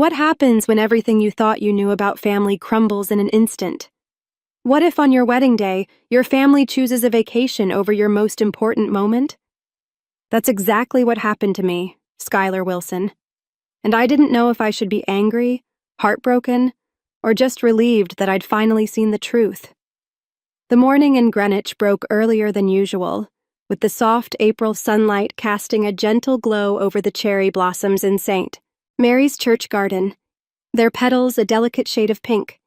What happens when everything you thought you knew about family crumbles in an instant? What if on your wedding day, your family chooses a vacation over your most important moment? That's exactly what happened to me, Skylar Wilson. And I didn't know if I should be angry, heartbroken, or just relieved that I'd finally seen the truth. The morning in Greenwich broke earlier than usual, with the soft April sunlight casting a gentle glow over the cherry blossoms in St. Mary's church garden, their petals a delicate shade of pink.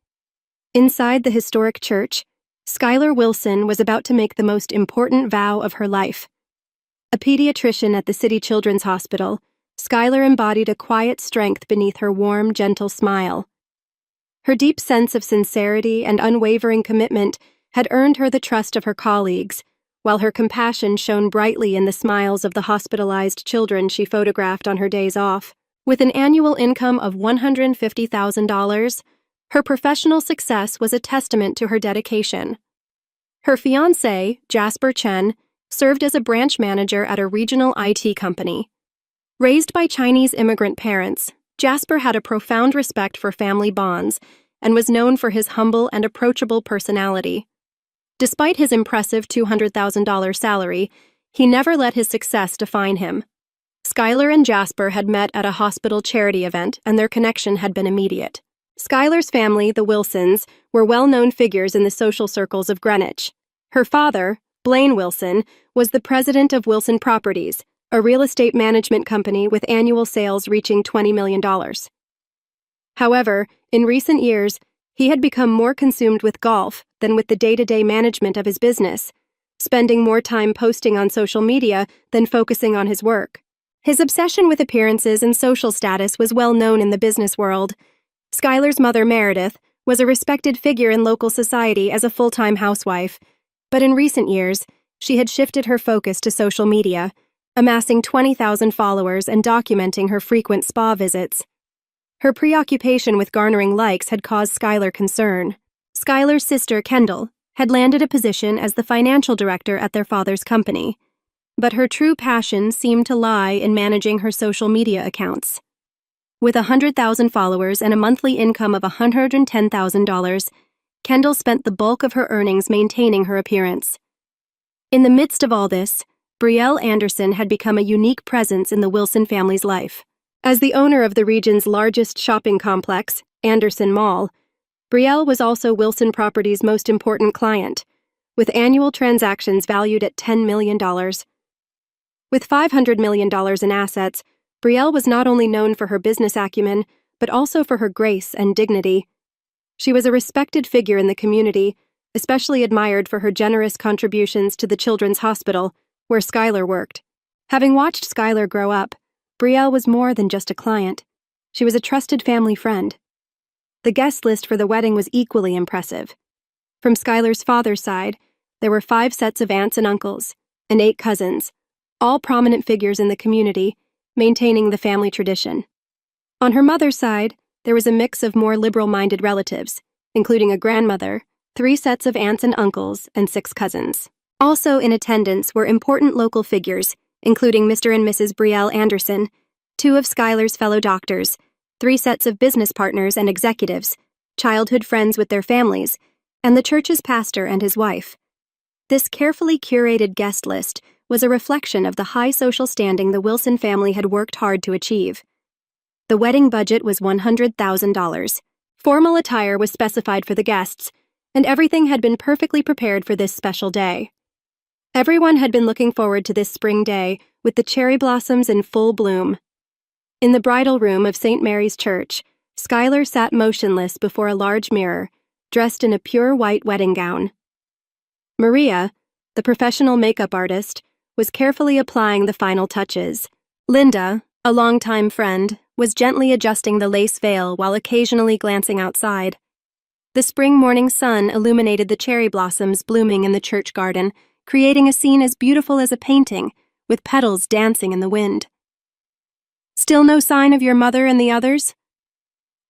Inside the historic church, Skylar Wilson was about to make the most important vow of her life. A pediatrician at the City Children's Hospital, Skylar embodied a quiet strength beneath her warm, gentle smile. Her deep sense of sincerity and unwavering commitment had earned her the trust of her colleagues, while her compassion shone brightly in the smiles of the hospitalized children she photographed on her days off. With an annual income of $150,000, her professional success was a testament to her dedication. Her fiancé, Jasper Chen, served as a branch manager at a regional IT company. Raised by Chinese immigrant parents, Jasper had a profound respect for family bonds and was known for his humble and approachable personality. Despite his impressive $200,000 salary, he never let his success define him. Skylar and Jasper had met at a hospital charity event, and their connection had been immediate. Skylar's family, the Wilsons, were well-known figures in the social circles of Greenwich. Her father, Blaine Wilson, was the president of Wilson Properties, a real estate management company with annual sales reaching $20 million. However, in recent years, he had become more consumed with golf than with the day-to-day management of his business, spending more time posting on social media than focusing on his work. His obsession with appearances and social status was well known in the business world. Skylar's mother, Meredith, was a respected figure in local society as a full-time housewife, but in recent years, she had shifted her focus to social media, amassing 20,000 followers and documenting her frequent spa visits. Her preoccupation with garnering likes had caused Skylar concern. Skylar's sister, Kendall, had landed a position as the financial director at their father's company, but her true passion seemed to lie in managing her social media accounts. With 100,000 followers and a monthly income of $110,000, Kendall spent the bulk of her earnings maintaining her appearance. In the midst of all this, Brielle Anderson had become a unique presence in the Wilson family's life. As the owner of the region's largest shopping complex, Anderson Mall, Brielle was also Wilson Properties' most important client, with annual transactions valued at $10 million. With $500 million in assets, Brielle was not only known for her business acumen, but also for her grace and dignity. She was a respected figure in the community, especially admired for her generous contributions to the Children's Hospital, where Skylar worked. Having watched Skylar grow up, Brielle was more than just a client. She was a trusted family friend. The guest list for the wedding was equally impressive. From Skylar's father's side, there were 5 sets of aunts and uncles, and 8 cousins, all prominent figures in the community, maintaining the family tradition. On her mother's side, there was a mix of more liberal-minded relatives, including a grandmother, 3 sets of aunts and uncles, and 6 cousins. Also in attendance were important local figures, including Mr. and Mrs. Brielle Anderson, 2 of Skylar's fellow doctors, 3 sets of business partners and executives, childhood friends with their families, and the church's pastor and his wife. This carefully curated guest list was a reflection of the high social standing the Wilson family had worked hard to achieve. The wedding budget was $100,000. Formal attire was specified for the guests, and everything had been perfectly prepared for this special day. Everyone had been looking forward to this spring day with the cherry blossoms in full bloom. In the bridal room of St. Mary's Church, Skylar sat motionless before a large mirror, dressed in a pure white wedding gown. Maria, the professional makeup artist, was carefully applying the final touches. Linda, a longtime friend, was gently adjusting the lace veil while occasionally glancing outside. The spring morning sun illuminated the cherry blossoms blooming in the church garden, creating a scene as beautiful as a painting, with petals dancing in the wind. "Still no sign of your mother and the others?"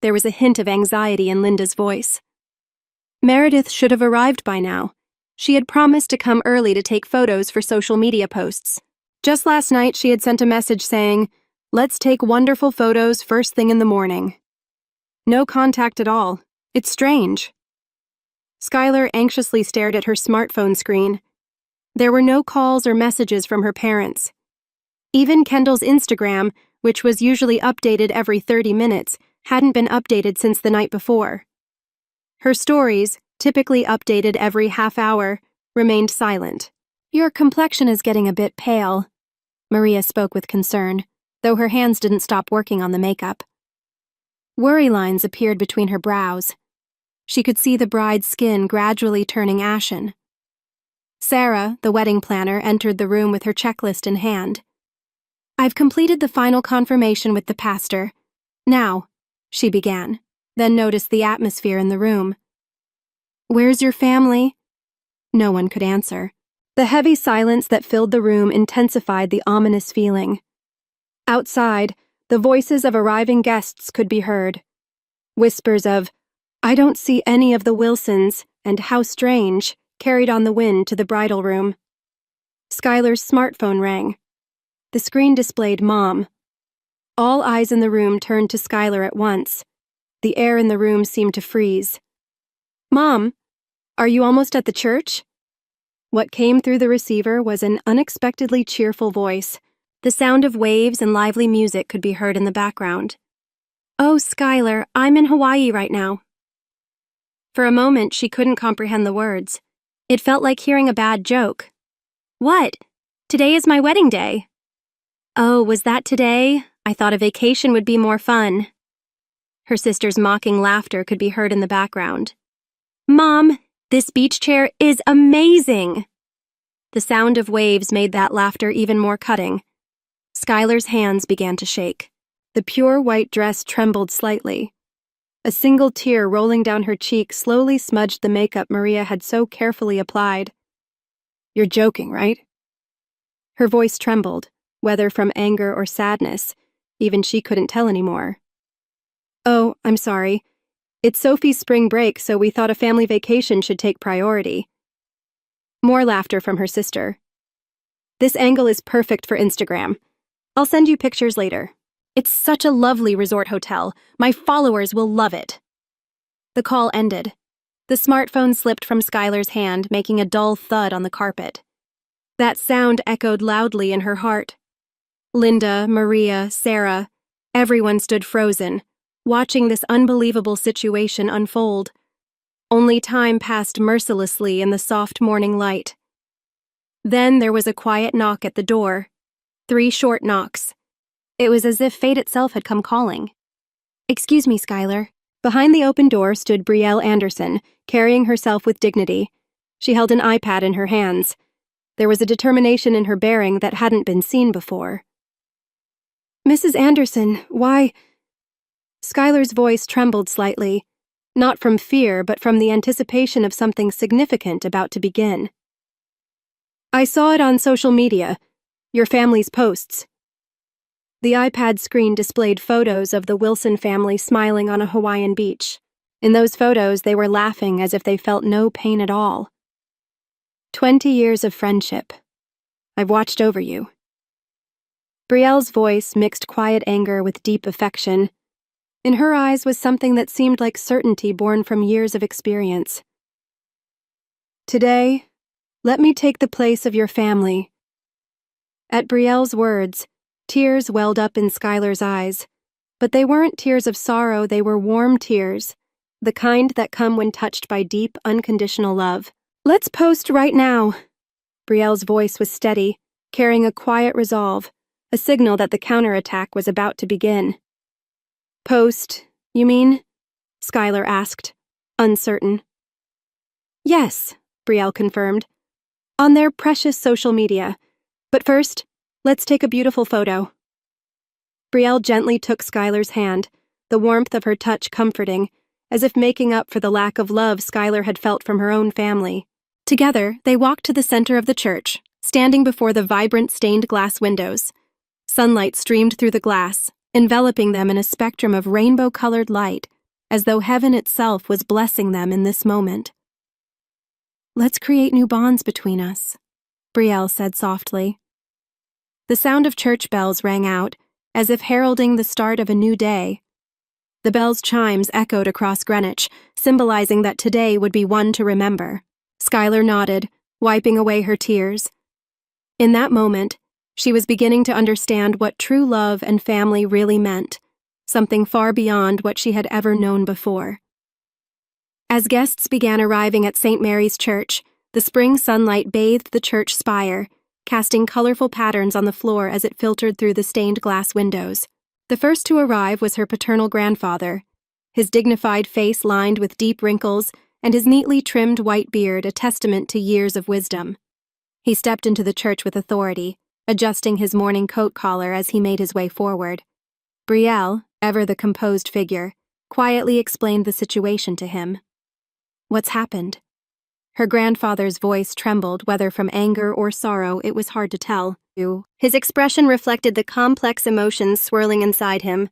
There was a hint of anxiety in Linda's voice. Meredith should have arrived by now. She had promised to come early to take photos for social media posts. Just last night she had sent a message saying, "Let's take wonderful photos first thing in the morning." No contact at all. It's strange. Skylar anxiously stared at her smartphone screen. There were no calls or messages from her parents. Even Kendall's Instagram, which was usually updated every 30 minutes, hadn't been updated since the night before. Her stories, typically updated every half hour, remained silent. Your complexion is getting a bit pale, Maria spoke with concern, though her hands didn't stop working on the makeup. Worry lines appeared between her brows. She could see the bride's skin gradually turning ashen. Sarah, the wedding planner, entered the room with her checklist in hand. I've completed the final confirmation with the pastor. Now, she began, then noticed the atmosphere in the room. Where's your family? No one could answer. The heavy silence that filled the room intensified the ominous feeling. Outside, the voices of arriving guests could be heard. Whispers of, I don't see any of the Wilsons, and how strange, carried on the wind to the bridal room. Skylar's smartphone rang. The screen displayed Mom. All eyes in the room turned to Skylar at once. The air in the room seemed to freeze. Mom, are you almost at the church? What came through the receiver was an unexpectedly cheerful voice. The sound of waves and lively music could be heard in the background. Oh, Skylar, I'm in Hawaii right now. For a moment, she couldn't comprehend the words. It felt like hearing a bad joke. What? Today is my wedding day. Oh, was that today? I thought a vacation would be more fun. Her sister's mocking laughter could be heard in the background. Mom, this beach chair is amazing! The sound of waves made that laughter even more cutting. Skylar's hands began to shake. The pure white dress trembled slightly. A single tear rolling down her cheek slowly smudged the makeup Maria had so carefully applied. You're joking, right? Her voice trembled, whether from anger or sadness. Even she couldn't tell anymore. Oh, I'm sorry. It's Sophie's spring break, so we thought a family vacation should take priority. More laughter from her sister. This angle is perfect for Instagram. I'll send you pictures later. It's such a lovely resort hotel. My followers will love it. The call ended. The smartphone slipped from Skylar's hand, making a dull thud on the carpet. That sound echoed loudly in her heart. Linda, Maria, Sarah, everyone stood frozen, watching this unbelievable situation unfold. Only time passed mercilessly in the soft morning light. Then there was a quiet knock at the door. 3 short knocks. It was as if fate itself had come calling. Excuse me, Skylar. Behind the open door stood Brielle Anderson, carrying herself with dignity. She held an iPad in her hands. There was a determination in her bearing that hadn't been seen before. Mrs. Anderson, why... Skylar's voice trembled slightly, not from fear, but from the anticipation of something significant about to begin. I saw it on social media, your family's posts. The iPad screen displayed photos of the Wilson family smiling on a Hawaiian beach. In those photos, they were laughing as if they felt no pain at all. 20 years of friendship. I've watched over you. Brielle's voice mixed quiet anger with deep affection. In her eyes was something that seemed like certainty born from years of experience. Today, let me take the place of your family. At Brielle's words, tears welled up in Skylar's eyes, but they weren't tears of sorrow, they were warm tears, the kind that come when touched by deep, unconditional love. Let's post right now. Brielle's voice was steady, carrying a quiet resolve, a signal that the counterattack was about to begin. Post, you mean? Skylar asked, uncertain. Yes, Brielle confirmed. On their precious social media. But first, let's take a beautiful photo. Brielle gently took Skylar's hand, the warmth of her touch comforting, as if making up for the lack of love Skylar had felt from her own family. Together, they walked to the center of the church, standing before the vibrant stained glass windows. Sunlight streamed through the glass, enveloping them in a spectrum of rainbow-colored light, as though heaven itself was blessing them in this moment. Let's create new bonds between us, Brielle said softly. The sound of church bells rang out, as if heralding the start of a new day. The bell's chimes echoed across Greenwich, symbolizing that today would be one to remember. Skylar nodded, wiping away her tears. In that moment, she was beginning to understand what true love and family really meant, something far beyond what she had ever known before. As guests began arriving at St. Mary's Church, the spring sunlight bathed the church spire, casting colorful patterns on the floor as it filtered through the stained glass windows. The first to arrive was her paternal grandfather, his dignified face lined with deep wrinkles and his neatly trimmed white beard a testament to years of wisdom. He stepped into the church with authority, adjusting his morning coat collar as he made his way forward. Brielle, ever the composed figure, quietly explained the situation to him. "What's happened?" Her grandfather's voice trembled, whether from anger or sorrow, it was hard to tell. His expression reflected the complex emotions swirling inside him.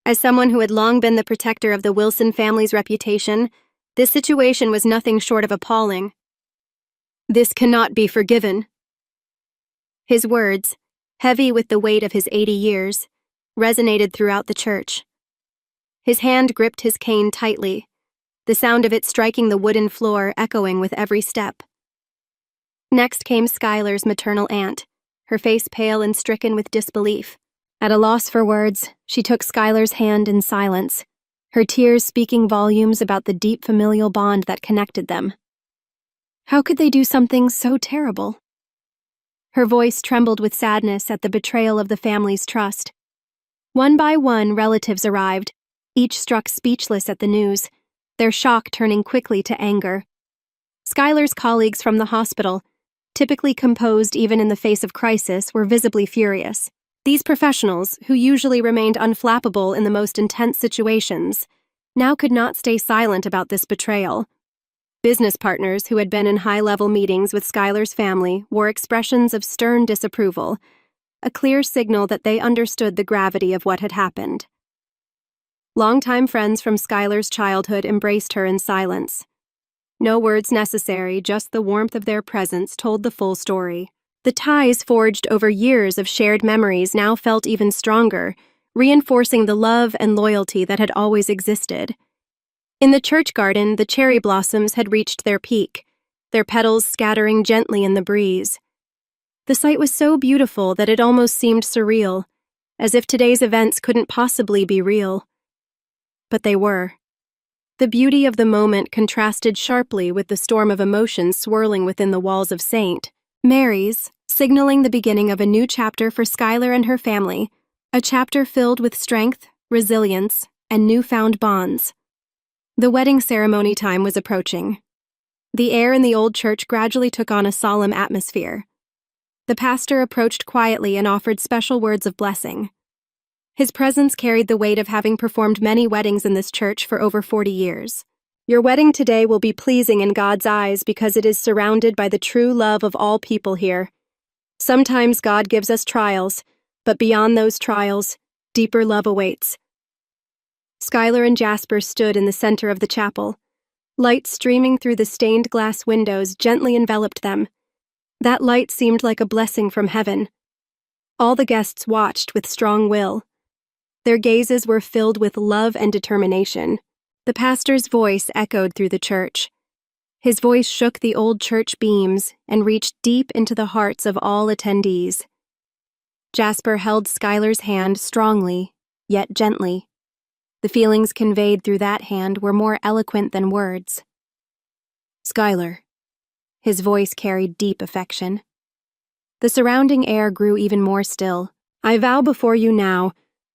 As someone who had long been the protector of the Wilson family's reputation, this situation was nothing short of appalling. "This cannot be forgiven." His words, heavy with the weight of his 80 years, resonated throughout the church. His hand gripped his cane tightly, the sound of it striking the wooden floor echoing with every step. Next came Skylar's maternal aunt, her face pale and stricken with disbelief. At a loss for words, she took Skylar's hand in silence, her tears speaking volumes about the deep familial bond that connected them. How could they do something so terrible? Her voice trembled with sadness at the betrayal of the family's trust. One by one, relatives arrived, each struck speechless at the news, their shock turning quickly to anger. Skylar's colleagues from the hospital, typically composed even in the face of crisis, were visibly furious. These professionals, who usually remained unflappable in the most intense situations, now could not stay silent about this betrayal. Business partners who had been in high-level meetings with Skylar's family wore expressions of stern disapproval, a clear signal that they understood the gravity of what had happened. Longtime friends from Skylar's childhood embraced her in silence. No words necessary, just the warmth of their presence told the full story. The ties forged over years of shared memories now felt even stronger, reinforcing the love and loyalty that had always existed. In the church garden, the cherry blossoms had reached their peak, their petals scattering gently in the breeze. The sight was so beautiful that it almost seemed surreal, as if today's events couldn't possibly be real. But they were. The beauty of the moment contrasted sharply with the storm of emotions swirling within the walls of St. Mary's, signaling the beginning of a new chapter for Skylar and her family, a chapter filled with strength, resilience, and newfound bonds. The wedding ceremony time was approaching. The air in the old church gradually took on a solemn atmosphere. The pastor approached quietly and offered special words of blessing. His presence carried the weight of having performed many weddings in this church for over 40 years. "Your wedding today will be pleasing in God's eyes because it is surrounded by the true love of all people here. Sometimes God gives us trials, but beyond those trials, deeper love awaits." Skylar and Jasper stood in the center of the chapel. Light streaming through the stained glass windows gently enveloped them. That light seemed like a blessing from heaven. All the guests watched with strong will. Their gazes were filled with love and determination. The pastor's voice echoed through the church. His voice shook the old church beams and reached deep into the hearts of all attendees. Jasper held Skylar's hand strongly, yet gently. The feelings conveyed through that hand were more eloquent than words. "Skylar." His voice carried deep affection. The surrounding air grew even more still. "I vow before you now,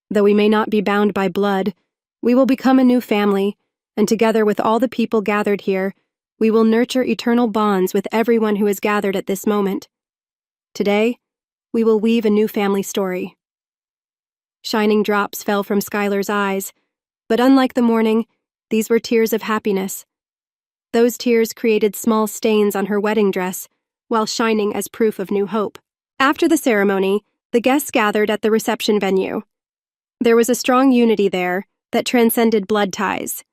though we may not be bound by blood, we will become a new family, and together with all the people gathered here, we will nurture eternal bonds with everyone who is gathered at this moment. Today, we will weave a new family story." Shining drops fell from Skylar's eyes, but unlike the morning, these were tears of happiness. Those tears created small stains on her wedding dress, while shining as proof of new hope. After the ceremony, the guests gathered at the reception venue. There was a strong unity there that transcended blood ties.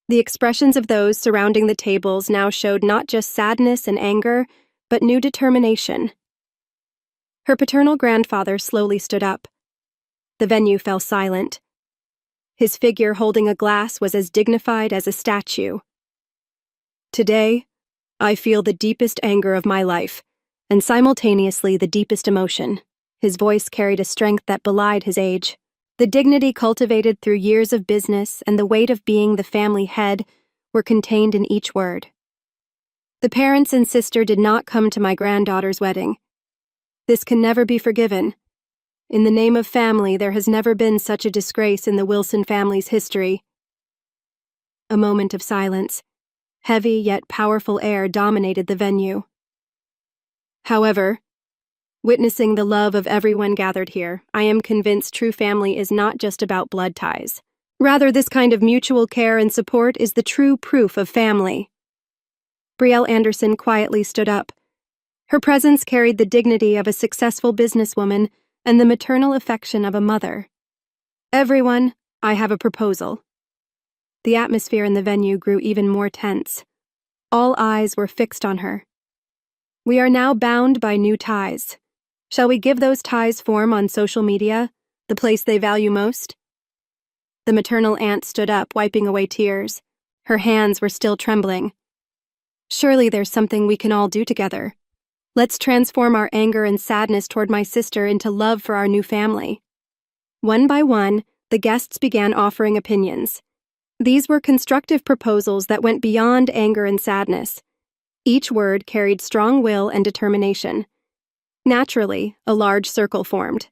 The expressions of those surrounding the tables now showed not just sadness and anger, but new determination. Her paternal grandfather slowly stood up. The venue fell silent. His figure holding a glass was as dignified as a statue. Today, I feel the deepest anger of my life, and simultaneously the deepest emotion. His voice carried a strength that belied his age. The dignity cultivated through years of business and the weight of being the family head were contained in each word. The parents and sister did not come to my granddaughter's wedding. This can never be forgiven. In the name of family, there has never been such a disgrace in the Wilson family's history. A moment of silence. Heavy yet powerful air dominated the venue. However, witnessing the love of everyone gathered here, I am convinced true family is not just about blood ties. Rather, this kind of mutual care and support is the true proof of family. Brielle Anderson quietly stood up. Her presence carried the dignity of a successful businesswoman and the maternal affection of a mother. Everyone, I have a proposal. The atmosphere in the venue grew even more tense. All eyes were fixed on her. We are now bound by new ties. Shall we give those ties form on social media, the place they value most? The maternal aunt stood up, wiping away tears. Her hands were still trembling. Surely there's something we can all do together. Let's transform our anger and sadness toward my sister into love for our new family. One by one, the guests began offering opinions. These were constructive proposals that went beyond anger and sadness. Each word carried strong will and determination. Naturally, a large circle formed.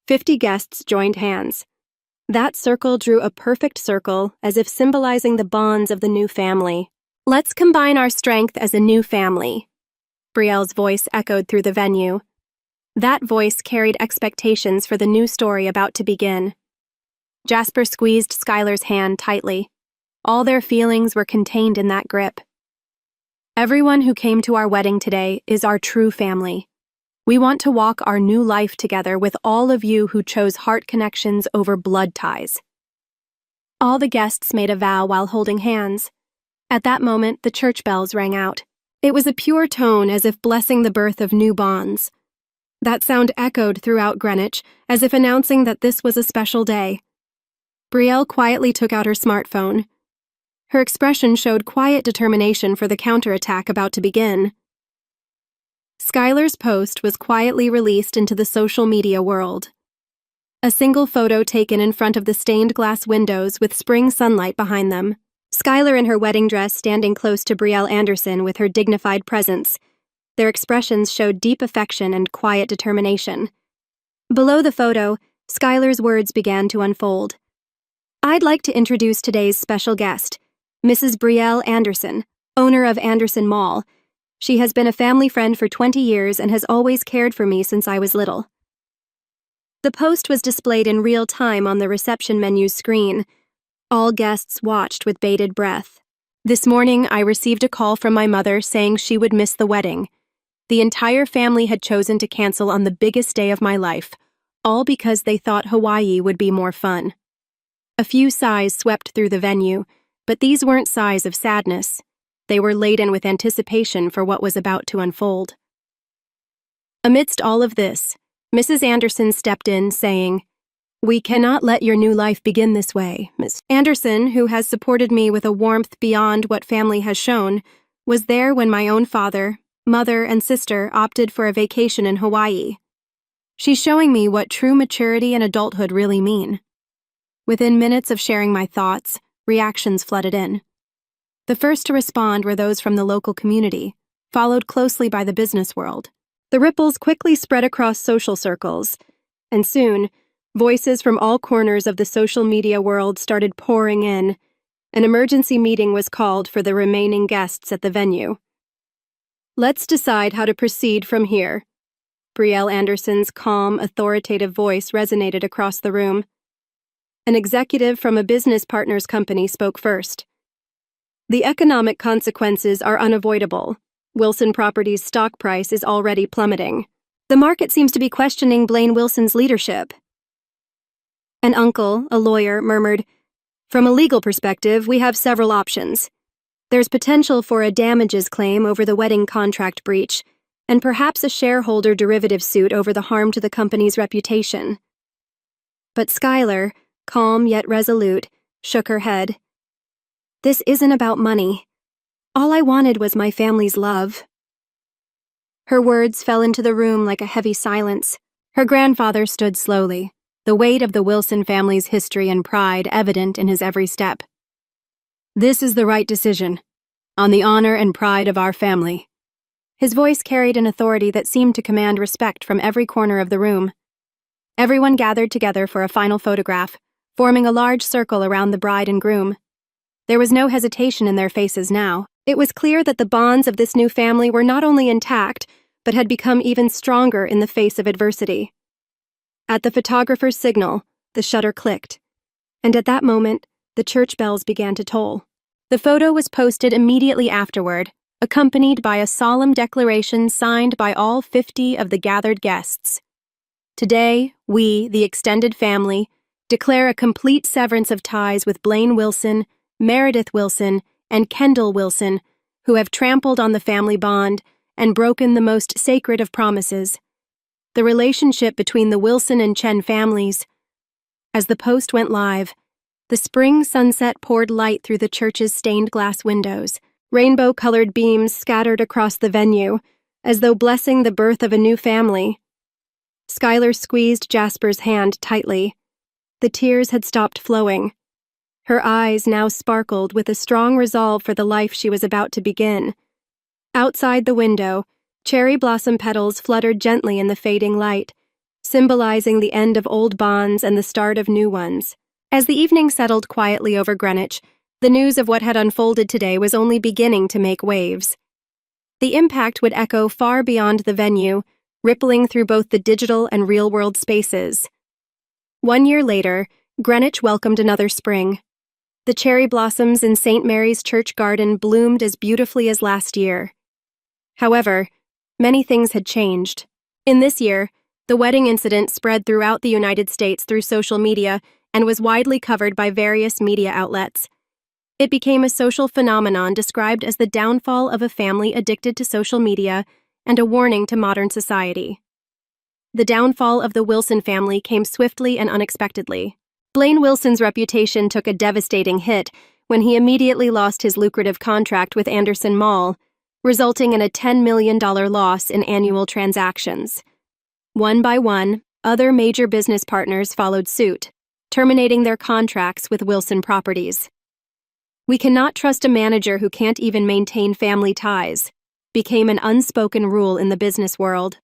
50 guests joined hands. That circle drew a perfect circle, as if symbolizing the bonds of the new family. Let's combine our strength as a new family. Brielle's voice echoed through the venue. That voice carried expectations for the new story about to begin. Jasper squeezed Skylar's hand tightly. All their feelings were contained in that grip. Everyone who came to our wedding today is our true family. We want to walk our new life together with all of you who chose heart connections over blood ties. All the guests made a vow while holding hands. At that moment, the church bells rang out. It was a pure tone, as if blessing the birth of new bonds. That sound echoed throughout Greenwich, as if announcing that this was a special day. Brielle quietly took out her smartphone. Her expression showed quiet determination for the counterattack about to begin. Skylar's post was quietly released into the social media world. A single photo taken in front of the stained glass windows with spring sunlight behind them. Skylar in her wedding dress standing close to Brielle Anderson with her dignified presence. Their expressions showed deep affection and quiet determination. Below the photo, Skylar's words began to unfold. I'd like to introduce today's special guest, Mrs. Brielle Anderson, owner of Anderson Mall. She has been a family friend for 20 years and has always cared for me since I was little. The post was displayed in real time on the reception menu's screen. All guests watched with bated breath. This morning, I received a call from my mother saying she would miss the wedding. The entire family had chosen to cancel on the biggest day of my life, all because they thought Hawaii would be more fun. A few sighs swept through the venue, but these weren't sighs of sadness. They were laden with anticipation for what was about to unfold. Amidst all of this, Mrs. Anderson stepped in, saying, "We cannot let your new life begin this way." Miss Anderson, who has supported me with a warmth beyond what family has shown, was there when my own father, mother, and sister opted for a vacation in Hawaii. She's showing me what true maturity and adulthood really mean. Within minutes of sharing my thoughts, reactions flooded in. The first to respond were those from the local community, followed closely by the business world. The ripples quickly spread across social circles, and soon, voices from all corners of the social media world started pouring in. An emergency meeting was called for the remaining guests at the venue. Let's decide how to proceed from here. Brielle Anderson's calm, authoritative voice resonated across the room. An executive from a business partner's company spoke first. The economic consequences are unavoidable. Wilson Properties' stock price is already plummeting. The market seems to be questioning Blaine Wilson's leadership. An uncle, a lawyer, murmured, "From a legal perspective, we have several options. There's potential for a damages claim over the wedding contract breach, and perhaps a shareholder derivative suit over the harm to the company's reputation." But Skylar, calm yet resolute, shook her head. This isn't about money. All I wanted was my family's love. Her words fell into the room like a heavy silence. Her grandfather stood slowly, the weight of the Wilson family's history and pride evident in his every step. This is the right decision, on the honor and pride of our family. His voice carried an authority that seemed to command respect from every corner of the room. Everyone gathered together for a final photograph, forming a large circle around the bride and groom. There was no hesitation in their faces now. It was clear that the bonds of this new family were not only intact, but had become even stronger in the face of adversity. At the photographer's signal, the shutter clicked, and at that moment, the church bells began to toll. The photo was posted immediately afterward, accompanied by a solemn declaration signed by all 50 of the gathered guests. Today, we, the extended family, declare a complete severance of ties with Blaine Wilson, Meredith Wilson, and Kendall Wilson, who have trampled on the family bond and broken the most sacred of promises, the relationship between the Wilson and Chen families. As the post went live, the spring sunset poured light through the church's stained glass windows. Rainbow-colored beams scattered across the venue, as though blessing the birth of a new family. Skylar squeezed Jasper's hand tightly. The tears had stopped flowing. Her eyes now sparkled with a strong resolve for the life she was about to begin. Outside the window, cherry blossom petals fluttered gently in the fading light, symbolizing the end of old bonds and the start of new ones. As the evening settled quietly over Greenwich, the news of what had unfolded today was only beginning to make waves. The impact would echo far beyond the venue, rippling through both the digital and real-world spaces. 1 year later, Greenwich welcomed another spring. The cherry blossoms in St. Mary's Church garden bloomed as beautifully as last year. However, many things had changed. In this year, the wedding incident spread throughout the United States through social media and was widely covered by various media outlets. It became a social phenomenon described as the downfall of a family addicted to social media and a warning to modern society. The downfall of the Wilson family came swiftly and unexpectedly. Blaine Wilson's reputation took a devastating hit when he immediately lost his lucrative contract with Anderson Mall, resulting in a $10 million loss in annual transactions. One by one, other major business partners followed suit, terminating their contracts with Wilson Properties. "We cannot trust a manager who can't even maintain family ties," became an unspoken rule in the business world.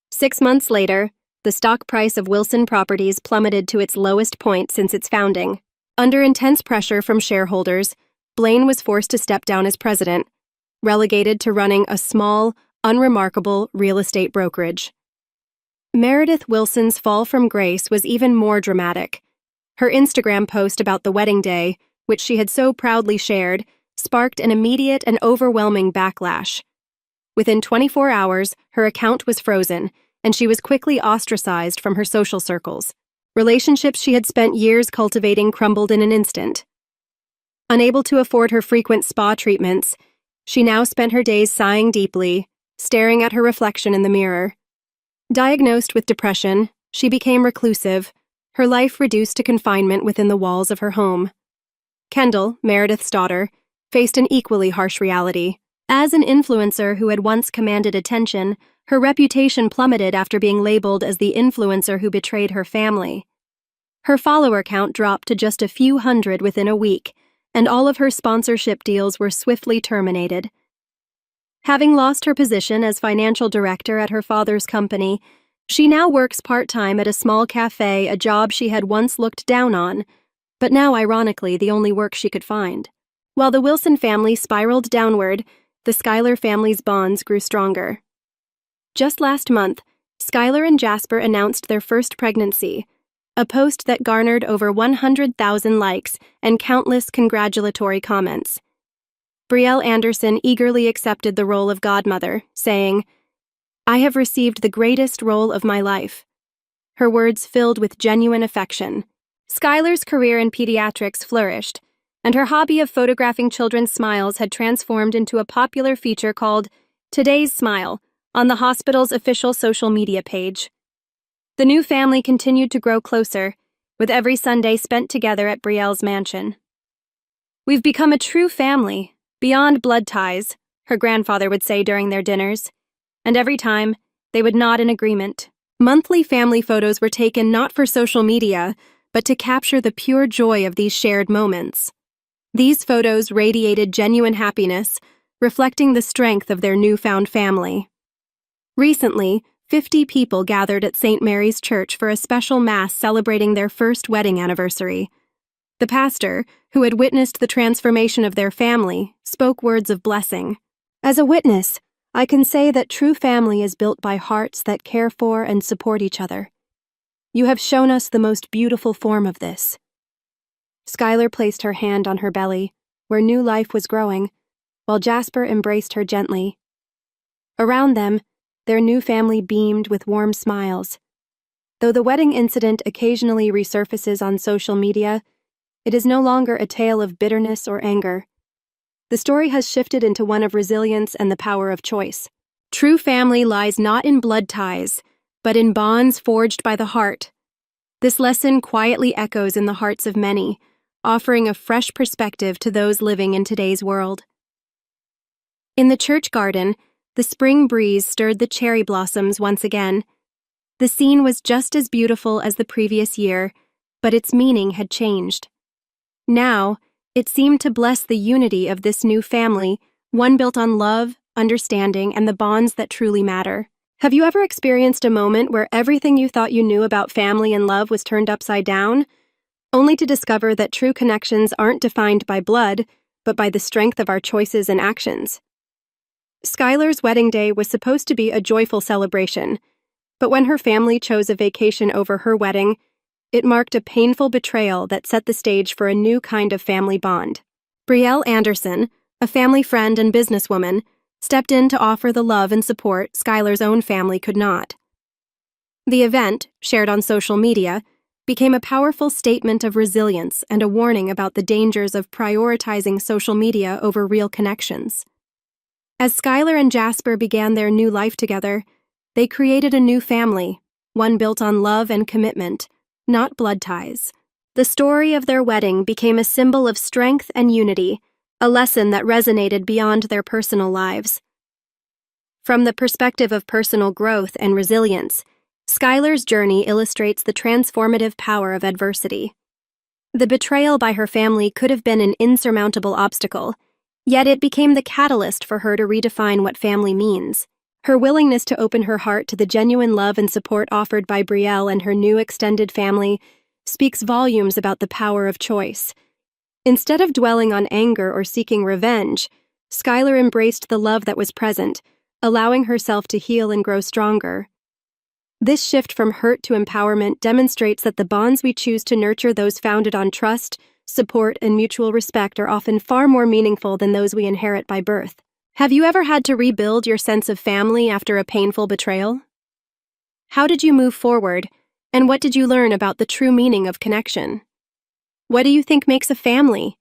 6 months later, the stock price of Wilson Properties plummeted to its lowest point since its founding. Under intense pressure from shareholders, Blaine was forced to step down as president, relegated to running a small, unremarkable real estate brokerage. Meredith Wilson's fall from grace was even more dramatic. Her Instagram post about the wedding day, which she had so proudly shared, sparked an immediate and overwhelming backlash. Within 24 hours, her account was frozen, and she was quickly ostracized from her social circles. Relationships she had spent years cultivating crumbled in an instant. Unable to afford her frequent spa treatments, she now spent her days sighing deeply, staring at her reflection in the mirror. Diagnosed with depression, she became reclusive, her life reduced to confinement within the walls of her home. Kendall, Meredith's daughter, faced an equally harsh reality. As an influencer who had once commanded attention, her reputation plummeted after being labeled as the influencer who betrayed her family. Her follower count dropped to just a few hundred within a week, and all of her sponsorship deals were swiftly terminated. Having lost her position as financial director at her father's company, she now works part-time at a small cafe, a job she had once looked down on, but now ironically the only work she could find. While the Wilson family spiraled downward, the Schuyler family's bonds grew stronger. Just last month, Skylar and Jasper announced their first pregnancy, a post that garnered over 100,000 likes and countless congratulatory comments. Brielle Anderson eagerly accepted the role of godmother, saying, "I have received the greatest role of my life." Her words filled with genuine affection. Skylar's career in pediatrics flourished, and her hobby of photographing children's smiles had transformed into a popular feature called Today's Smile on the hospital's official social media page. The new family continued to grow closer, with every Sunday spent together at Brielle's mansion. "We've become a true family, beyond blood ties," her grandfather would say during their dinners, and every time, they would nod in agreement. Monthly family photos were taken not for social media, but to capture the pure joy of these shared moments. These photos radiated genuine happiness, reflecting the strength of their newfound family. Recently, 50 people gathered at St. Mary's Church for a special mass celebrating their first wedding anniversary. The pastor, who had witnessed the transformation of their family, spoke words of blessing. "As a witness, I can say that true family is built by hearts that care for and support each other. You have shown us the most beautiful form of this." Skylar placed her hand on her belly, where new life was growing, while Jasper embraced her gently. Around them, their new family beamed with warm smiles. Though the wedding incident occasionally resurfaces on social media, it is no longer a tale of bitterness or anger. The story has shifted into one of resilience and the power of choice. True family lies not in blood ties, but in bonds forged by the heart. This lesson quietly echoes in the hearts of many, offering a fresh perspective to those living in today's world. In the church garden, the spring breeze stirred the cherry blossoms once again. The scene was just as beautiful as the previous year, but its meaning had changed. Now, it seemed to bless the unity of this new family, one built on love, understanding, and the bonds that truly matter. Have you ever experienced a moment where everything you thought you knew about family and love was turned upside down, only to discover that true connections aren't defined by blood, but by the strength of our choices and actions? Skylar's wedding day was supposed to be a joyful celebration, but when her family chose a vacation over her wedding, it marked a painful betrayal that set the stage for a new kind of family bond. Brielle Anderson, a family friend and businesswoman, stepped in to offer the love and support Skylar's own family could not. The event, shared on social media, became a powerful statement of resilience and a warning about the dangers of prioritizing social media over real connections. As Skylar and Jasper began their new life together, they created a new family, one built on love and commitment, not blood ties. The story of their wedding became a symbol of strength and unity, a lesson that resonated beyond their personal lives. From the perspective of personal growth and resilience, Skylar's journey illustrates the transformative power of adversity. The betrayal by her family could have been an insurmountable obstacle, yet it became the catalyst for her to redefine what family means. Her willingness to open her heart to the genuine love and support offered by Brielle and her new extended family speaks volumes about the power of choice. Instead of dwelling on anger or seeking revenge, Skylar embraced the love that was present, allowing herself to heal and grow stronger. This shift from hurt to empowerment demonstrates that the bonds we choose to nurture, those founded on trust, support, and mutual respect, are often far more meaningful than those we inherit by birth. Have you ever had to rebuild your sense of family after a painful betrayal? How did you move forward, and what did you learn about the true meaning of connection? What do you think makes a family?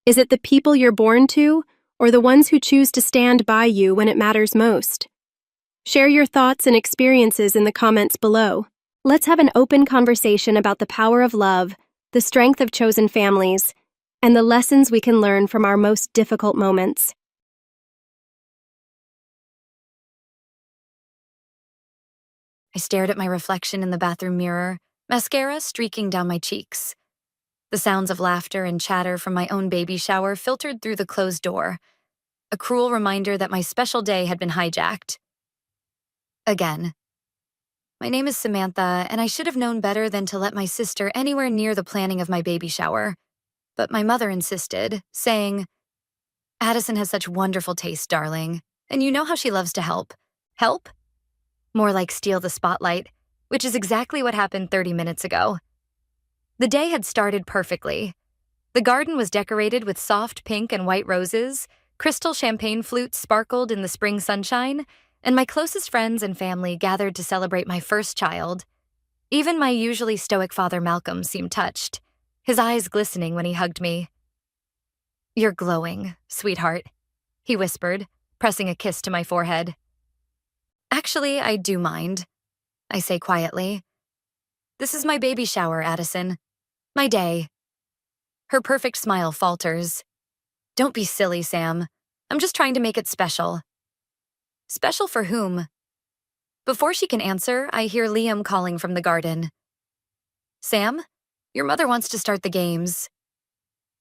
Is it the people you're born to, or the ones who choose to stand by you when it matters most? Share your thoughts and experiences in the comments below. Let's have an open conversation about the power of love, the strength of chosen families, and the lessons we can learn from our most difficult moments. I stared at my reflection in the bathroom mirror, mascara streaking down my cheeks. The sounds of laughter and chatter from my own baby shower filtered through the closed door, a cruel reminder that my special day had been hijacked. Again. My name is Samantha, and I should have known better than to let my sister anywhere near the planning of my baby shower. But my mother insisted, saying, "Addison has such wonderful taste, darling, and you know how she loves to help." Help? More like steal the spotlight, which is exactly what happened 30 minutes ago. The day had started perfectly. The garden was decorated with soft pink and white roses, crystal champagne flutes sparkled in the spring sunshine, and my closest friends and family gathered to celebrate my first child. Even my usually stoic father Malcolm seemed touched, his eyes glistening when he hugged me. "You're glowing, sweetheart," he whispered, pressing a kiss to my forehead. "Actually, I do mind," I say quietly. "This is my baby shower, Addison. My day. Her perfect smile falters. Don't be silly, Sam. I'm just trying to make it special. Special for whom? Before she can answer, I hear Liam calling from the garden. Sam, your mother wants to start the games.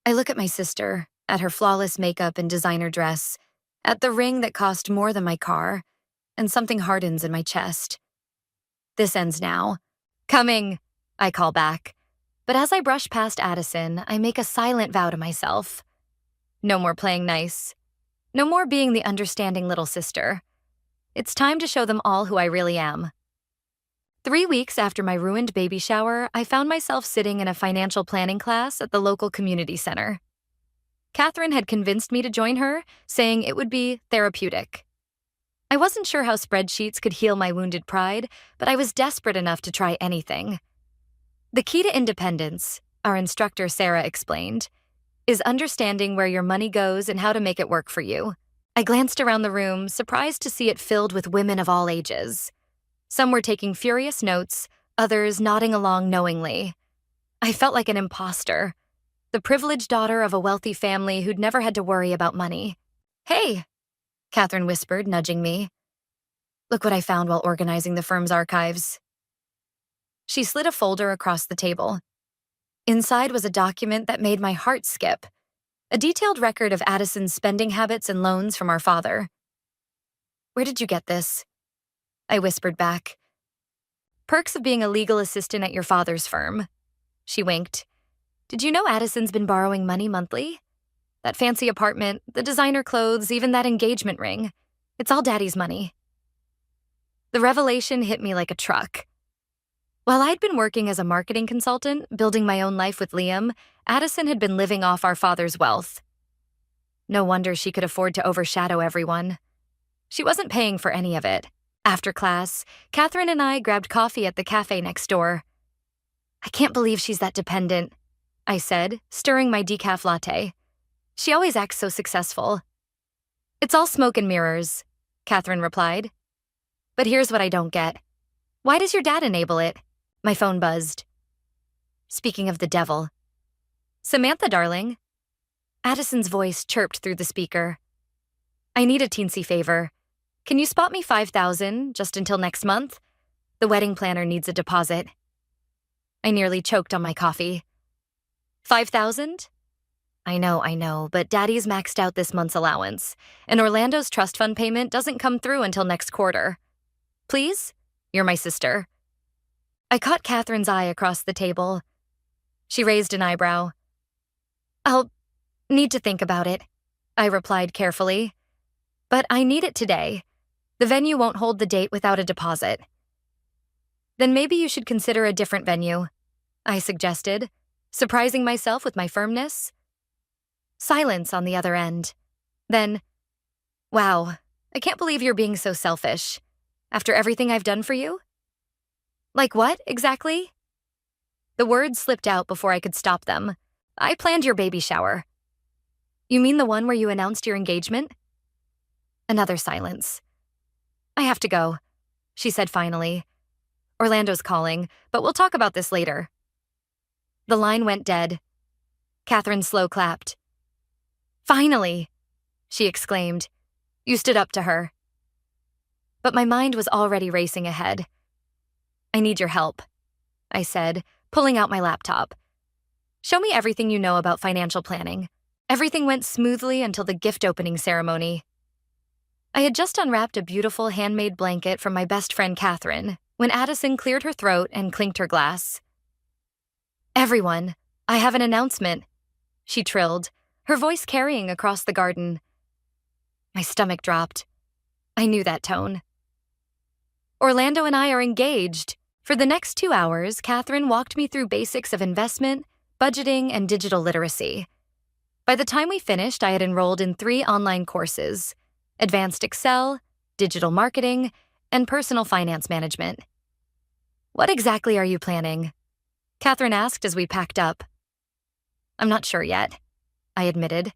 I look at my sister, at her flawless makeup and designer dress, at the ring that cost more than my car, and something hardens in my chest. This ends now. Coming, I call back. But as I brush past Addison, I make a silent vow to myself. No more playing nice. No more being the understanding little sister. It's time to show them all who I really am. 3 weeks after my ruined baby shower, I found myself sitting in a financial planning class at the local community center. Catherine had convinced me to join her, saying it would be therapeutic. I wasn't sure how spreadsheets could heal my wounded pride, but I was desperate enough to try anything. The key to independence, our instructor Sarah explained, is understanding where your money goes and how to make it work for you. I glanced around the room, surprised to see it filled with women of all ages. Some were taking furious notes, others nodding along knowingly. I felt like an imposter, the privileged daughter of a wealthy family who'd never had to worry about money. Hey, Catherine whispered, nudging me. Look what I found while organizing the firm's archives. She slid a folder across the table. Inside was a document that made my heart skip, a detailed record of Addison's spending habits and loans from our father. Where did you get this? I whispered back. Perks of being a legal assistant at your father's firm. She winked. Did you know Addison's been borrowing money monthly? That fancy apartment, the designer clothes, even that engagement ring. It's all Daddy's money. The revelation hit me like a truck. While I'd been working as a marketing consultant, building my own life with Liam, Addison had been living off our father's wealth. No wonder she could afford to overshadow everyone. She wasn't paying for any of it. After class, Catherine and I grabbed coffee at the cafe next door. I can't believe she's that dependent, I said, stirring my decaf latte. She always acts so successful. It's all smoke and mirrors, Catherine replied. But here's what I don't get. Why does your dad enable it? My phone buzzed. Speaking of the devil. Samantha, darling. Addison's voice chirped through the speaker. I need a teensy favor. Can you spot me $5,000 just until next month? The wedding planner needs a deposit. I nearly choked on my coffee. $5,000? I know, but Daddy's maxed out this month's allowance, and Orlando's trust fund payment doesn't come through until next quarter. Please? You're my sister. I caught Catherine's eye across the table. She raised an eyebrow. I'll need to think about it, I replied carefully. But I need it today. The venue won't hold the date without a deposit. Then maybe you should consider a different venue, I suggested, surprising myself with my firmness. Silence on the other end. Then, wow, I can't believe you're being so selfish. After everything I've done for you? Like what, exactly? The words slipped out before I could stop them. I planned your baby shower. You mean the one where you announced your engagement? Another silence. I have to go, she said finally. Orlando's calling, but we'll talk about this later. The line went dead. Catherine slow clapped. Finally, she exclaimed. You stood up to her. But my mind was already racing ahead. I need your help, I said, pulling out my laptop. Show me everything you know about financial planning. Everything went smoothly until the gift opening ceremony. I had just unwrapped a beautiful handmade blanket from my best friend Catherine when Addison cleared her throat and clinked her glass. Everyone, I have an announcement, she trilled, her voice carrying across the garden. My stomach dropped. I knew that tone. Orlando and I are engaged. For the next 2 hours, Catherine walked me through basics of investment, budgeting, and digital literacy. By the time we finished, I had enrolled in 3 online courses: Advanced Excel, Digital Marketing, and Personal Finance Management. What exactly are you planning? Catherine asked as we packed up. I'm not sure yet, I admitted,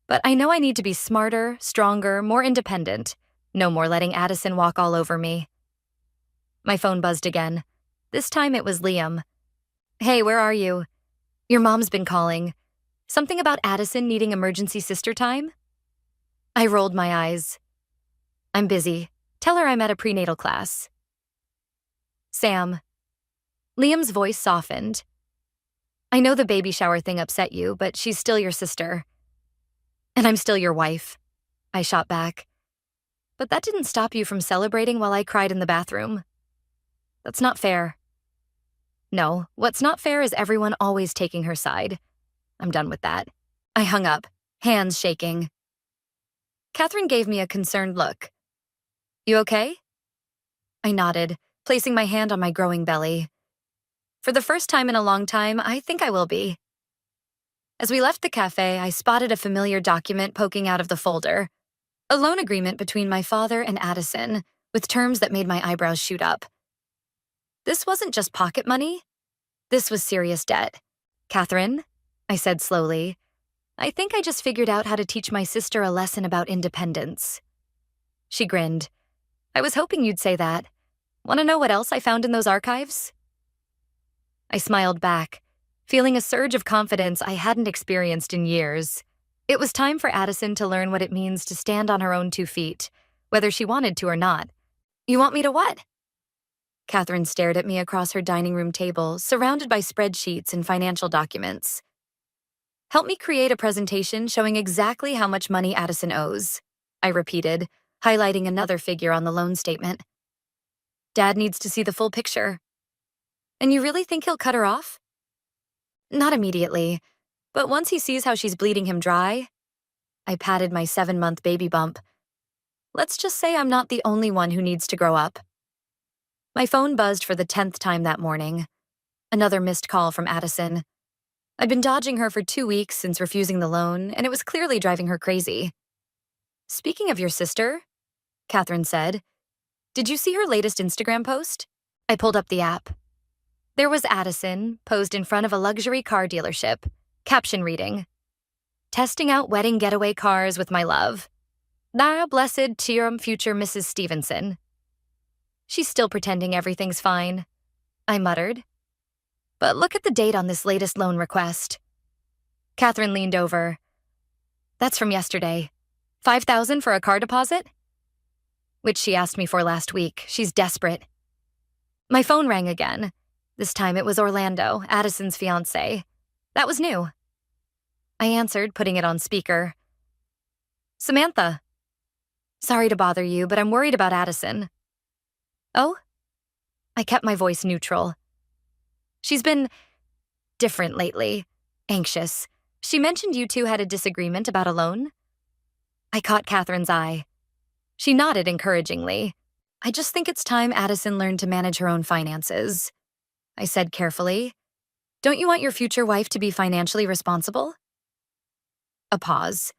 but I know I need to be smarter, stronger, more independent. No more letting Addison walk all over me. My phone buzzed again. This time it was Liam. Hey, where are you? Your mom's been calling. Something about Addison needing emergency sister time? I rolled my eyes. I'm busy. Tell her I'm at a prenatal class. Sam. Liam's voice softened. I know the baby shower thing upset you, but she's still your sister. And I'm still your wife, I shot back. But that didn't stop you from celebrating while I cried in the bathroom. That's not fair. No, what's not fair is everyone always taking her side. I'm done with that. I hung up, hands shaking. Catherine gave me a concerned look. You okay? I nodded, placing my hand on my growing belly. For the first time in a long time, I think I will be. As we left the cafe, I spotted a familiar document poking out of the folder. A loan agreement between my father and Addison, with terms that made my eyebrows shoot up. This wasn't just pocket money. This was serious debt. Catherine, I said slowly, I think I just figured out how to teach my sister a lesson about independence. She grinned. I was hoping you'd say that. Want to know what else I found in those archives? I smiled back, feeling a surge of confidence I hadn't experienced in years. It was time for Addison to learn what it means to stand on her own 2 feet, whether she wanted to or not. You want me to what? Catherine stared at me across her dining room table, surrounded by spreadsheets and financial documents. Help me create a presentation showing exactly how much money Addison owes, I repeated, highlighting another figure on the loan statement. Dad needs to see the full picture. And you really think he'll cut her off? Not immediately, but once he sees how she's bleeding him dry. I patted my 7-month baby bump. Let's just say I'm not the only one who needs to grow up. My phone buzzed for the 10th time that morning. Another missed call from Addison. I'd been dodging her for 2 weeks since refusing the loan, and it was clearly driving her crazy. Speaking of your sister, Catherine said, did you see her latest Instagram post? I pulled up the app. There was Addison, posed in front of a luxury car dealership, caption reading, testing out wedding getaway cars with my love. Thou blessed tirum future Mrs. Stevenson. She's still pretending everything's fine, I muttered. But look at the date on this latest loan request. Catherine leaned over. That's from yesterday. $5,000 for a car deposit? Which she asked me for last week. She's desperate. My phone rang again. This time it was Orlando, Addison's fiancé. That was new. I answered, putting it on speaker. Samantha. Sorry to bother you, but I'm worried about Addison. Oh? I kept my voice neutral. She's been different lately, anxious. She mentioned you two had a disagreement about a loan. I caught Catherine's eye. She nodded encouragingly. I just think it's time Addison learned to manage her own finances, I said carefully. Don't you want your future wife to be financially responsible? A pause.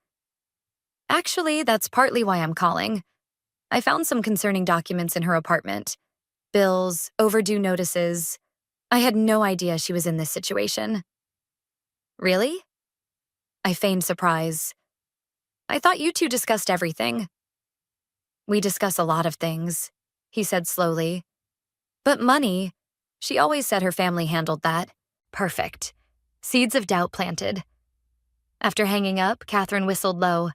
Actually, that's partly why I'm calling. I found some concerning documents in her apartment. Bills, overdue notices. I had no idea she was in this situation. Really? I feigned surprise. I thought you two discussed everything. We discuss a lot of things, he said slowly. But money, she always said her family handled that. Perfect. Seeds of doubt planted. After hanging up, Catherine whistled low.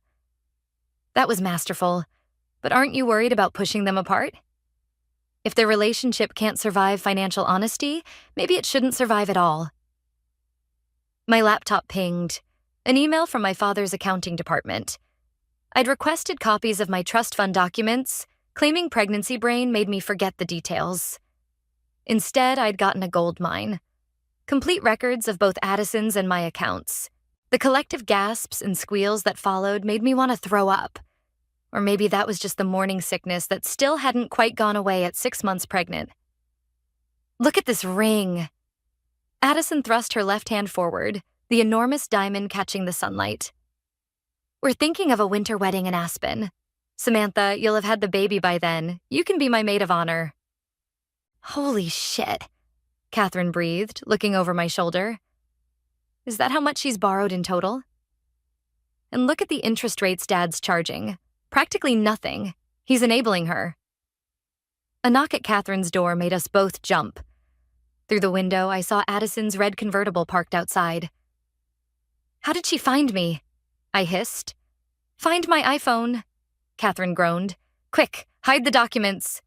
That was masterful, but aren't you worried about pushing them apart? If their relationship can't survive financial honesty, maybe it shouldn't survive at all. My laptop pinged. An email from my father's accounting department. I'd requested copies of my trust fund documents. Claiming pregnancy brain made me forget the details. Instead, I'd gotten a gold mine. Complete records of both Addison's and my accounts. The collective gasps and squeals that followed made me want to throw up. Or maybe that was just the morning sickness that still hadn't quite gone away at 6 months pregnant. Look at this ring. Addison thrust her left hand forward, the enormous diamond catching the sunlight. We're thinking of a winter wedding in Aspen. Samantha, you'll have had the baby by then. You can be my maid of honor. Holy shit, Catherine breathed, looking over my shoulder. Is that how much she's borrowed in total? And look at the interest rates Dad's charging. Practically nothing. He's enabling her. A knock at Catherine's door made us both jump. Through the window, I saw Addison's red convertible parked outside. "How did she find me?" I hissed. "Find my iPhone," Catherine groaned. "Quick, hide the documents."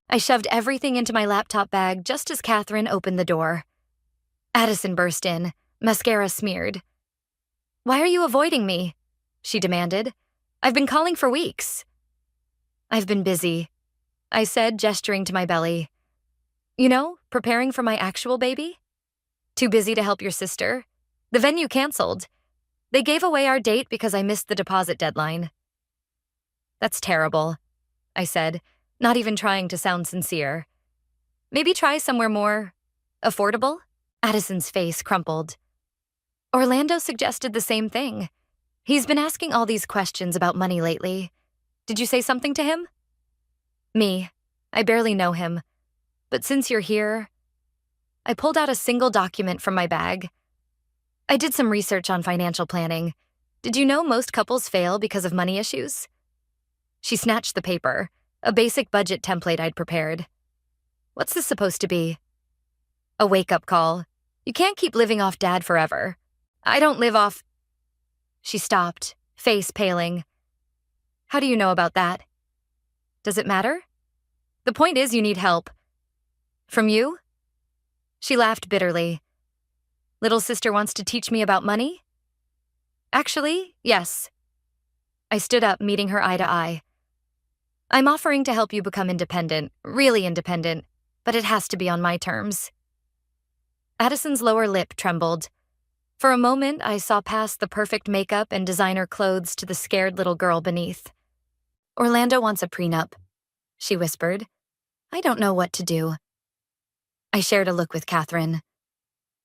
I shoved everything into my laptop bag just as Catherine opened the door. Addison burst in, mascara smeared. "Why are you avoiding me?" she demanded. "I've been calling for weeks." "I've been busy," I said, gesturing to my belly. "You know, preparing for my actual baby? Too busy to help your sister. The venue canceled. They gave away our date because I missed the deposit deadline." "That's terrible," I said, not even trying to sound sincere. "Maybe try somewhere more affordable?" Addison's face crumpled. "Orlando suggested the same thing. He's been asking all these questions about money lately. Did you say something to him?" "Me. I barely know him. But since you're here..." I pulled out a single document from my bag. "I did some research on financial planning. Did you know most couples fail because of money issues?" She snatched the paper, a basic budget template I'd prepared. "What's this supposed to be?" "A wake-up call. You can't keep living off Dad forever. I don't live off..." She stopped, face paling. "How do you know about that?" "Does it matter? The point is you need help." "From you?" She laughed bitterly. "Little sister wants to teach me about money?" "Actually, yes." I stood up, meeting her eye to eye. "I'm offering to help you become independent, really independent, but it has to be on my terms." Addison's lower lip trembled. For a moment, I saw past the perfect makeup and designer clothes to the scared little girl beneath. "Orlando wants a prenup," she whispered. "I don't know what to do." I shared a look with Catherine.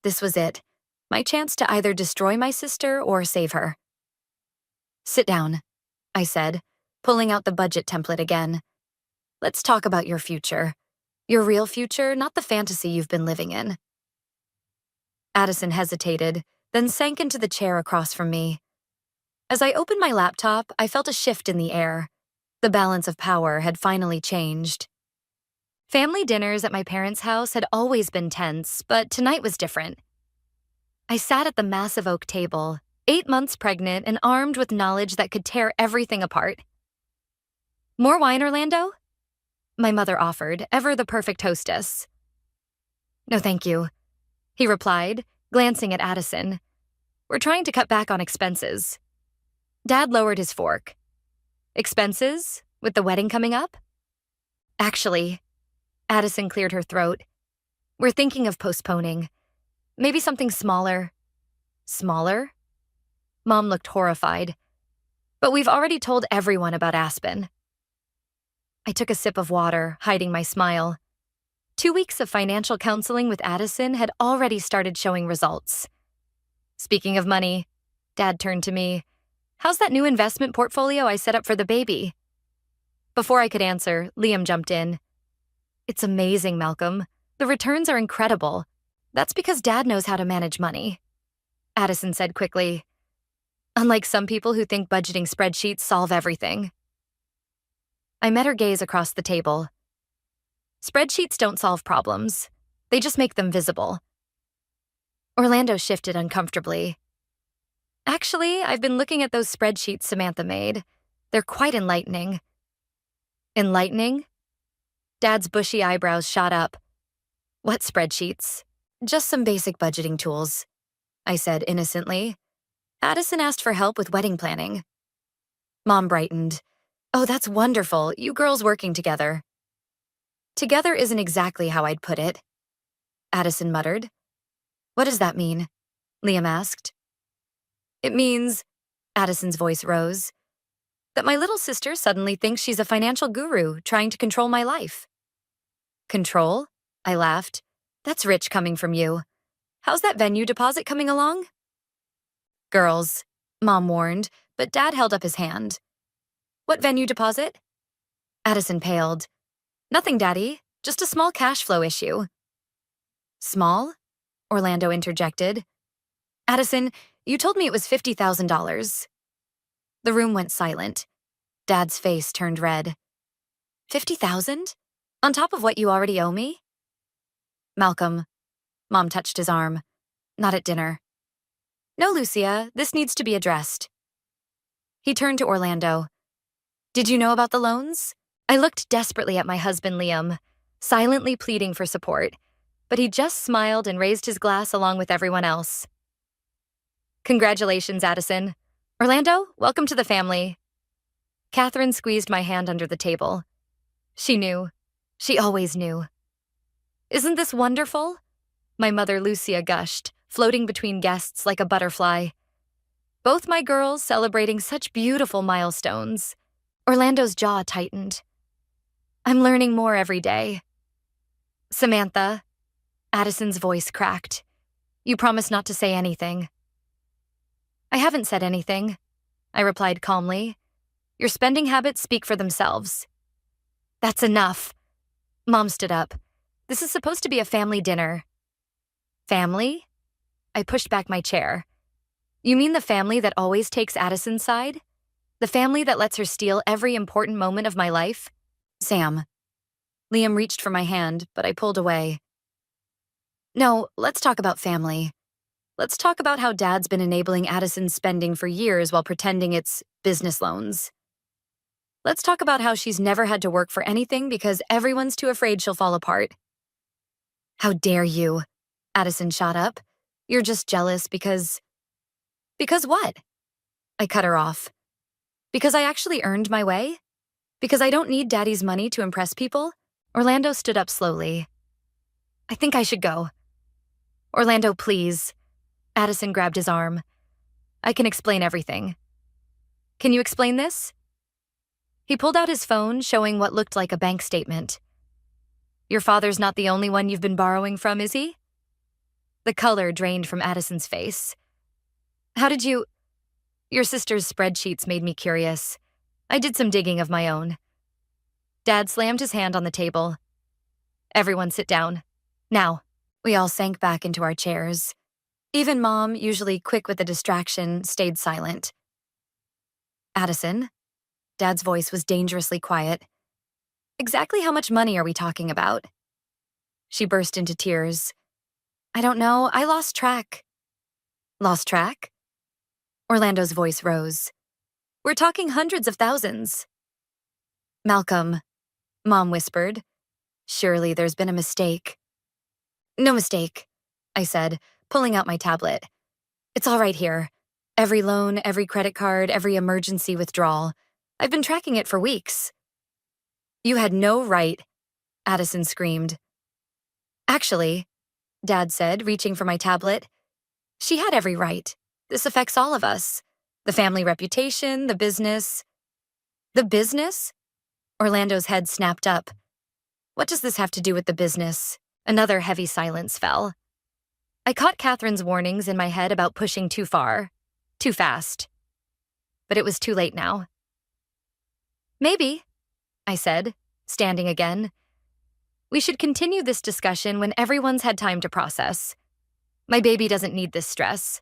This was it, my chance to either destroy my sister or save her. "Sit down," I said, pulling out the budget template again. "Let's talk about your future. Your real future, not the fantasy you've been living in." Addison hesitated, then sank into the chair across from me. As I opened my laptop, I felt a shift in the air. The balance of power had finally changed. Family dinners at my parents' house had always been tense, but tonight was different. I sat at the massive oak table, 8 months pregnant and armed with knowledge that could tear everything apart. "More wine, Orlando?" my mother offered, ever the perfect hostess. "No, thank you," he replied, glancing at Addison. "We're trying to cut back on expenses." Dad lowered his fork. "Expenses? With the wedding coming up?" "Actually," Addison cleared her throat, "we're thinking of postponing. Maybe something smaller." "Smaller?" Mom looked horrified. "But we've already told everyone about Aspen." I took a sip of water, hiding my smile. 2 weeks of financial counseling with Addison had already started showing results. "Speaking of money," Dad turned to me, "how's that new investment portfolio I set up for the baby?" Before I could answer, Liam jumped in. "It's amazing, Malcolm. The returns are incredible. That's because Dad knows how to manage money," Addison said quickly. "Unlike some people who think budgeting spreadsheets solve everything." I met her gaze across the table. "Spreadsheets don't solve problems. They just make them visible." Orlando shifted uncomfortably. "Actually, I've been looking at those spreadsheets Samantha made. They're quite enlightening." "Enlightening?" Dad's bushy eyebrows shot up. "What spreadsheets?" "Just some basic budgeting tools," I said innocently. "Addison asked for help with wedding planning." Mom brightened. "Oh, that's wonderful, you girls working together." "Together isn't exactly how I'd put it," Addison muttered. "What does that mean?" Liam asked. "It means," Addison's voice rose, "that my little sister suddenly thinks she's a financial guru trying to control my life." "Control?" I laughed. "That's rich coming from you. How's that venue deposit coming along?" "Girls," Mom warned, but Dad held up his hand. "What venue deposit?" Addison paled. "Nothing, Daddy. Just a small cash flow issue." "Small?" Orlando interjected. "Addison, you told me it was $50,000. The room went silent. Dad's face turned red. "50,000? On top of what you already owe me?" Malcolm. Mom touched his arm. Not at dinner. No, Lucia, this needs to be addressed. He turned to Orlando. Did you know about the loans? I looked desperately at my husband, Liam, silently pleading for support, but he just smiled and raised his glass along with everyone else. Congratulations, Addison. Orlando, welcome to the family. Catherine squeezed my hand under the table. She knew. She always knew. Isn't this wonderful? My mother, Lucia, gushed, floating between guests like a butterfly. Both my girls celebrating such beautiful milestones. Orlando's jaw tightened. I'm learning more every day. Samantha, Addison's voice cracked. You promised not to say anything. I haven't said anything, I replied calmly. Your spending habits speak for themselves. That's enough. Mom stood up. This is supposed to be a family dinner. Family? I pushed back my chair. You mean the family that always takes Addison's side? The family that lets her steal every important moment of my life? Sam. Liam reached for my hand, but I pulled away. No, let's talk about family. Let's talk about how Dad's been enabling Addison's spending for years while pretending it's business loans. Let's talk about how she's never had to work for anything because everyone's too afraid she'll fall apart. How dare you? Addison shot up. You're just jealous because... Because what? I cut her off. Because I actually earned my way? Because I don't need Daddy's money to impress people? Orlando stood up slowly. I think I should go. Orlando, please. Addison grabbed his arm. I can explain everything. Can you explain this? He pulled out his phone, showing what looked like a bank statement. Your father's not the only one you've been borrowing from, is he? The color drained from Addison's face. How did you... Your sister's spreadsheets made me curious. I did some digging of my own. Dad slammed his hand on the table. Everyone sit down. Now. We all sank back into our chairs. Even Mom, usually quick with a distraction, stayed silent. Addison? Dad's voice was dangerously quiet. Exactly how much money are we talking about? She burst into tears. I don't know. I lost track. Lost track? Orlando's voice rose. We're talking hundreds of thousands. Malcolm, Mom whispered. Surely there's been a mistake. No mistake, I said, pulling out my tablet. It's all right here. Every loan, every credit card, every emergency withdrawal. I've been tracking it for weeks. You had no right, Addison screamed. Actually, Dad said, reaching for my tablet, she had every right. This affects all of us. The family reputation, the business. The business? Orlando's head snapped up. What does this have to do with the business? Another heavy silence fell. I caught Catherine's warnings in my head about pushing too far, too fast. But it was too late now. Maybe, I said, standing again. We should continue this discussion when everyone's had time to process. My baby doesn't need this stress.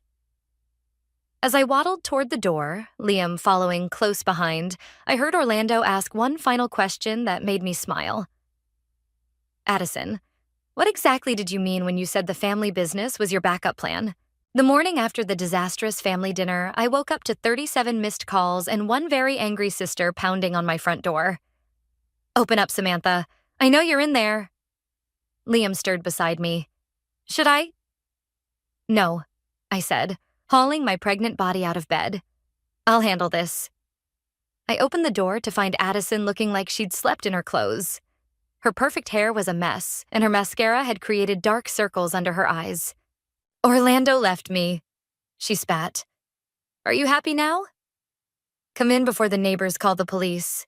As I waddled toward the door, Liam following close behind, I heard Orlando ask one final question that made me smile. Addison, what exactly did you mean when you said the family business was your backup plan? The morning after the disastrous family dinner, I woke up to 37 missed calls and one very angry sister pounding on my front door. Open up, Samantha. I know you're in there. Liam stirred beside me. Should I? No, I said, hauling my pregnant body out of bed. I'll handle this. I opened the door to find Addison looking like she'd slept in her clothes. Her perfect hair was a mess, and her mascara had created dark circles under her eyes. Orlando left me, she spat. Are you happy now? Come in before the neighbors call the police.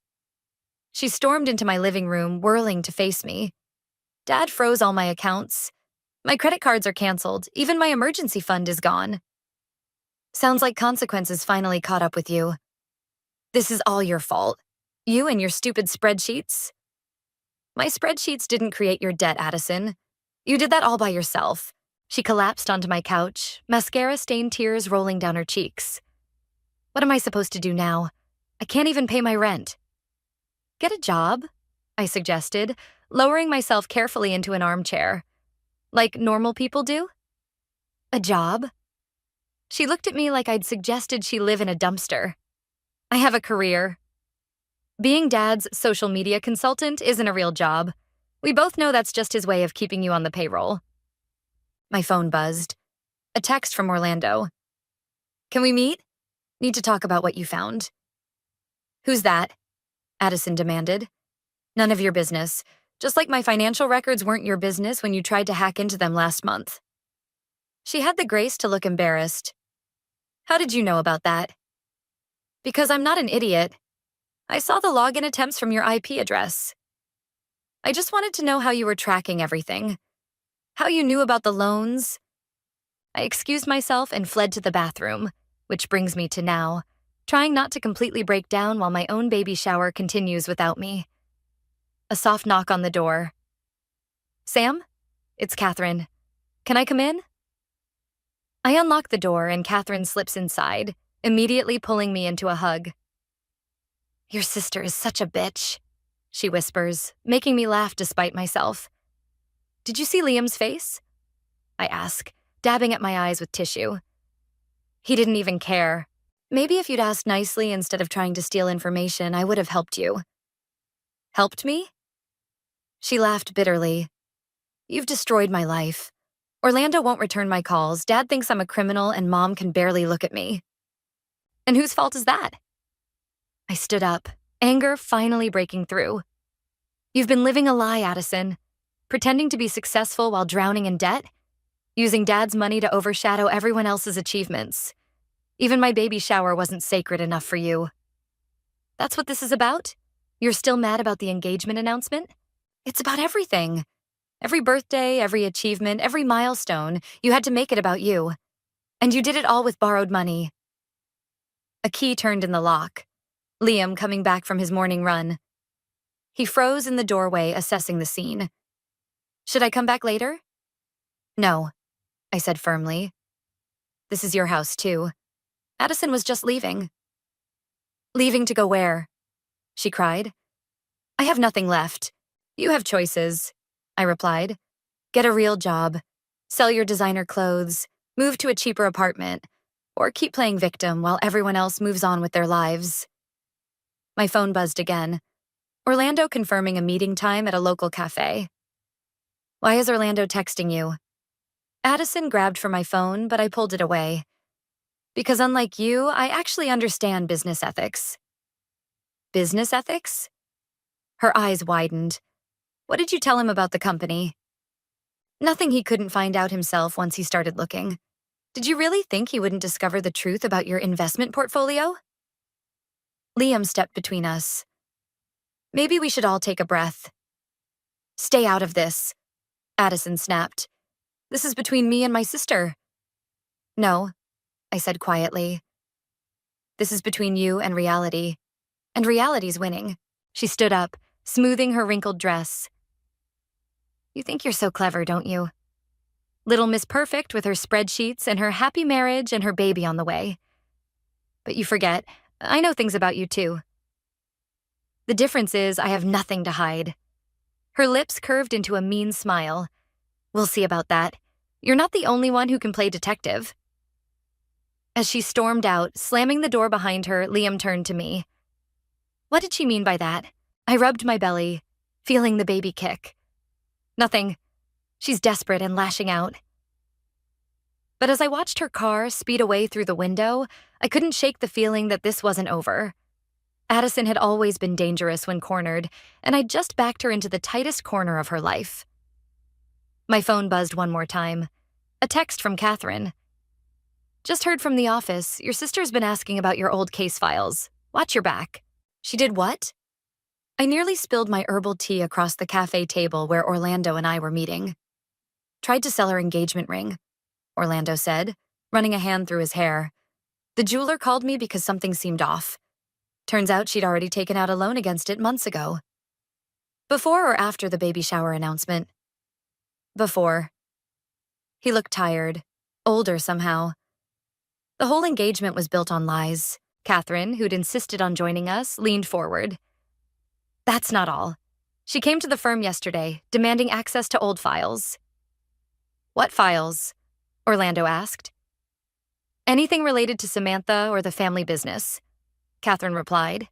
She stormed into my living room, whirling to face me. Dad froze all my accounts. My credit cards are canceled. Even my emergency fund is gone. Sounds like consequences finally caught up with you. This is all your fault. You and your stupid spreadsheets. My spreadsheets didn't create your debt, Addison. You did that all by yourself. She collapsed onto my couch, mascara-stained tears rolling down her cheeks. What am I supposed to do now? I can't even pay my rent. Get a job, I suggested, lowering myself carefully into an armchair. Like normal people do? A job? She looked at me like I'd suggested she live in a dumpster. I have a career. Being Dad's social media consultant isn't a real job. We both know that's just his way of keeping you on the payroll. My phone buzzed. A text from Orlando. Can we meet? Need to talk about what you found. Who's that? Addison demanded. None of your business. Just like my financial records weren't your business when you tried to hack into them last month. She had the grace to look embarrassed. How did you know about that? Because I'm not an idiot. I saw the login attempts from your IP address. I just wanted to know how you were tracking everything. How you knew about the loans. I excused myself and fled to the bathroom, which brings me to now, trying not to completely break down while my own baby shower continues without me. A soft knock on the door. Sam? It's Catherine. Can I come in? I unlock the door and Catherine slips inside, immediately pulling me into a hug. Your sister is such a bitch, she whispers, making me laugh despite myself. Did you see Liam's face? I ask, dabbing at my eyes with tissue. He didn't even care. Maybe if you'd asked nicely instead of trying to steal information, I would have helped you. Helped me? She laughed bitterly. You've destroyed my life. Orlando won't return my calls, Dad thinks I'm a criminal, and Mom can barely look at me. And whose fault is that? I stood up, anger finally breaking through. You've been living a lie, Addison. Pretending to be successful while drowning in debt. Using Dad's money to overshadow everyone else's achievements. Even my baby shower wasn't sacred enough for you. That's what this is about? You're still mad about the engagement announcement? It's about everything. Every birthday, every achievement, every milestone, you had to make it about you. And you did it all with borrowed money. A key turned in the lock. Liam coming back from his morning run. He froze in the doorway, assessing the scene. Should I come back later? No, I said firmly. This is your house, too. Addison was just leaving. Leaving to go where? She cried. I have nothing left. You have choices, I replied. Get a real job. Sell your designer clothes. Move to a cheaper apartment. Or keep playing victim while everyone else moves on with their lives. My phone buzzed again. Orlando confirming a meeting time at a local cafe. Why is Orlando texting you? Addison grabbed for my phone, but I pulled it away. Because unlike you, I actually understand business ethics. Business ethics? Her eyes widened. What did you tell him about the company? Nothing he couldn't find out himself once he started looking. Did you really think he wouldn't discover the truth about your investment portfolio? Liam stepped between us. Maybe we should all take a breath. Stay out of this, Addison snapped. This is between me and my sister. No, I said quietly. This is between you and reality. And reality's winning. She stood up, smoothing her wrinkled dress. You think you're so clever, don't you? Little Miss Perfect with her spreadsheets and her happy marriage and her baby on the way. But you forget, I know things about you too. The difference is I have nothing to hide. Her lips curved into a mean smile. We'll see about that. You're not the only one who can play detective. As she stormed out, slamming the door behind her, Liam turned to me. What did she mean by that? I rubbed my belly, feeling the baby kick. Nothing. She's desperate and lashing out. But as I watched her car speed away through the window, I couldn't shake the feeling that this wasn't over. Addison had always been dangerous when cornered, and I'd just backed her into the tightest corner of her life. My phone buzzed one more time. A text from Catherine. Just heard from the office. Your sister's been asking about your old case files. Watch your back. She did what? I nearly spilled my herbal tea across the cafe table where Orlando and I were meeting. Tried to sell her engagement ring, Orlando said, running a hand through his hair. The jeweler called me because something seemed off. Turns out she'd already taken out a loan against it months ago. Before or after the baby shower announcement? Before. He looked tired, older somehow. The whole engagement was built on lies. Catherine, who'd insisted on joining us, leaned forward. That's not all. She came to the firm yesterday, demanding access to old files. What files? Orlando asked. Anything related to Samantha or the family business, Catherine replied.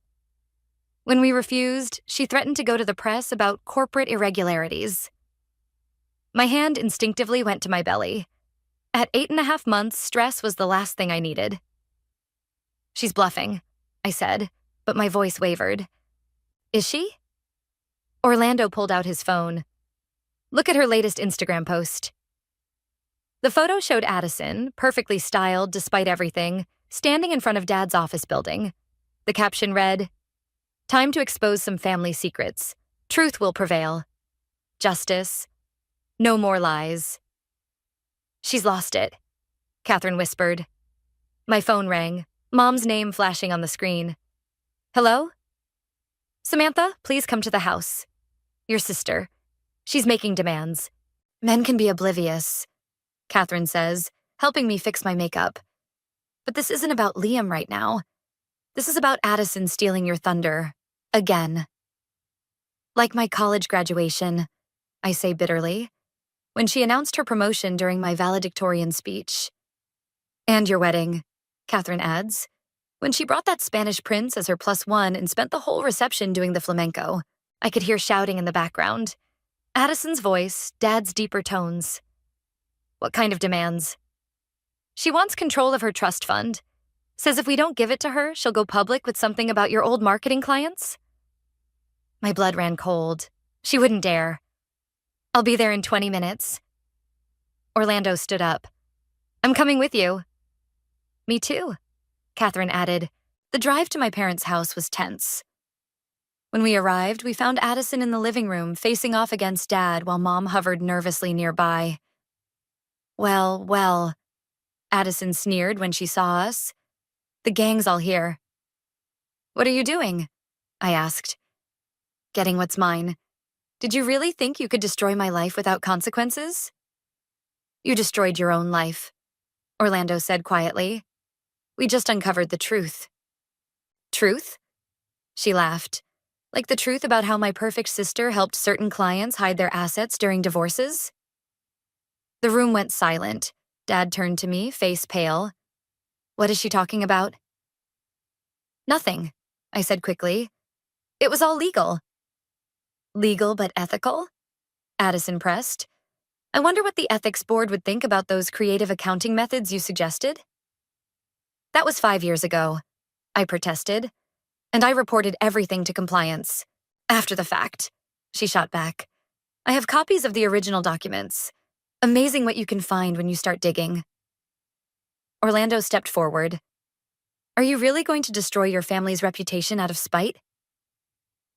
When we refused, she threatened to go to the press about corporate irregularities. My hand instinctively went to my belly. At 8.5 months, stress was the last thing I needed. She's bluffing, I said, but my voice wavered. Is she? Orlando pulled out his phone. Look at her latest Instagram post. The photo showed Addison, perfectly styled despite everything, standing in front of Dad's office building. The caption read, "Time to expose some family secrets. Truth will prevail. Justice. No more lies." She's lost it, Catherine whispered. My phone rang, Mom's name flashing on the screen. Hello? Samantha, please come to the house. Your sister. She's making demands. Men can be oblivious, Catherine says, helping me fix my makeup. But this isn't about Liam right now. This is about Addison stealing your thunder. Again. Like my college graduation, I say bitterly, when she announced her promotion during my valedictorian speech. And your wedding, Catherine adds, when she brought that Spanish prince as her +1 and spent the whole reception doing the flamenco. I could hear shouting in the background. Addison's voice, Dad's deeper tones. What kind of demands? She wants control of her trust fund. Says if we don't give it to her, she'll go public with something about your old marketing clients. My blood ran cold. She wouldn't dare. I'll be there in 20 minutes. Orlando stood up. I'm coming with you. Me too, Catherine added. The drive to my parents' house was tense. When we arrived, we found Addison in the living room, facing off against Dad while Mom hovered nervously nearby. Well, Addison sneered when she saw us. The gang's all here. What are you doing? I asked. Getting what's mine. Did you really think you could destroy my life without consequences? You destroyed your own life, Orlando said quietly. We just uncovered the truth. Truth? She laughed. Like the truth about how my perfect sister helped certain clients hide their assets during divorces? The room went silent. Dad turned to me, face pale. What is she talking about? Nothing, I said quickly. It was all legal. Legal but ethical? Addison pressed. I wonder what the ethics board would think about those creative accounting methods you suggested. That was 5 years ago, I protested, and I reported everything to compliance. After the fact, she shot back. I have copies of the original documents. Amazing what you can find when you start digging. Orlando stepped forward. Are you really going to destroy your family's reputation out of spite?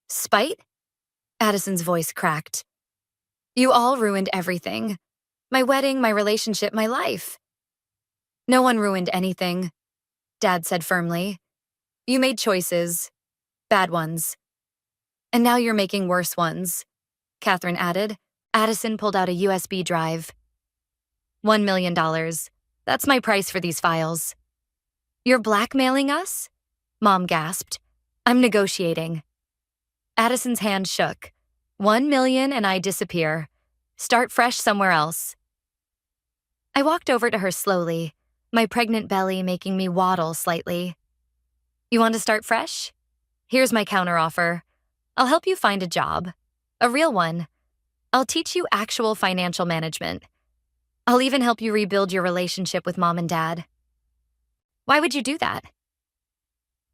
Spite? Addison's voice cracked. You all ruined everything. My wedding, my relationship, my life. No one ruined anything, Dad said firmly. You made choices. Bad ones. And now you're making worse ones, Catherine added. Addison pulled out a USB drive. $1 million. That's my price for these files. You're blackmailing us? Mom gasped. I'm negotiating. Addison's hand shook. 1 million and I disappear. Start fresh somewhere else. I walked over to her slowly, my pregnant belly making me waddle slightly. You want to start fresh? Here's my counteroffer. I'll help you find a job. A real one. I'll teach you actual financial management. I'll even help you rebuild your relationship with Mom and Dad. Why would you do that?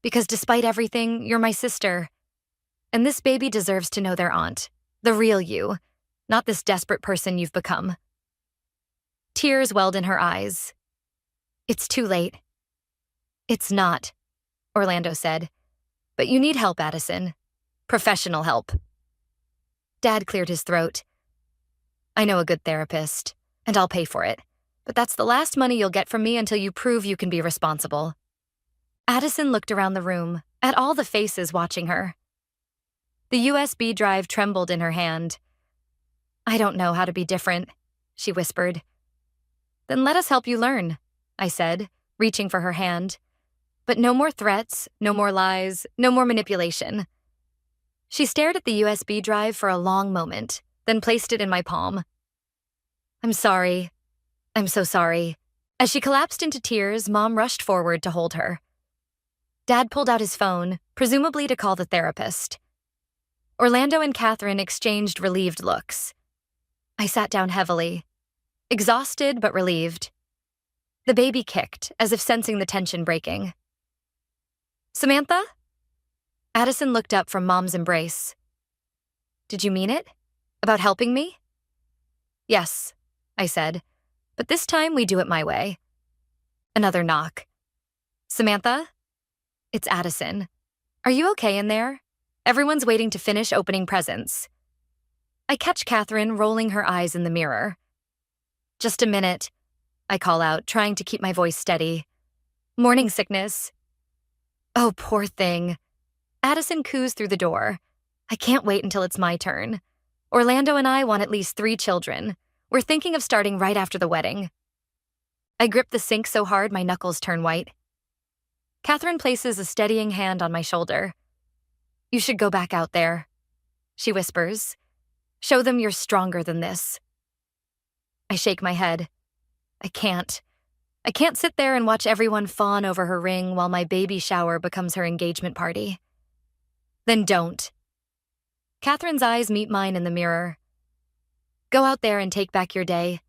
Because despite everything, you're my sister. And this baby deserves to know their aunt, the real you, not this desperate person you've become. Tears welled in her eyes. It's too late. It's not, Orlando said. But you need help, Addison. Professional help. Dad cleared his throat. I know a good therapist, and I'll pay for it. But that's the last money you'll get from me until you prove you can be responsible. Addison looked around the room, at all the faces watching her. The USB drive trembled in her hand. I don't know how to be different, she whispered. Then let us help you learn, I said, reaching for her hand. But no more threats, no more lies, no more manipulation. She stared at the USB drive for a long moment, then placed it in my palm. I'm sorry, I'm so sorry. As she collapsed into tears, Mom rushed forward to hold her. Dad pulled out his phone, presumably to call the therapist. Orlando and Catherine exchanged relieved looks. I sat down heavily, exhausted but relieved. The baby kicked, as if sensing the tension breaking. Samantha? Addison looked up from Mom's embrace. Did you mean it? About helping me? Yes, I said, but this time we do it my way. Another knock. Samantha? It's Addison. Are you okay in there? Everyone's waiting to finish opening presents. I catch Catherine rolling her eyes in the mirror. Just a minute, I call out, trying to keep my voice steady. Morning sickness. Oh, poor thing. Addison coos through the door. I can't wait until it's my turn. Orlando and I want at least 3 children. We're thinking of starting right after the wedding. I grip the sink so hard my knuckles turn white. Catherine places a steadying hand on my shoulder. You should go back out there, she whispers. Show them you're stronger than this. I shake my head. I can't. I can't sit there and watch everyone fawn over her ring while my baby shower becomes her engagement party. Then don't. Catherine's eyes meet mine in the mirror. Go out there and take back your day.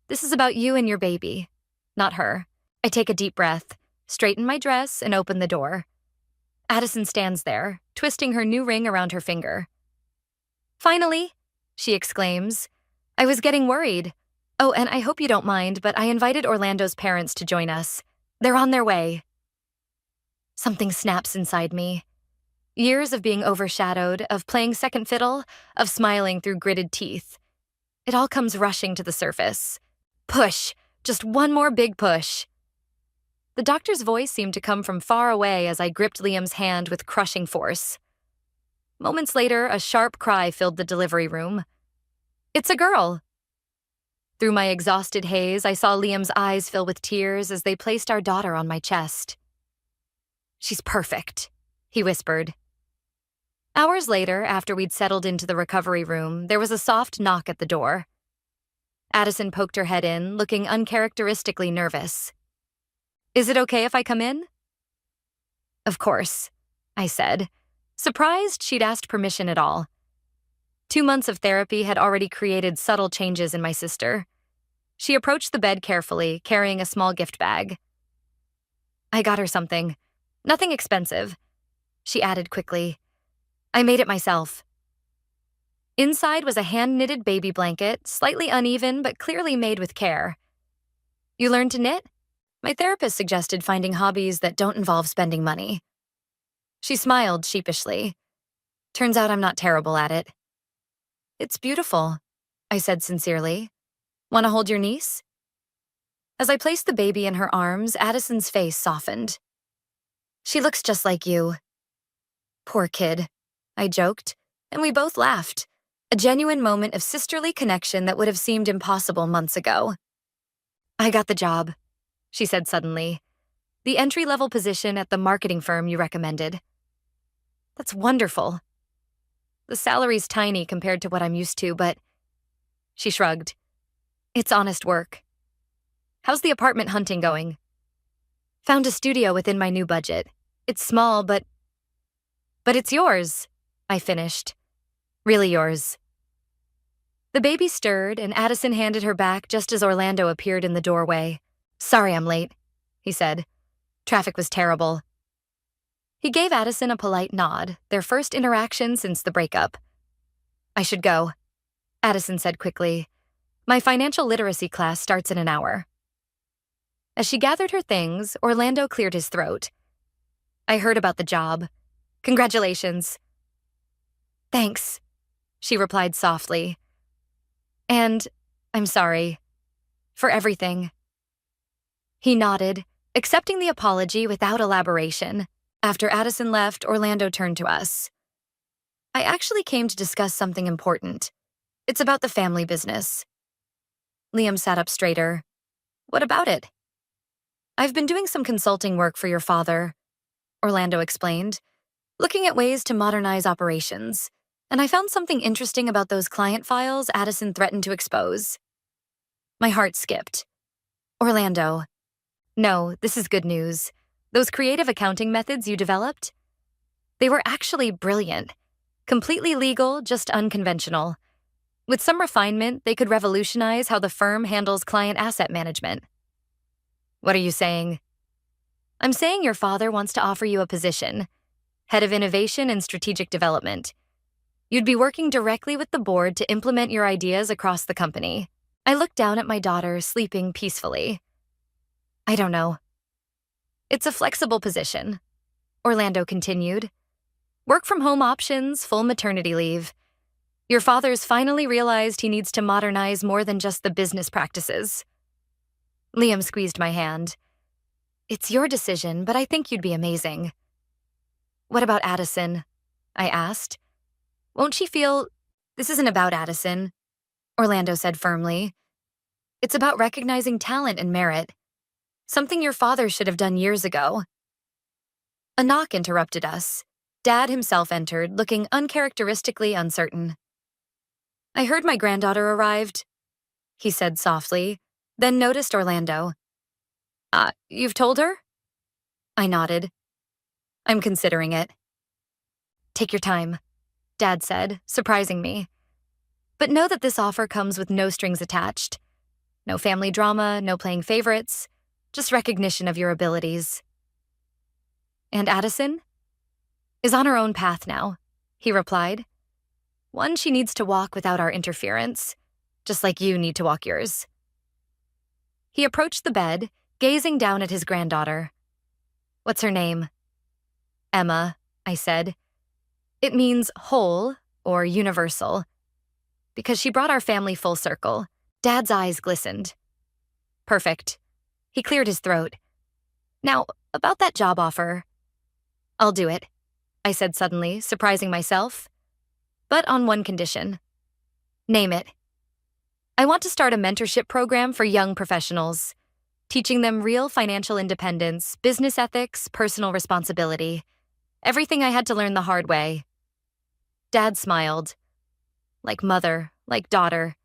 This is about you and your baby, not her. I take a deep breath, straighten my dress, and open the door. Addison stands there, twisting her new ring around her finger. Finally, she exclaims. I was getting worried. Oh, and I hope you don't mind, but I invited Orlando's parents to join us. They're on their way. Something snaps inside me. Years of being overshadowed, of playing second fiddle, of smiling through gritted teeth. It all comes rushing to the surface. Push. Just one more big push. The doctor's voice seemed to come from far away as I gripped Liam's hand with crushing force. Moments later, a sharp cry filled the delivery room. It's a girl. Through my exhausted haze, I saw Liam's eyes fill with tears as they placed our daughter on my chest. She's perfect, he whispered. Hours later, after we'd settled into the recovery room, there was a soft knock at the door. Addison poked her head in, looking uncharacteristically nervous. Is it okay if I come in? Of course, I said, surprised she'd asked permission at all. 2 months of therapy had already created subtle changes in my sister. She approached the bed carefully, carrying a small gift bag. I got her something. Nothing expensive, she added quickly. I made it myself. Inside was a hand-knitted baby blanket, slightly uneven but clearly made with care. You learned to knit? My therapist suggested finding hobbies that don't involve spending money. She smiled sheepishly. Turns out I'm not terrible at it. It's beautiful, I said sincerely. Want to hold your niece? As I placed the baby in her arms, Addison's face softened. She looks just like you. Poor kid, I joked, and we both laughed. A genuine moment of sisterly connection that would have seemed impossible months ago. I got the job, she said suddenly. The entry-level position at the marketing firm you recommended. That's wonderful. The salary's tiny compared to what I'm used to, but... She shrugged. It's honest work. How's the apartment hunting going? Found a studio within my new budget. It's small, but it's yours, I finished. Really yours. The baby stirred, and Addison handed her back just as Orlando appeared in the doorway. Sorry I'm late, he said. Traffic was terrible. He gave Addison a polite nod, their first interaction since the breakup. I should go, Addison said quickly. My financial literacy class starts in an hour. As she gathered her things, Orlando cleared his throat. I heard about the job. Congratulations. Thanks, she replied softly. And I'm sorry. For everything. He nodded, accepting the apology without elaboration. After Addison left, Orlando turned to us. I actually came to discuss something important. It's about the family business. Liam sat up straighter. What about it? I've been doing some consulting work for your father, Orlando explained, looking at ways to modernize operations, and I found something interesting about those client files Addison threatened to expose. My heart skipped. Orlando. No, this is good news. Those creative accounting methods you developed? They were actually brilliant. Completely legal, just unconventional. With some refinement, they could revolutionize how the firm handles client asset management. What are you saying? I'm saying your father wants to offer you a position, head of innovation and strategic development. You'd be working directly with the board to implement your ideas across the company. I looked down at my daughter, sleeping peacefully. I don't know. It's a flexible position, Orlando continued. Work from home options, full maternity leave. Your father's finally realized he needs to modernize more than just the business practices. Liam squeezed my hand. It's your decision, but I think you'd be amazing. What about Addison? I asked. Won't she feel... This isn't about Addison, Orlando said firmly. It's about recognizing talent and merit. Something your father should have done years ago. A knock interrupted us. Dad himself entered, looking uncharacteristically uncertain. I heard my granddaughter arrived, he said softly, then noticed Orlando. You've told her? I nodded. I'm considering it. Take your time, Dad said, surprising me. But know that this offer comes with no strings attached. No family drama, no playing favorites, just recognition of your abilities. And Addison? Is on her own path now, he replied. One she needs to walk without our interference, just like you need to walk yours. He approached the bed, gazing down at his granddaughter. What's her name? Emma, I said. It means whole or universal. Because she brought our family full circle. Dad's eyes glistened. Perfect. He cleared his throat. Now, about that job offer. I'll do it, I said suddenly, surprising myself. But on one condition. Name it. I want to start a mentorship program for young professionals, teaching them real financial independence, business ethics, personal responsibility. Everything I had to learn the hard way. Dad smiled. Like mother, like daughter.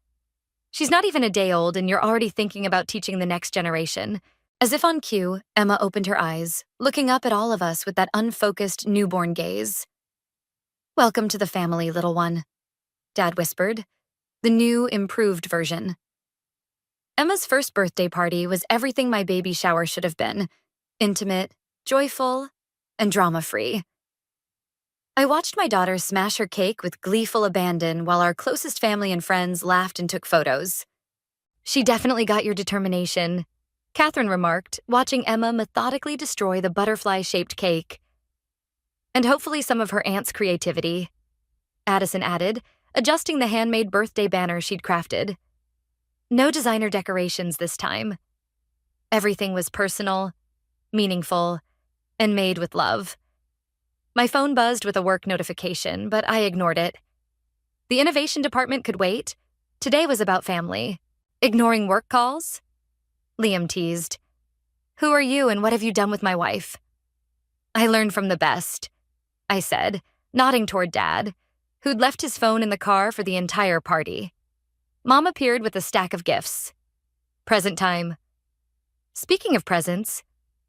She's not even a day old and you're already thinking about teaching the next generation. As if on cue, Emma opened her eyes, looking up at all of us with that unfocused newborn gaze. Welcome to the family, little one, Dad whispered. The new, improved version. Emma's first birthday party was everything my baby shower should have been. Intimate, joyful, and drama-free. I watched my daughter smash her cake with gleeful abandon while our closest family and friends laughed and took photos. She definitely got your determination, Catherine remarked, watching Emma methodically destroy the butterfly-shaped cake. And hopefully some of her aunt's creativity, Addison added, adjusting the handmade birthday banner she'd crafted. No designer decorations this time. Everything was personal, meaningful, and made with love. My phone buzzed with a work notification, but I ignored it. The innovation department could wait. Today was about family. Ignoring work calls? Liam teased. Who are you and what have you done with my wife? I learned from the best, I said, nodding toward Dad, who'd left his phone in the car for the entire party. Mom appeared with a stack of gifts. Present time. Speaking of presents,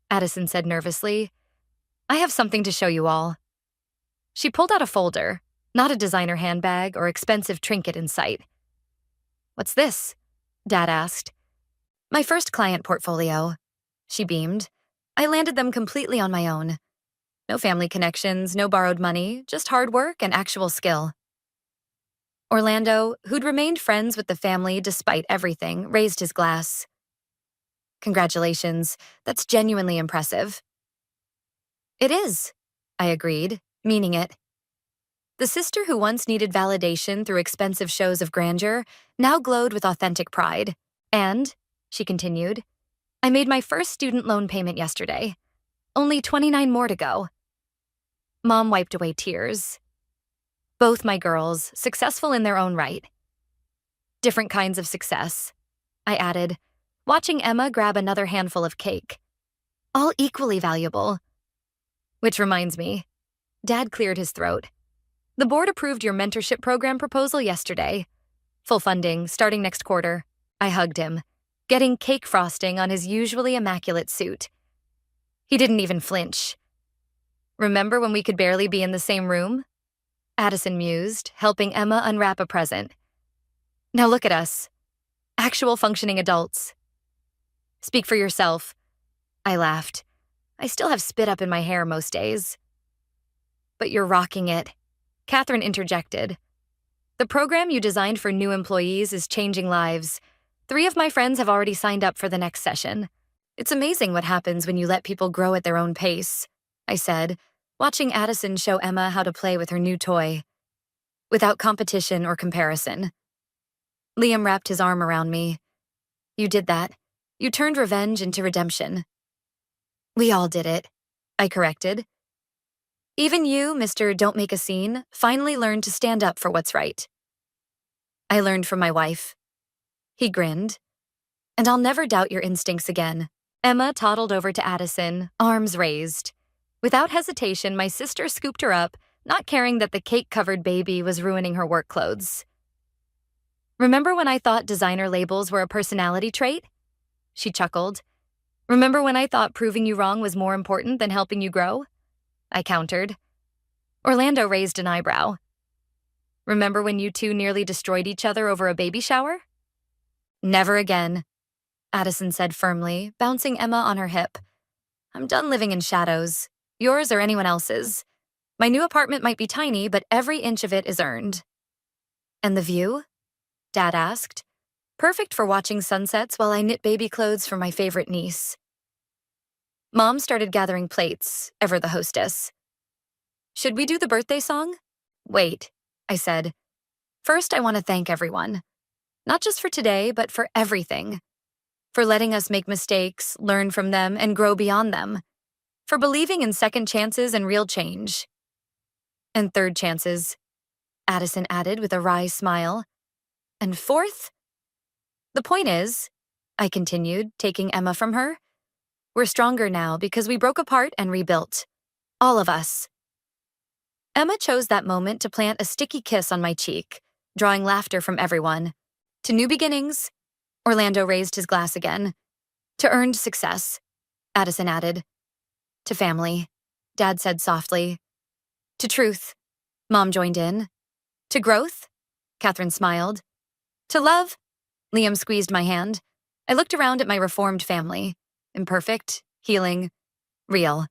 Addison said nervously, I have something to show you all. She pulled out a folder, not a designer handbag or expensive trinket in sight. What's this? Dad asked. My first client portfolio. She beamed. I landed them completely on my own. No family connections, no borrowed money, just hard work and actual skill. Orlando, who'd remained friends with the family despite everything, raised his glass. Congratulations, that's genuinely impressive. It is, I agreed, meaning it. The sister who once needed validation through expensive shows of grandeur now glowed with authentic pride. And, she continued, I made my first student loan payment yesterday. Only 29 more to go. Mom wiped away tears. Both my girls, successful in their own right. Different kinds of success, I added, watching Emma grab another handful of cake. All equally valuable. Which reminds me, Dad cleared his throat. The board approved your mentorship program proposal yesterday. Full funding, starting next quarter. I hugged him. getting cake frosting on his usually immaculate suit. He didn't even flinch. "Remember when we could barely be in the same room?" Addison mused, helping Emma unwrap a present. "Now look at us. Actual functioning adults." "Speak for yourself," I laughed. I still have spit up in my hair most days. "But you're rocking it," Catherine interjected. "The program you designed for new employees is changing lives. 3 of my friends have already signed up for the next session. It's amazing what happens when you let people grow at their own pace," I said, watching Addison show Emma how to play with her new toy. "Without competition or comparison." Liam wrapped his arm around me. "You did that. You turned revenge into redemption." "We all did it," I corrected. "Even you, Mr. Don't Make a Scene, finally learned to stand up for what's right." "I learned from my wife." He grinned. "And I'll never doubt your instincts again." Emma toddled over to Addison, arms raised. Without hesitation, my sister scooped her up, not caring that the cake-covered baby was ruining her work clothes. "Remember when I thought designer labels were a personality trait?" She chuckled. "Remember when I thought proving you wrong was more important than helping you grow?" I countered. Orlando raised an eyebrow. "Remember when you two nearly destroyed each other over a baby shower?" "Never again," Addison said firmly, bouncing Emma on her hip. "I'm done living in shadows, yours or anyone else's. My new apartment might be tiny, but every inch of it is earned." "And the view?" Dad asked. "Perfect for watching sunsets while I knit baby clothes for my favorite niece." Mom started gathering plates, ever the hostess. "Should we do the birthday song?" "Wait," I said. "First, I want to thank everyone. Not just for today, but for everything. For letting us make mistakes, learn from them, and grow beyond them. For believing in second chances and real change." "And third chances," Addison added with a wry smile. "And fourth? The point is," I continued, taking Emma from her, "we're stronger now because we broke apart and rebuilt. All of us." Emma chose that moment to plant a sticky kiss on my cheek, drawing laughter from everyone. "To new beginnings," Orlando raised his glass again. "To earned success," Addison added. "To family," Dad said softly. "To truth," Mom joined in. "To growth," Catherine smiled. "To love," Liam squeezed my hand. I looked around at my reformed family. Imperfect, healing, real.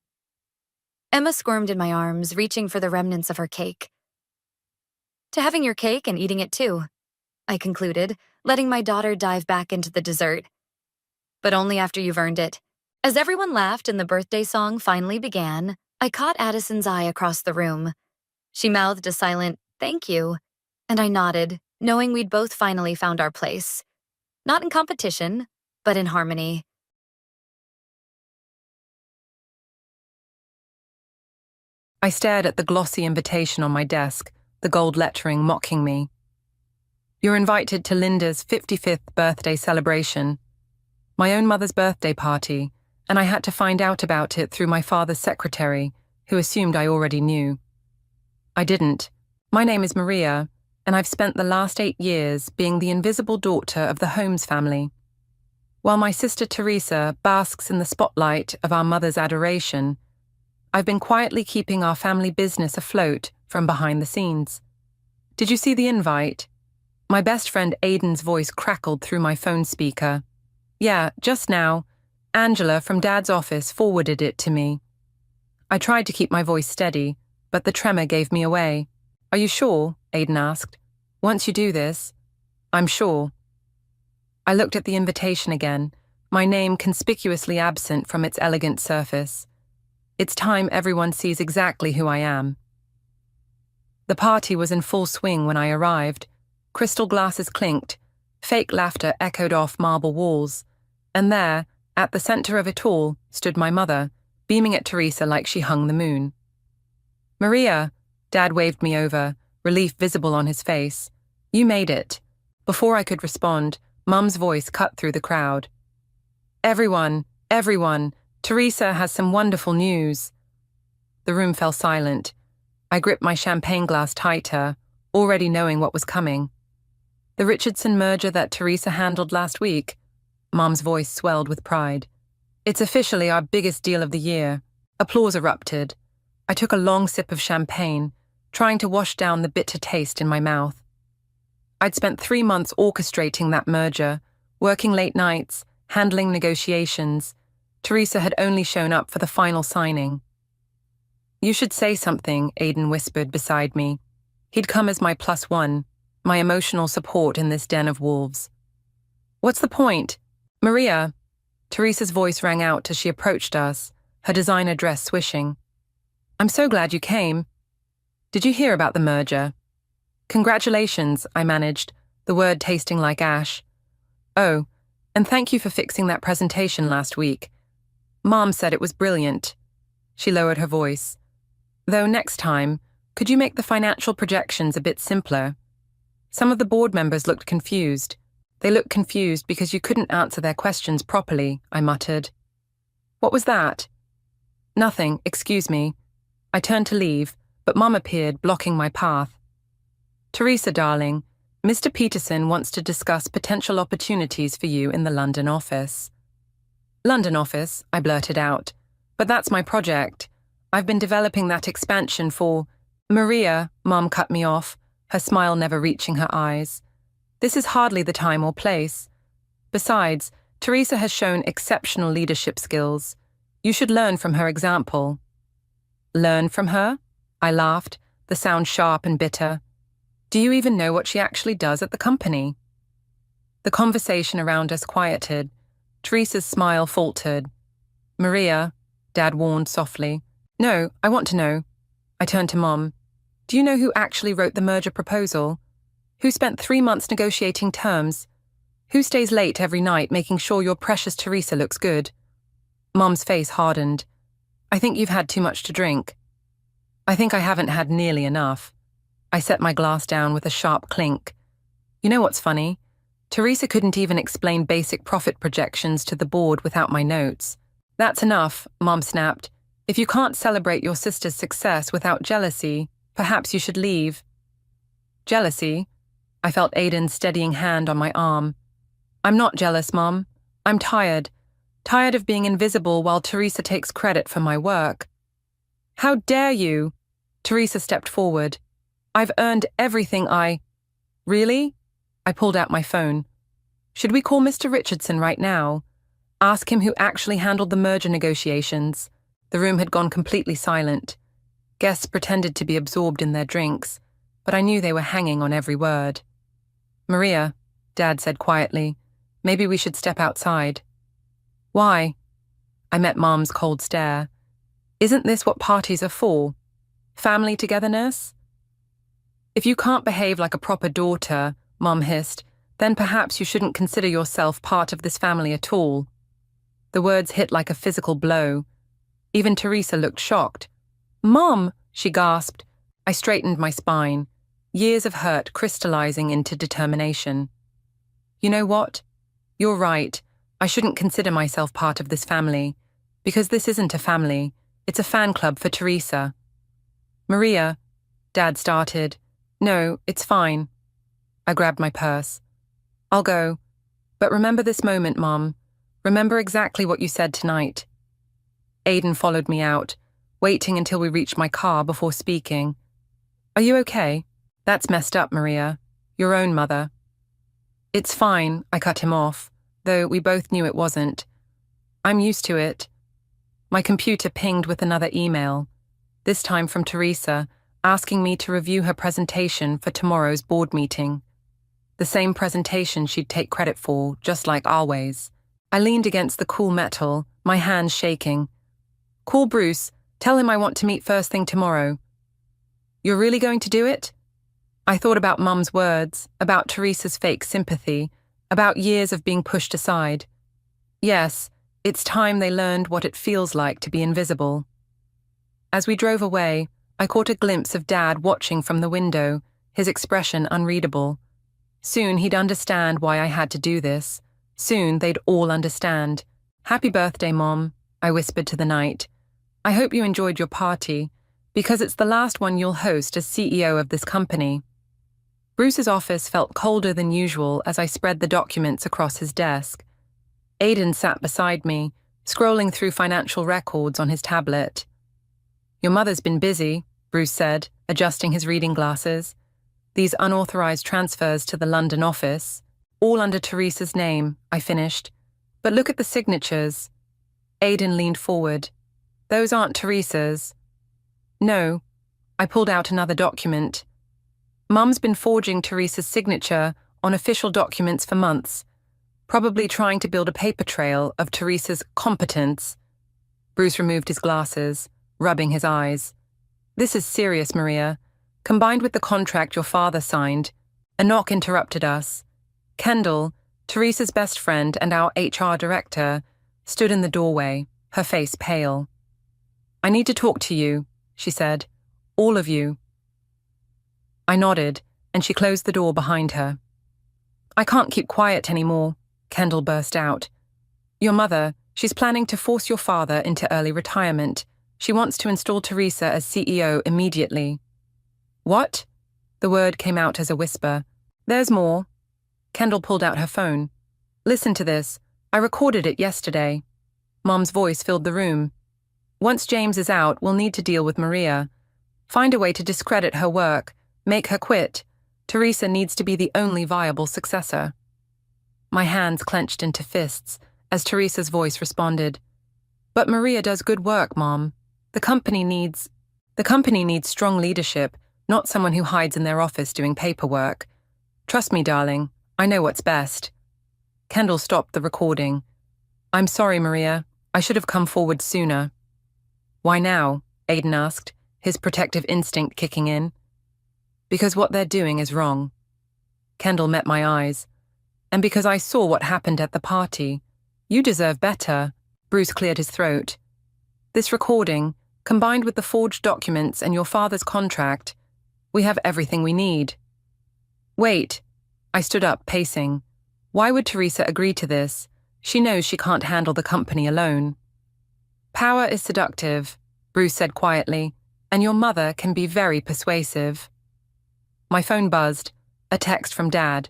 Emma squirmed in my arms, reaching for the remnants of her cake. "To having your cake and eating it too," I concluded, letting my daughter dive back into the dessert. "But only after you've earned it." As everyone laughed and the birthday song finally began, I caught Addison's eye across the room. She mouthed a silent, "Thank you," and I nodded, knowing we'd both finally found our place. Not in competition, but in harmony. I stared at the glossy invitation on my desk, the gold lettering mocking me. "You're invited to Linda's 55th birthday celebration. My own mother's birthday party, and I had to find out about it through my father's secretary, who assumed I already knew. I didn't. My name is Maria, and I've spent the last 8 years being the invisible daughter of the Holmes family. While my sister Teresa basks in the spotlight of our mother's adoration, I've been quietly keeping our family business afloat from behind the scenes. Did you see the invite?" My best friend Aiden's voice crackled through my phone speaker. "Yeah, just now. Angela from Dad's office forwarded it to me." I tried to keep my voice steady, but the tremor gave me away. "Are you sure?" Aiden asked. "Once you do this." "I'm sure." I looked at the invitation again, my name conspicuously absent from its elegant surface. It's time everyone sees exactly who I am. The party was in full swing when I arrived. Crystal glasses clinked, fake laughter echoed off marble walls, and there, at the center of it all, stood my mother, beaming at Teresa like she hung the moon. "Maria," Dad waved me over, relief visible on his face. "You made it." Before I could respond, Mum's voice cut through the crowd. Everyone, Teresa has some wonderful news." The room fell silent. I gripped my champagne glass tighter, already knowing what was coming. "The Richardson merger that Teresa handled last week. Mom's voice swelled with pride. It's officially our biggest deal of the year. Applause erupted. I took a long sip of champagne, trying to wash down the bitter taste in my mouth. I'd spent 3 months orchestrating that merger, working late nights, handling negotiations. Teresa had only shown up for the final signing. You should say something, Aidan whispered beside me. He'd come as my +1, my emotional support in this den of wolves. What's the point? Maria. Teresa's voice rang out as she approached us, her designer dress swishing. I'm so glad you came. Did you hear about the merger? Congratulations, I managed, the word tasting like ash. Oh, and thank you for fixing that presentation last week. Mom said it was brilliant. She lowered her voice. Though next time, could you make the financial projections a bit simpler? Some of the board members looked confused. They looked confused because you couldn't answer their questions properly, I muttered. What was that? Nothing, excuse me. I turned to leave, but Mum appeared, blocking my path. Teresa, darling, Mr. Peterson wants to discuss potential opportunities for you in the London office. London office, I blurted out. But that's my project. I've been developing that expansion for... Maria, Mum cut me off, her smile never reaching her eyes. This is hardly the time or place. Besides, Teresa has shown exceptional leadership skills. You should learn from her example. Learn from her? I laughed, the sound sharp and bitter. Do you even know what she actually does at the company? The conversation around us quieted. Teresa's smile faltered. Maria, Dad warned softly. No, I want to know. I turned to Mom. Do you know who actually wrote the merger proposal? Who spent 3 months negotiating terms? Who stays late every night making sure your precious Teresa looks good? Mom's face hardened. I think you've had too much to drink. I think I haven't had nearly enough. I set my glass down with a sharp clink. You know what's funny? Teresa couldn't even explain basic profit projections to the board without my notes. That's enough, Mom snapped. If you can't celebrate your sister's success without jealousy, perhaps you should leave. Jealousy? I felt Aidan's steadying hand on my arm. I'm not jealous, Mom. I'm tired. Tired of being invisible while Teresa takes credit for my work. How dare you? Teresa stepped forward. I've earned everything I... Really? I pulled out my phone. Should we call Mr. Richardson right now? Ask him who actually handled the merger negotiations. The room had gone completely silent. Guests pretended to be absorbed in their drinks, but I knew they were hanging on every word. Maria, Dad said quietly, maybe we should step outside. Why? I met Mom's cold stare. Isn't this what parties are for? Family togetherness? If you can't behave like a proper daughter, Mom hissed, then perhaps you shouldn't consider yourself part of this family at all. The words hit like a physical blow. Even Teresa looked shocked. Mom, she gasped. I straightened my spine, years of hurt crystallizing into determination. You know what? You're right. I shouldn't consider myself part of this family, because this isn't a family. It's a fan club for Teresa. Maria, Dad started. No, it's fine. I grabbed my purse. I'll go. But remember this moment, Mom. Remember exactly what you said tonight. Aidan followed me out, waiting until we reached my car before speaking. Are you okay? That's messed up, Maria. Your own mother. It's fine, I cut him off, though we both knew it wasn't. I'm used to it. My computer pinged with another email, this time from Teresa, asking me to review her presentation for tomorrow's board meeting. The same presentation she'd take credit for, just like always. I leaned against the cool metal, my hands shaking. Call Bruce, tell him I want to meet first thing tomorrow. You're really going to do it? I thought about Mum's words, about Teresa's fake sympathy, about years of being pushed aside. Yes, it's time they learned what it feels like to be invisible. As we drove away, I caught a glimpse of Dad watching from the window, his expression unreadable. Soon he'd understand why I had to do this. Soon they'd all understand. Happy birthday, Mom, I whispered to the night. I hope you enjoyed your party, because it's the last one you'll host as CEO of this company. Bruce's office felt colder than usual as I spread the documents across his desk. Aidan sat beside me, scrolling through financial records on his tablet. Your mother's been busy, Bruce said, adjusting his reading glasses. These unauthorized transfers to the London office, all under Teresa's name, I finished. But look at the signatures. Aidan leaned forward. Those aren't Teresa's. No. I pulled out another document. Mum's been forging Teresa's signature on official documents for months, probably trying to build a paper trail of Teresa's competence. Bruce removed his glasses, rubbing his eyes. This is serious, Maria. Combined with the contract your father signed, a knock interrupted us. Kendall, Teresa's best friend and our HR director, stood in the doorway, her face pale. I need to talk to you, she said. All of you. I nodded, and she closed the door behind her. I can't keep quiet anymore, Kendall burst out. Your mother, she's planning to force your father into early retirement. She wants to install Teresa as CEO immediately. What? The word came out as a whisper. There's more. Kendall pulled out her phone. Listen to this. I recorded it yesterday. Mom's voice filled the room. Once James is out, we'll need to deal with Maria. Find a way to discredit her work, make her quit. Teresa needs to be the only viable successor. My hands clenched into fists as Teresa's voice responded. But Maria does good work, Mom. The company needs strong leadership, not someone who hides in their office doing paperwork. Trust me, darling. I know what's best. Kendall stopped the recording. I'm sorry, Maria. I should have come forward sooner. Why now? Aidan asked, his protective instinct kicking in. Because what they're doing is wrong. Kendall met my eyes. And because I saw what happened at the party. You deserve better. Bruce cleared his throat. This recording, combined with the forged documents and your father's contract, we have everything we need. Wait. I stood up, pacing. Why would Teresa agree to this? She knows she can't handle the company alone. Power is seductive, Bruce said quietly, and your mother can be very persuasive. My phone buzzed, a text from Dad.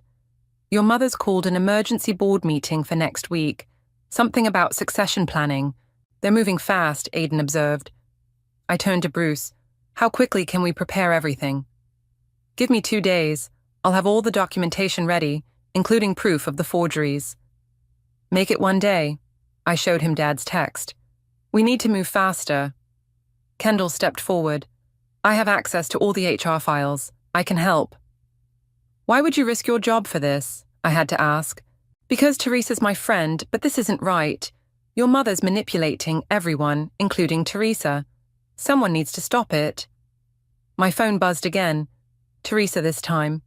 Your mother's called an emergency board meeting for next week. Something about succession planning. They're moving fast, Aidan observed. I turned to Bruce. How quickly can we prepare everything? Give me 2 days. I'll have all the documentation ready, including proof of the forgeries. Make it 1 day. I showed him Dad's text. We need to move faster. Kendall stepped forward. I have access to all the HR files. I can help. Why would you risk your job for this? I had to ask. Because Teresa's my friend, but this isn't right. Your mother's manipulating everyone, including Teresa. Someone needs to stop it. My phone buzzed again. Teresa this time.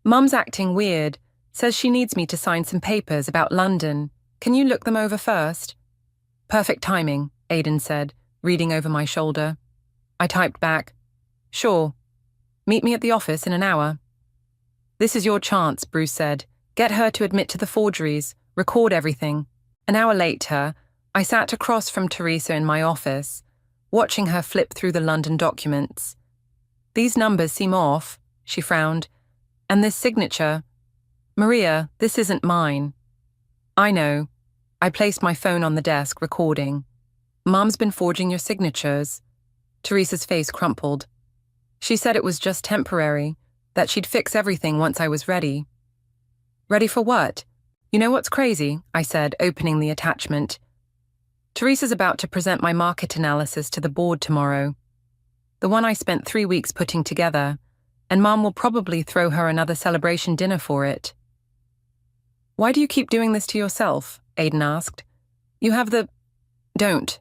Mum's acting weird. Says she needs me to sign some papers about London. Can you look them over first? Perfect timing, Aidan said, reading over my shoulder. I typed back. Sure. Meet me at the office in an hour. This is your chance, Bruce said. Get her to admit to the forgeries, record everything. An hour later, I sat across from Teresa in my office, watching her flip through the London documents. These numbers seem off, she frowned. And this signature. Maria, this isn't mine. I know. I placed my phone on the desk, recording. Mom's been forging your signatures. Teresa's face crumpled. She said it was just temporary, that she'd fix everything once I was ready. Ready for what? You know what's crazy? I said, opening the attachment. Teresa's about to present my market analysis to the board tomorrow. The one I spent 3 weeks putting together, and Mom will probably throw her another celebration dinner for it. Why do you keep doing this to yourself? Aidan asked. You have the... Don't.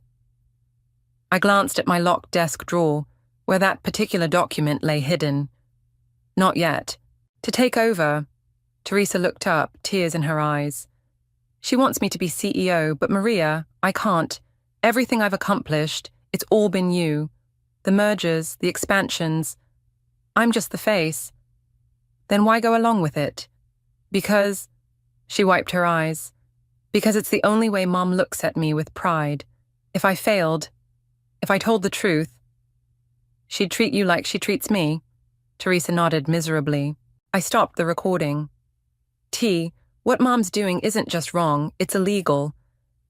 I glanced at my locked desk drawer, where that particular document lay hidden. Not yet. To take over. Teresa looked up, tears in her eyes. She wants me to be CEO, but Maria, I can't. Everything I've accomplished, it's all been you. The mergers, the expansions. I'm just the face. Then why go along with it? Because... She wiped her eyes. Because it's the only way Mom looks at me with pride. If I failed, if I told the truth, she'd treat you like she treats me. Teresa nodded miserably. I stopped the recording. T, What Mom's doing isn't just wrong, it's illegal.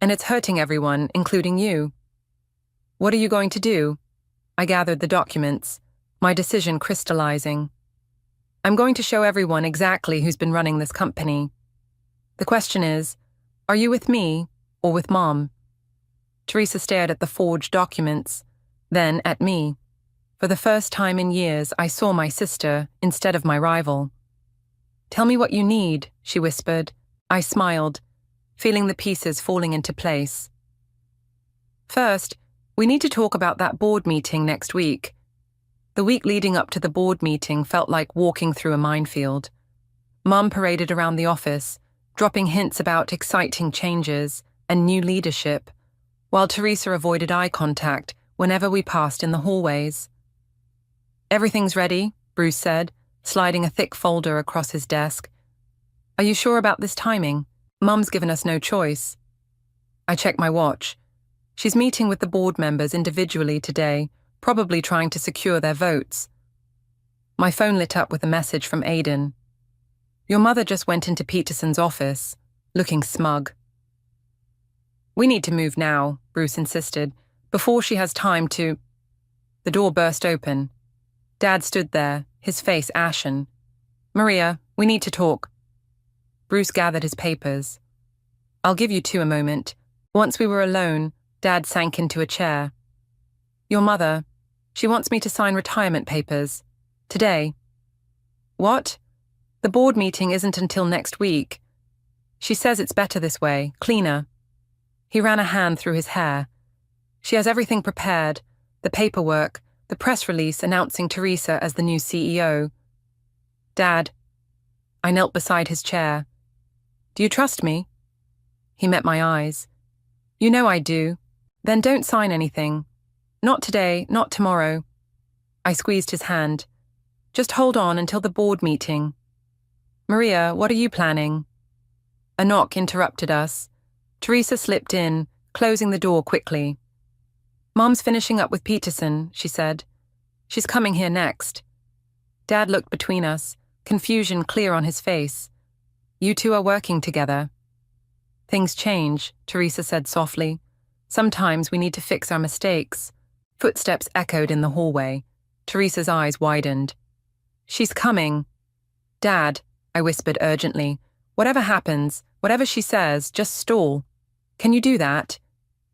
And it's hurting everyone, including you. What are you going to do? I gathered the documents, my decision crystallizing. I'm going to show everyone exactly who's been running this company. The question is, are you with me or with Mom? Teresa stared at the forged documents, then at me. For the first time in years, I saw my sister instead of my rival. Tell me what you need, she whispered. I smiled, feeling the pieces falling into place. First, we need to talk about that board meeting next week. The week leading up to the board meeting felt like walking through a minefield. Mum paraded around the office, dropping hints about exciting changes and new leadership, while Teresa avoided eye contact whenever we passed in the hallways. Everything's ready, Bruce said, sliding a thick folder across his desk. Are you sure about this timing? Mum's given us no choice. I checked my watch. She's meeting with the board members individually today, probably trying to secure their votes. My phone lit up with a message from Aidan. Your mother just went into Peterson's office, looking smug. We need to move now, Bruce insisted, before she has time to... The door burst open. Dad stood there, his face ashen. Maria, we need to talk. Bruce gathered his papers. I'll give you two a moment. Once we were alone, Dad sank into a chair. Your mother, she wants me to sign retirement papers. Today. What? The board meeting isn't until next week. She says it's better this way, cleaner. He ran a hand through his hair. She has everything prepared, the paperwork, the press release announcing Teresa as the new CEO. Dad. I knelt beside his chair. Do you trust me? He met my eyes. You know I do. Then don't sign anything. Not today, not tomorrow. I squeezed his hand. Just hold on until the board meeting. Maria, what are you planning? A knock interrupted us. Teresa slipped in, closing the door quickly. Mom's finishing up with Peterson, she said. She's coming here next. Dad looked between us, confusion clear on his face. You two are working together. Things change, Teresa said softly. Sometimes we need to fix our mistakes. Footsteps echoed in the hallway. Teresa's eyes widened. She's coming. Dad, I whispered urgently. Whatever happens, whatever she says, just stall. Can you do that?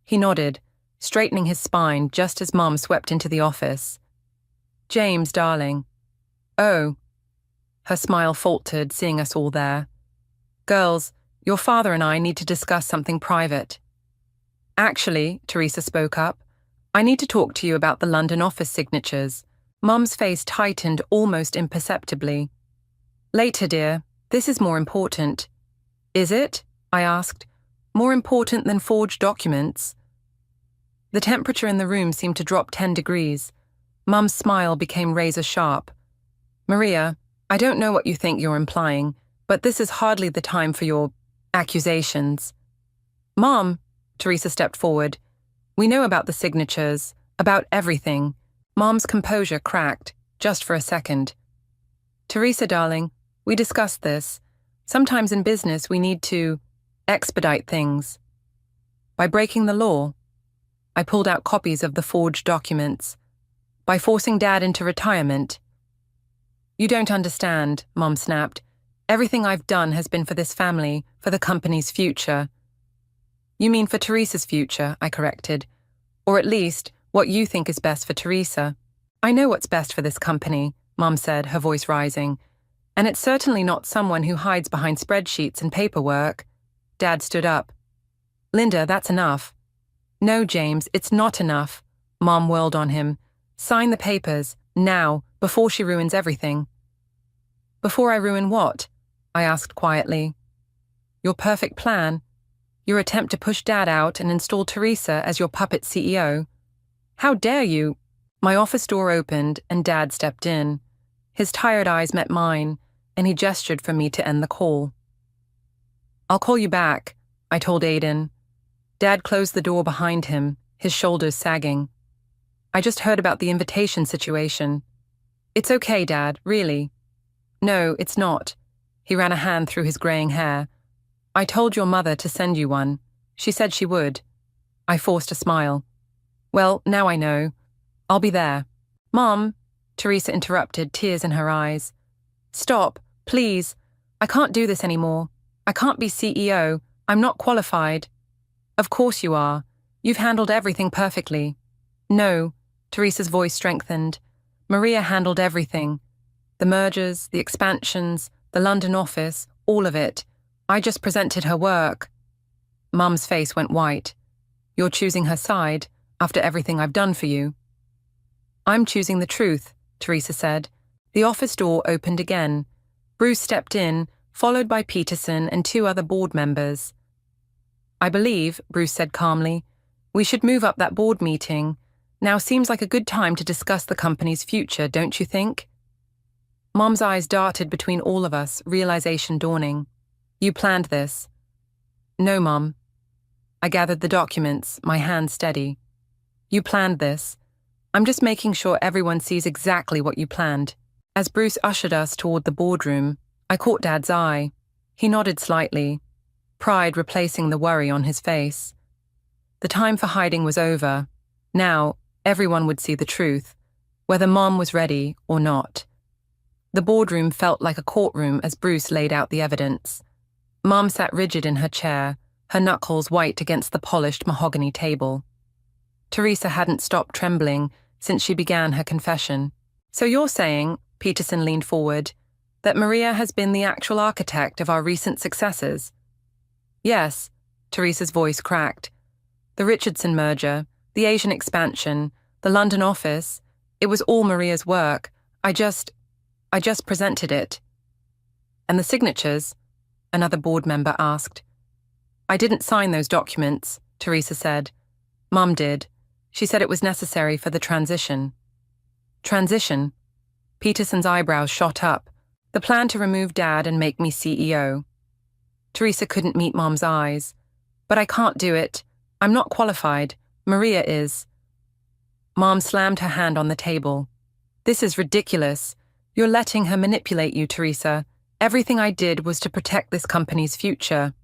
He nodded, straightening his spine just as Mom swept into the office. James, darling. Oh. Her smile faltered, seeing us all there. Girls, your father and I need to discuss something private. Actually, Teresa spoke up, I need to talk to you about the London office signatures. Mum's face tightened almost imperceptibly. Later, dear. This is more important. Is it? I asked. More important than forged documents? The temperature in the room seemed to drop 10 degrees. Mum's smile became razor sharp. Maria, I don't know what you think you're implying, but this is hardly the time for your accusations. Mom, Teresa stepped forward. We know about the signatures, about everything. Mom's composure cracked, just for a second. Teresa, darling, we discussed this. Sometimes in business we need to expedite things. By breaking the law. I pulled out copies of the forged documents. By forcing Dad into retirement. You don't understand, Mom snapped. Everything I've done has been for this family, for the company's future. You mean for Teresa's future, I corrected. Or at least, what you think is best for Teresa. I know what's best for this company, Mom said, her voice rising. And it's certainly not someone who hides behind spreadsheets and paperwork. Dad stood up. Linda, that's enough. No, James, it's not enough. Mom whirled on him. Sign the papers, now, before she ruins everything. Before I ruin what? I asked quietly. Your perfect plan. Your attempt to push Dad out and install Teresa as your puppet CEO. How dare you? My office door opened and Dad stepped in. His tired eyes met mine, and he gestured for me to end the call. I'll call you back, I told Aidan. Dad closed the door behind him, his shoulders sagging. I just heard about the invitation situation. It's okay, Dad, really. No, it's not. He ran a hand through his graying hair. I told your mother to send you one. She said she would. I forced a smile. Well, now I know. I'll be there. Mom, Teresa interrupted, tears in her eyes. Stop, please. I can't do this anymore. I can't be CEO. I'm not qualified. Of course you are. You've handled everything perfectly. No, Teresa's voice strengthened. Maria handled everything. The mergers, the expansions, the London office, all of it. I just presented her work. Mum's face went white. You're choosing her side after everything I've done for you. I'm choosing the truth, Teresa said. The office door opened again. Bruce stepped in, followed by Peterson and 2 other board members. I believe, Bruce said calmly, we should move up that board meeting. Now seems like a good time to discuss the company's future, don't you think? Mom's eyes darted between all of us, realization dawning. You planned this. No, Mom. I gathered the documents, my hand steady. You planned this. I'm just making sure everyone sees exactly what you planned. As Bruce ushered us toward the boardroom, I caught Dad's eye. He nodded slightly, pride replacing the worry on his face. The time for hiding was over. Now, everyone would see the truth, whether Mom was ready or not. The boardroom felt like a courtroom as Bruce laid out the evidence. Mom sat rigid in her chair, her knuckles white against the polished mahogany table. Teresa hadn't stopped trembling since she began her confession. So you're saying, Peterson leaned forward, that Maria has been the actual architect of our recent successes? Yes, Teresa's voice cracked. The Richardson merger, the Asian expansion, the London office, it was all Maria's work. I just presented it. And the signatures? Another board member asked. I didn't sign those documents, Teresa said. Mum did. She said it was necessary for the transition. Transition? Peterson's eyebrows shot up. The plan to remove Dad and make me CEO. Teresa couldn't meet Mom's eyes. But I can't do it. I'm not qualified. Maria is. Mom slammed her hand on the table. This is ridiculous. You're letting her manipulate you, Teresa. Everything I did was to protect this company's future.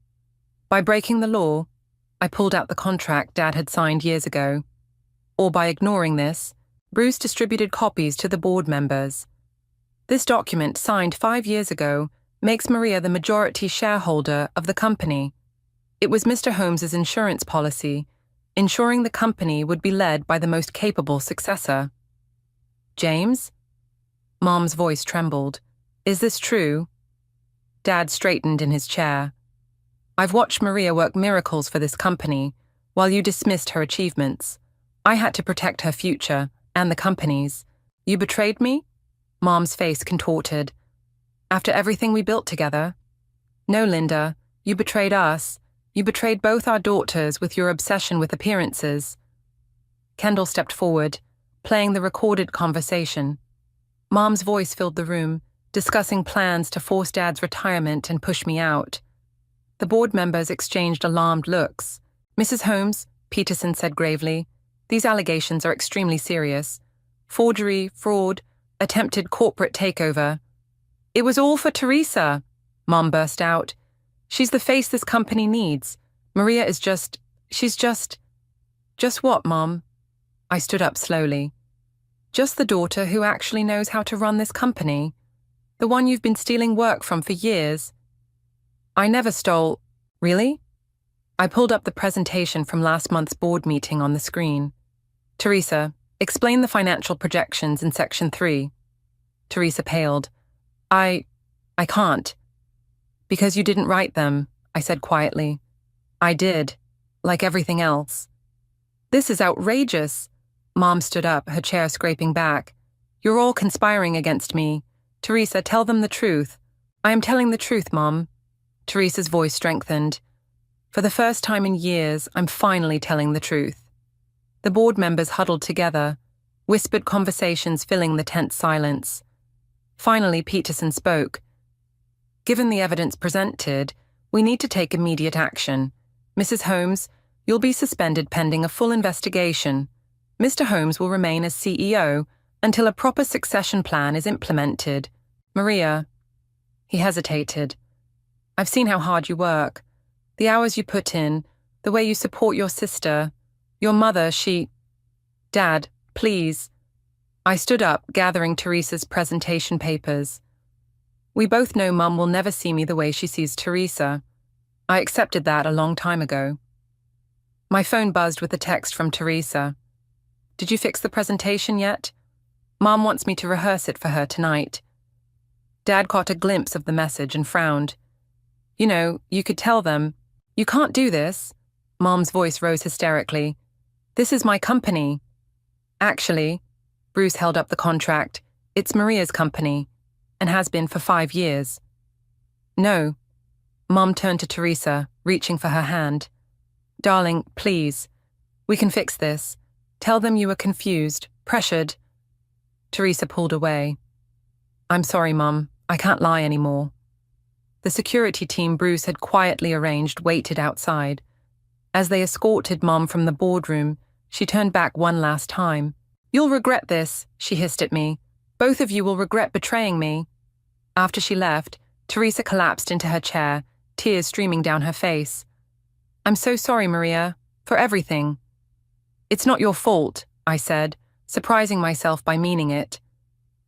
By breaking the law, I pulled out the contract Dad had signed years ago. Or by ignoring this, Bruce distributed copies to the board members. This document, signed 5 years ago, makes Maria the majority shareholder of the company. It was Mr. Holmes's insurance policy, ensuring the company would be led by the most capable successor. James? Mom's voice trembled. Is this true? Dad straightened in his chair. I've watched Maria work miracles for this company, while you dismissed her achievements. I had to protect her future, and the company's. You betrayed me? Mom's face contorted. After everything we built together? No, Linda, you betrayed us. You betrayed both our daughters with your obsession with appearances. Kendall stepped forward, playing the recorded conversation. Mom's voice filled the room, discussing plans to force Dad's retirement and push me out. The board members exchanged alarmed looks. Mrs. Holmes, Peterson said gravely, these allegations are extremely serious. Forgery, fraud, attempted corporate takeover. It was all for Teresa, Mom burst out. She's the face this company needs. Maria is she's just what, Mom? I stood up slowly. Just the daughter who actually knows how to run this company. The one you've been stealing work from for years. I never stole. Really? I pulled up the presentation from last month's board meeting on the screen. Teresa, explain the financial projections in Section 3. Teresa paled. I can't. Because you didn't write them, I said quietly. I did, like everything else. This is outrageous. Mom stood up, her chair scraping back. You're all conspiring against me. Teresa, tell them the truth. I am telling the truth, Mom. Teresa's voice strengthened. For the first time in years, I'm finally telling the truth. The board members huddled together, whispered conversations filling the tense silence. Finally, Peterson spoke. Given the evidence presented, we need to take immediate action. Mrs. Holmes, you'll be suspended pending a full investigation. Mr. Holmes will remain as CEO until a proper succession plan is implemented. Maria. He hesitated. I've seen how hard you work. The hours you put in, the way you support your sister, your mother, Dad, please. I stood up, gathering Teresa's presentation papers. We both know Mum will never see me the way she sees Teresa. I accepted that a long time ago. My phone buzzed with a text from Teresa. Did you fix the presentation yet? Mum wants me to rehearse it for her tonight. Dad caught a glimpse of the message and frowned. You know, you could tell them, you can't do this. Mom's voice rose hysterically. This is my company. Actually, Bruce held up the contract. It's Maria's company, and has been for 5 years. No. Mom turned to Teresa, reaching for her hand. Darling, please. We can fix this. Tell them you were confused, pressured. Teresa pulled away. I'm sorry, Mum. I can't lie anymore. The security team Bruce had quietly arranged waited outside. As they escorted Mom from the boardroom, she turned back one last time. You'll regret this, she hissed at me. Both of you will regret betraying me. After she left, Teresa collapsed into her chair, tears streaming down her face. I'm so sorry, Maria, for everything. It's not your fault, I said, surprising myself by meaning it.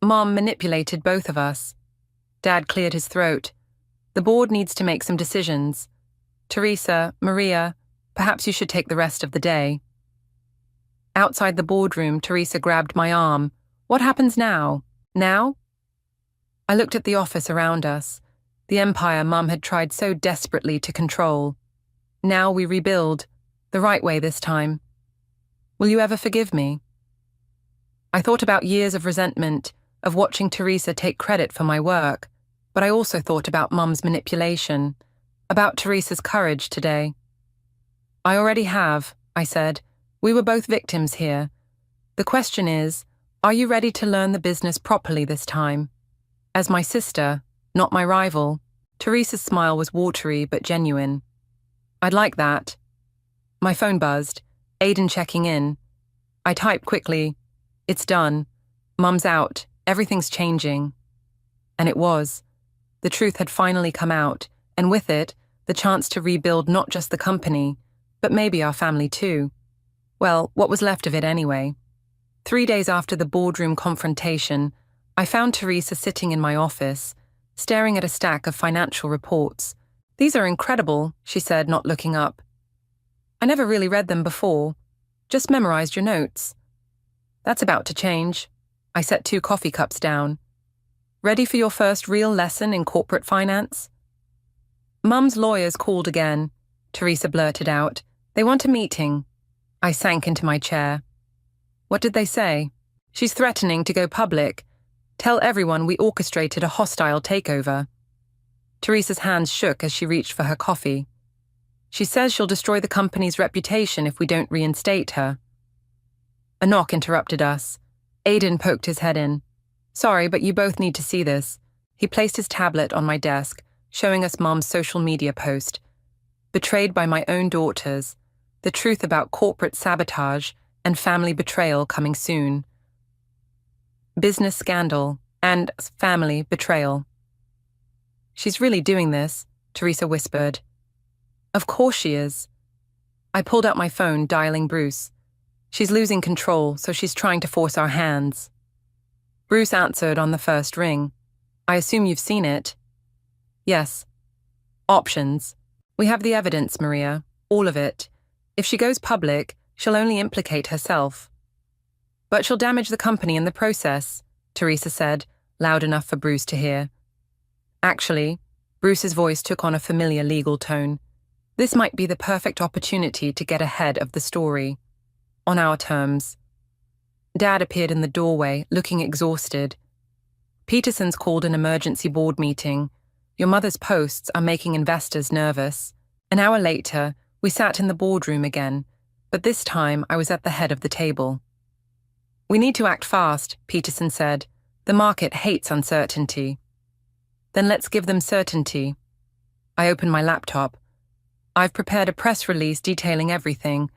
Mom manipulated both of us. Dad cleared his throat. The board needs to make some decisions. Teresa, Maria, perhaps you should take the rest of the day. Outside the boardroom, Teresa grabbed my arm. What happens now? Now? I looked at the office around us, the empire Mum had tried so desperately to control. Now we rebuild, the right way this time. Will you ever forgive me? I thought about years of resentment, of watching Teresa take credit for my work, but I also thought about Mum's manipulation, about Teresa's courage today. I already have, I said. We were both victims here. The question is, are you ready to learn the business properly this time? As my sister, not my rival, Teresa's smile was watery but genuine. I'd like that. My phone buzzed, Aiden checking in. I typed quickly, it's done. Mum's out, everything's changing. And it was. The truth had finally come out, and with it, the chance to rebuild not just the company, but maybe our family too. Well, what was left of it anyway. 3 days after the boardroom confrontation, I found Teresa sitting in my office, staring at a stack of financial reports. These are incredible, she said, not looking up. I never really read them before, just memorized your notes. That's about to change. I set 2 coffee cups down. Ready for your first real lesson in corporate finance? Mum's lawyers called again, Teresa blurted out. They want a meeting. I sank into my chair. What did they say? She's threatening to go public. Tell everyone we orchestrated a hostile takeover. Teresa's hands shook as she reached for her coffee. She says she'll destroy the company's reputation if we don't reinstate her. A knock interrupted us. Aiden poked his head in. Sorry, but you both need to see this. He placed his tablet on my desk, showing us Mom's social media post. Betrayed by my own daughters. The truth about corporate sabotage and family betrayal coming soon. Business scandal and family betrayal. She's really doing this, Teresa whispered. Of course she is. I pulled out my phone, dialing Bruce. She's losing control, so she's trying to force our hands. Bruce answered on the first ring. I assume you've seen it. Yes. Options. We have the evidence, Maria. All of it. If she goes public, she'll only implicate herself. But she'll damage the company in the process, Teresa said, loud enough for Bruce to hear. Actually, Bruce's voice took on a familiar legal tone. This might be the perfect opportunity to get ahead of the story. On our terms. Dad appeared in the doorway, looking exhausted. Peterson's called an emergency board meeting. Your mother's posts are making investors nervous. An hour later, we sat in the boardroom again, but this time I was at the head of the table. We need to act fast, Peterson said. The market hates uncertainty. Then let's give them certainty. I opened my laptop. I've prepared a press release detailing everything.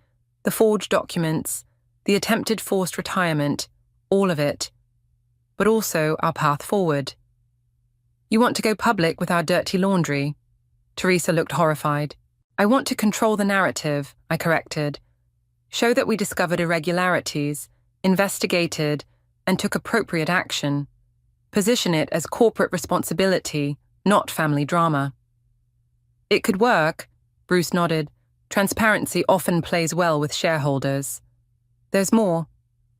The forged documents, the attempted forced retirement, all of it. But also our path forward. You want to go public with our dirty laundry? Teresa looked horrified. I want to control the narrative, I corrected. Show that we discovered irregularities, investigated, and took appropriate action. Position it as corporate responsibility, not family drama. It could work, Bruce nodded. Transparency often plays well with shareholders. There's more.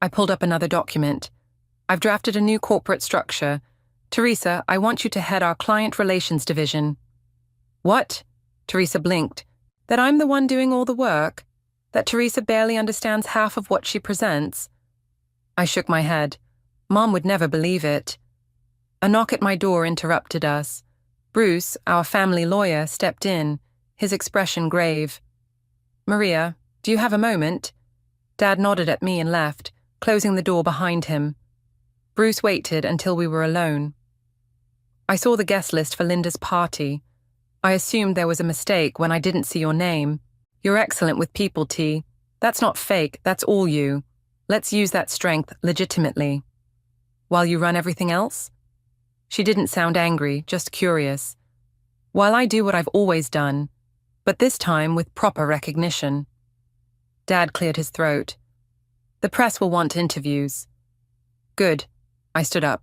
I pulled up another document. I've drafted a new corporate structure. Teresa, I want you to head our client relations division. What? Teresa blinked. That I'm the one doing all the work? That Teresa barely understands half of what she presents? I shook my head. Mom would never believe it. A knock at my door interrupted us. Bruce, our family lawyer, stepped in, his expression grave. Maria, do you have a moment? Dad nodded at me and left, closing the door behind him. Bruce waited until we were alone. I saw the guest list for Linda's party. I assumed there was a mistake when I didn't see your name. You're excellent with people, T. That's not fake, that's all you. Let's use that strength legitimately. While you run everything else? She didn't sound angry, just curious. While I do what I've always done, but this time with proper recognition. Dad cleared his throat. The press will want interviews. Good. I stood up.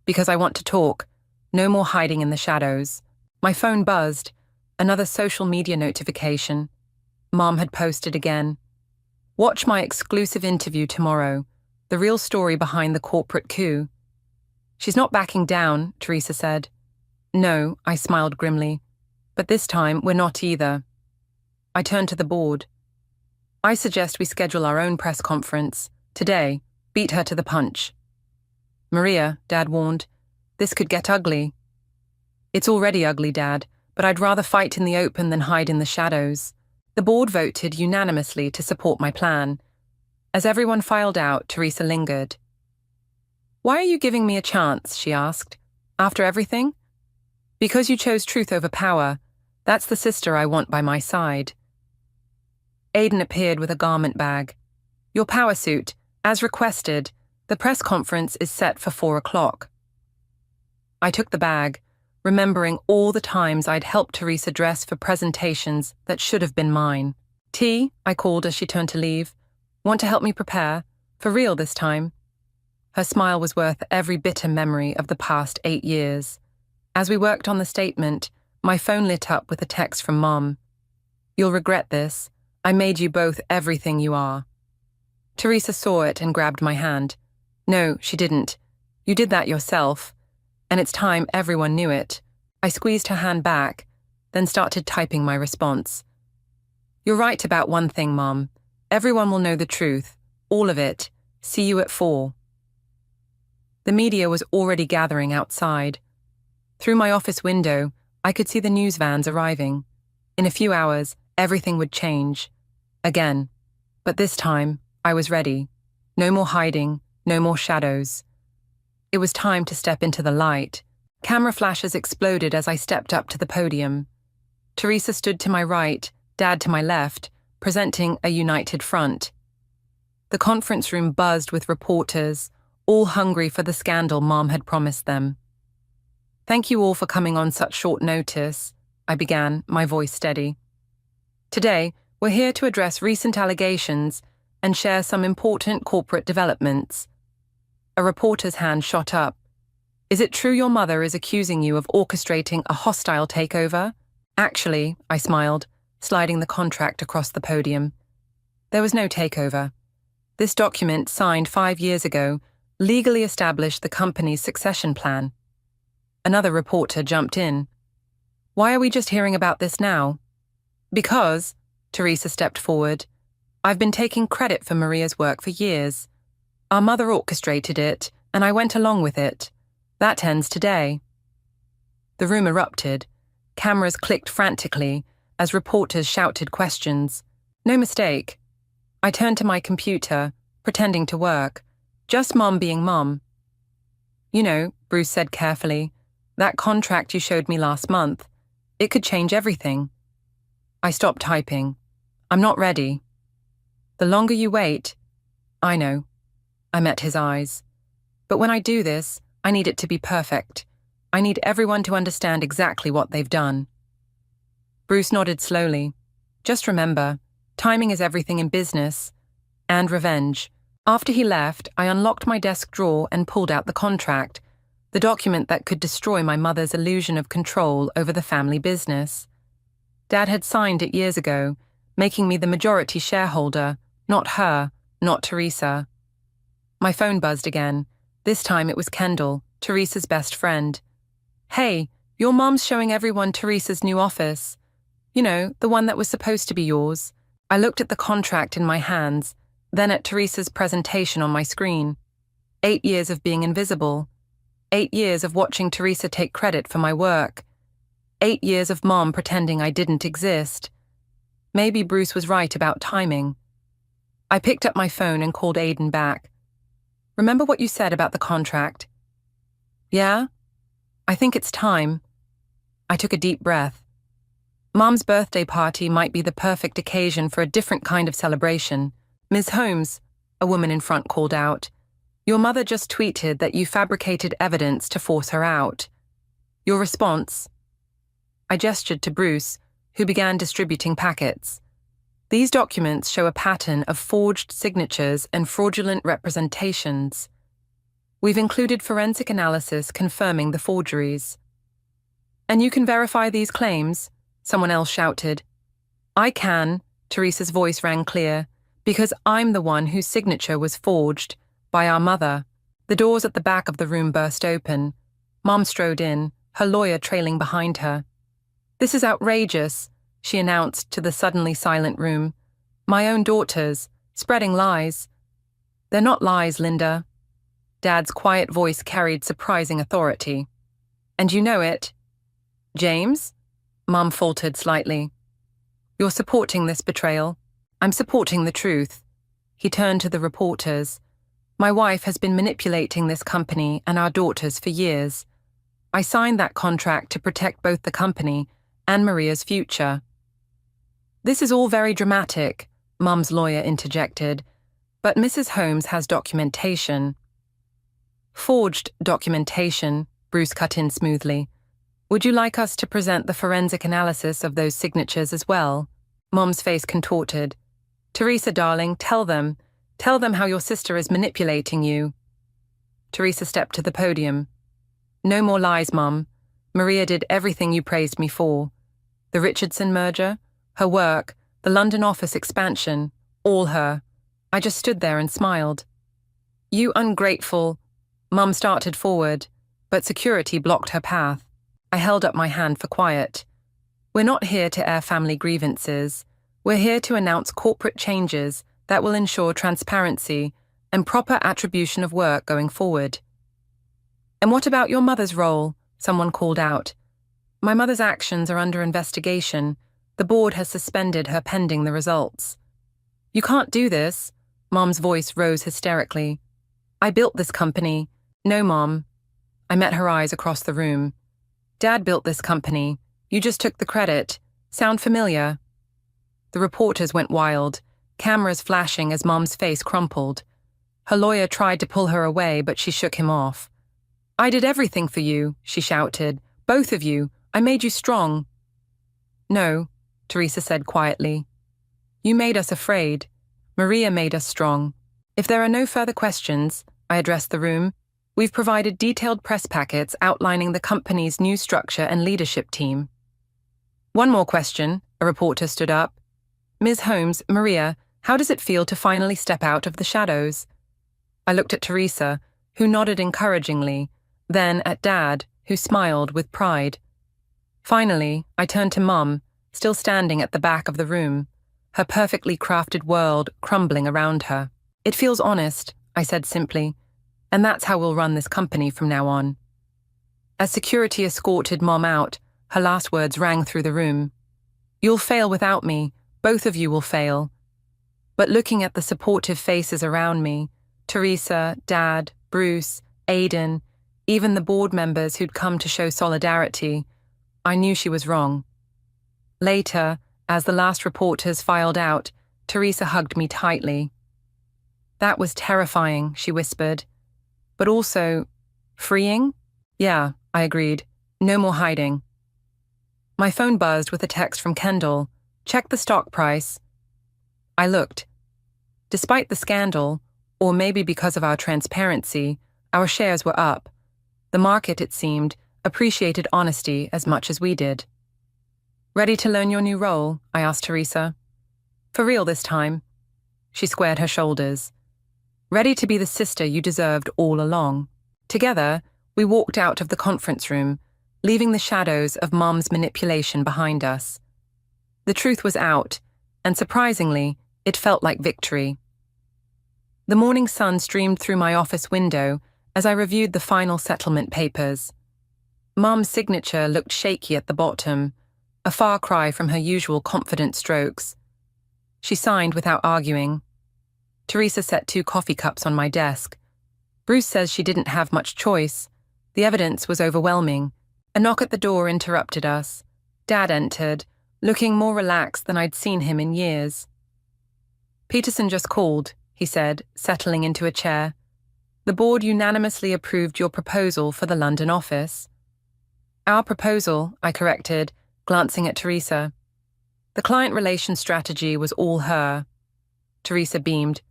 Because I want to talk. No more hiding in the shadows. My phone buzzed. Another social media notification. Mom had posted again. Watch my exclusive interview tomorrow. The real story behind the corporate coup. She's not backing down, Teresa said. No, I smiled grimly. But this time, we're not either. I turned to the board. I suggest we schedule our own press conference. Today, beat her to the punch. Maria, Dad warned, this could get ugly. It's already ugly, Dad, but I'd rather fight in the open than hide in the shadows. The board voted unanimously to support my plan. As everyone filed out, Teresa lingered. Why are you giving me a chance, she asked. After everything? Because you chose truth over power. That's the sister I want by my side. Aidan appeared with a garment bag. Your power suit, as requested. The press conference is set for 4 o'clock. I took the bag, remembering all the times I'd helped Teresa dress for presentations that should have been mine. T, I called as she turned to leave. Want to help me prepare? For real this time? Her smile was worth every bitter memory of the past 8 years. As we worked on the statement, my phone lit up with a text from Mom. You'll regret this. I made you both everything you are. Teresa saw it and grabbed my hand. No, she didn't. You did that yourself. And it's time everyone knew it. I squeezed her hand back, then started typing my response. You're right about one thing, Mom. Everyone will know the truth. All of it. See you at 4. The media was already gathering outside. Through my office window, I could see the news vans arriving. In a few hours, everything would change. Again. But this time, I was ready. No more hiding, no more shadows. It was time to step into the light. Camera flashes exploded as I stepped up to the podium. Teresa stood to my right, Dad to my left, presenting a united front. The conference room buzzed with reporters, all hungry for the scandal Mom had promised them. Thank you all for coming on such short notice, I began, my voice steady. Today, we're here to address recent allegations and share some important corporate developments. A reporter's hand shot up. Is it true your mother is accusing you of orchestrating a hostile takeover? Actually, I smiled, sliding the contract across the podium. There was no takeover. This document, signed 5 years ago, legally established the company's succession plan. Another reporter jumped in. Why are we just hearing about this now? Because, Teresa stepped forward, I've been taking credit for Maria's work for years. Our mother orchestrated it, and I went along with it. That ends today. The room erupted. Cameras clicked frantically as reporters shouted questions. No mistake. I turned to my computer, pretending to work. Just Mom being Mom. You know, Bruce said carefully, that contract you showed me last month, it could change everything. I stopped typing. I'm not ready. The longer you wait, I know. I met his eyes. But when I do this, I need it to be perfect. I need everyone to understand exactly what they've done. Bruce nodded slowly. Just remember, timing is everything in business. And revenge. After he left, I unlocked my desk drawer and pulled out the contract, the document that could destroy my mother's illusion of control over the family business. Dad had signed it years ago, making me the majority shareholder, not her, not Teresa. My phone buzzed again. This time it was Kendall, Teresa's best friend. "Hey, your mom's showing everyone Teresa's new office. You know, the one that was supposed to be yours." I looked at the contract in my hands, then at Teresa's presentation on my screen. 8 years of being invisible. 8 years of watching Teresa take credit for my work. 8 years of Mom pretending I didn't exist. Maybe Bruce was right about timing. I picked up my phone and called Aiden back. "Remember what you said about the contract?" "Yeah? I think it's time." I took a deep breath. Mom's birthday party might be the perfect occasion for a different kind of celebration. "Ms. Holmes," a woman in front called out, "your mother just tweeted that you fabricated evidence to force her out. Your response?" I gestured to Bruce, who began distributing packets. "These documents show a pattern of forged signatures and fraudulent representations. We've included forensic analysis confirming the forgeries." "And you can verify these claims?" someone else shouted. "I can," Teresa's voice rang clear, "because I'm the one whose signature was forged, by our mother." The doors at the back of the room burst open. Mom strode in, her lawyer trailing behind her. "This is outrageous," she announced to the suddenly silent room. "My own daughters, spreading lies." "They're not lies, Linda." Dad's quiet voice carried surprising authority. "And you know it." "James?" Mom faltered slightly. "You're supporting this betrayal." "I'm supporting the truth." He turned to the reporters. "My wife has been manipulating this company and our daughters for years. I signed that contract to protect both the company and Maria's future." "This is all very dramatic," Mom's lawyer interjected, "but Mrs. Holmes has documentation." "Forged documentation," Bruce cut in smoothly. "Would you like us to present the forensic analysis of those signatures as well?" Mom's face contorted. "Teresa, darling, tell them how your sister is manipulating you." Teresa stepped to the podium. "No more lies, Mom. Maria did everything you praised me for. The Richardson merger, her work, the London office expansion, all her. I just stood there and smiled." "You ungrateful..." Mom started forward, but security blocked her path. I held up my hand for quiet. "We're not here to air family grievances. We're here to announce corporate changes that will ensure transparency and proper attribution of work going forward." "And what about your mother's role?" someone called out. "My mother's actions are under investigation. The board has suspended her pending the results." "You can't do this." Mom's voice rose hysterically. "I built this company." "No, Mom." I met her eyes across the room. "Dad built this company. You just took the credit. Sound familiar?" The reporters went wild, cameras flashing as Mom's face crumpled. Her lawyer tried to pull her away, but she shook him off. "I did everything for you," she shouted. "Both of you. I made you strong." "No," Teresa said quietly. "You made us afraid. Maria made us strong. If there are no further questions," I addressed the room, "we've provided detailed press packets outlining the company's new structure and leadership team." "One more question," a reporter stood up. "Ms. Holmes, Maria, how does it feel to finally step out of the shadows?" I looked at Teresa, who nodded encouragingly, then at Dad, who smiled with pride. Finally, I turned to Mom, still standing at the back of the room, her perfectly crafted world crumbling around her. "It feels honest," I said simply, "and that's how we'll run this company from now on." As security escorted Mom out, her last words rang through the room. "You'll fail without me. Both of you will fail." But looking at the supportive faces around me, Teresa, Dad, Bruce, Aiden, even the board members who'd come to show solidarity, I knew she was wrong. Later, as the last reporters filed out, Teresa hugged me tightly. "That was terrifying," she whispered. "But also, freeing?" "Yeah," I agreed. "No more hiding." My phone buzzed with a text from Kendall. Check the stock price. I looked. Despite the scandal, or maybe because of our transparency, our shares were up. The market, it seemed, appreciated honesty as much as we did. Ready to learn your new role? I asked Teresa. For real this time. She squared her shoulders. Ready to be the sister you deserved all along. Together, we walked out of the conference room, leaving the shadows of Mom's manipulation behind us. The truth was out, and surprisingly, it felt like victory. The morning sun streamed through my office window as I reviewed the final settlement papers. Mom's signature looked shaky at the bottom, a far cry from her usual confident strokes. She signed without arguing. Teresa set 2 coffee cups on my desk. Bruce says she didn't have much choice. The evidence was overwhelming. A knock at the door interrupted us. Dad entered, looking more relaxed than I'd seen him in years. Peterson just called, he said, settling into a chair. The board unanimously approved your proposal for the London office. Our proposal, I corrected, glancing at Teresa. The client relations strategy was all her. Teresa beamed.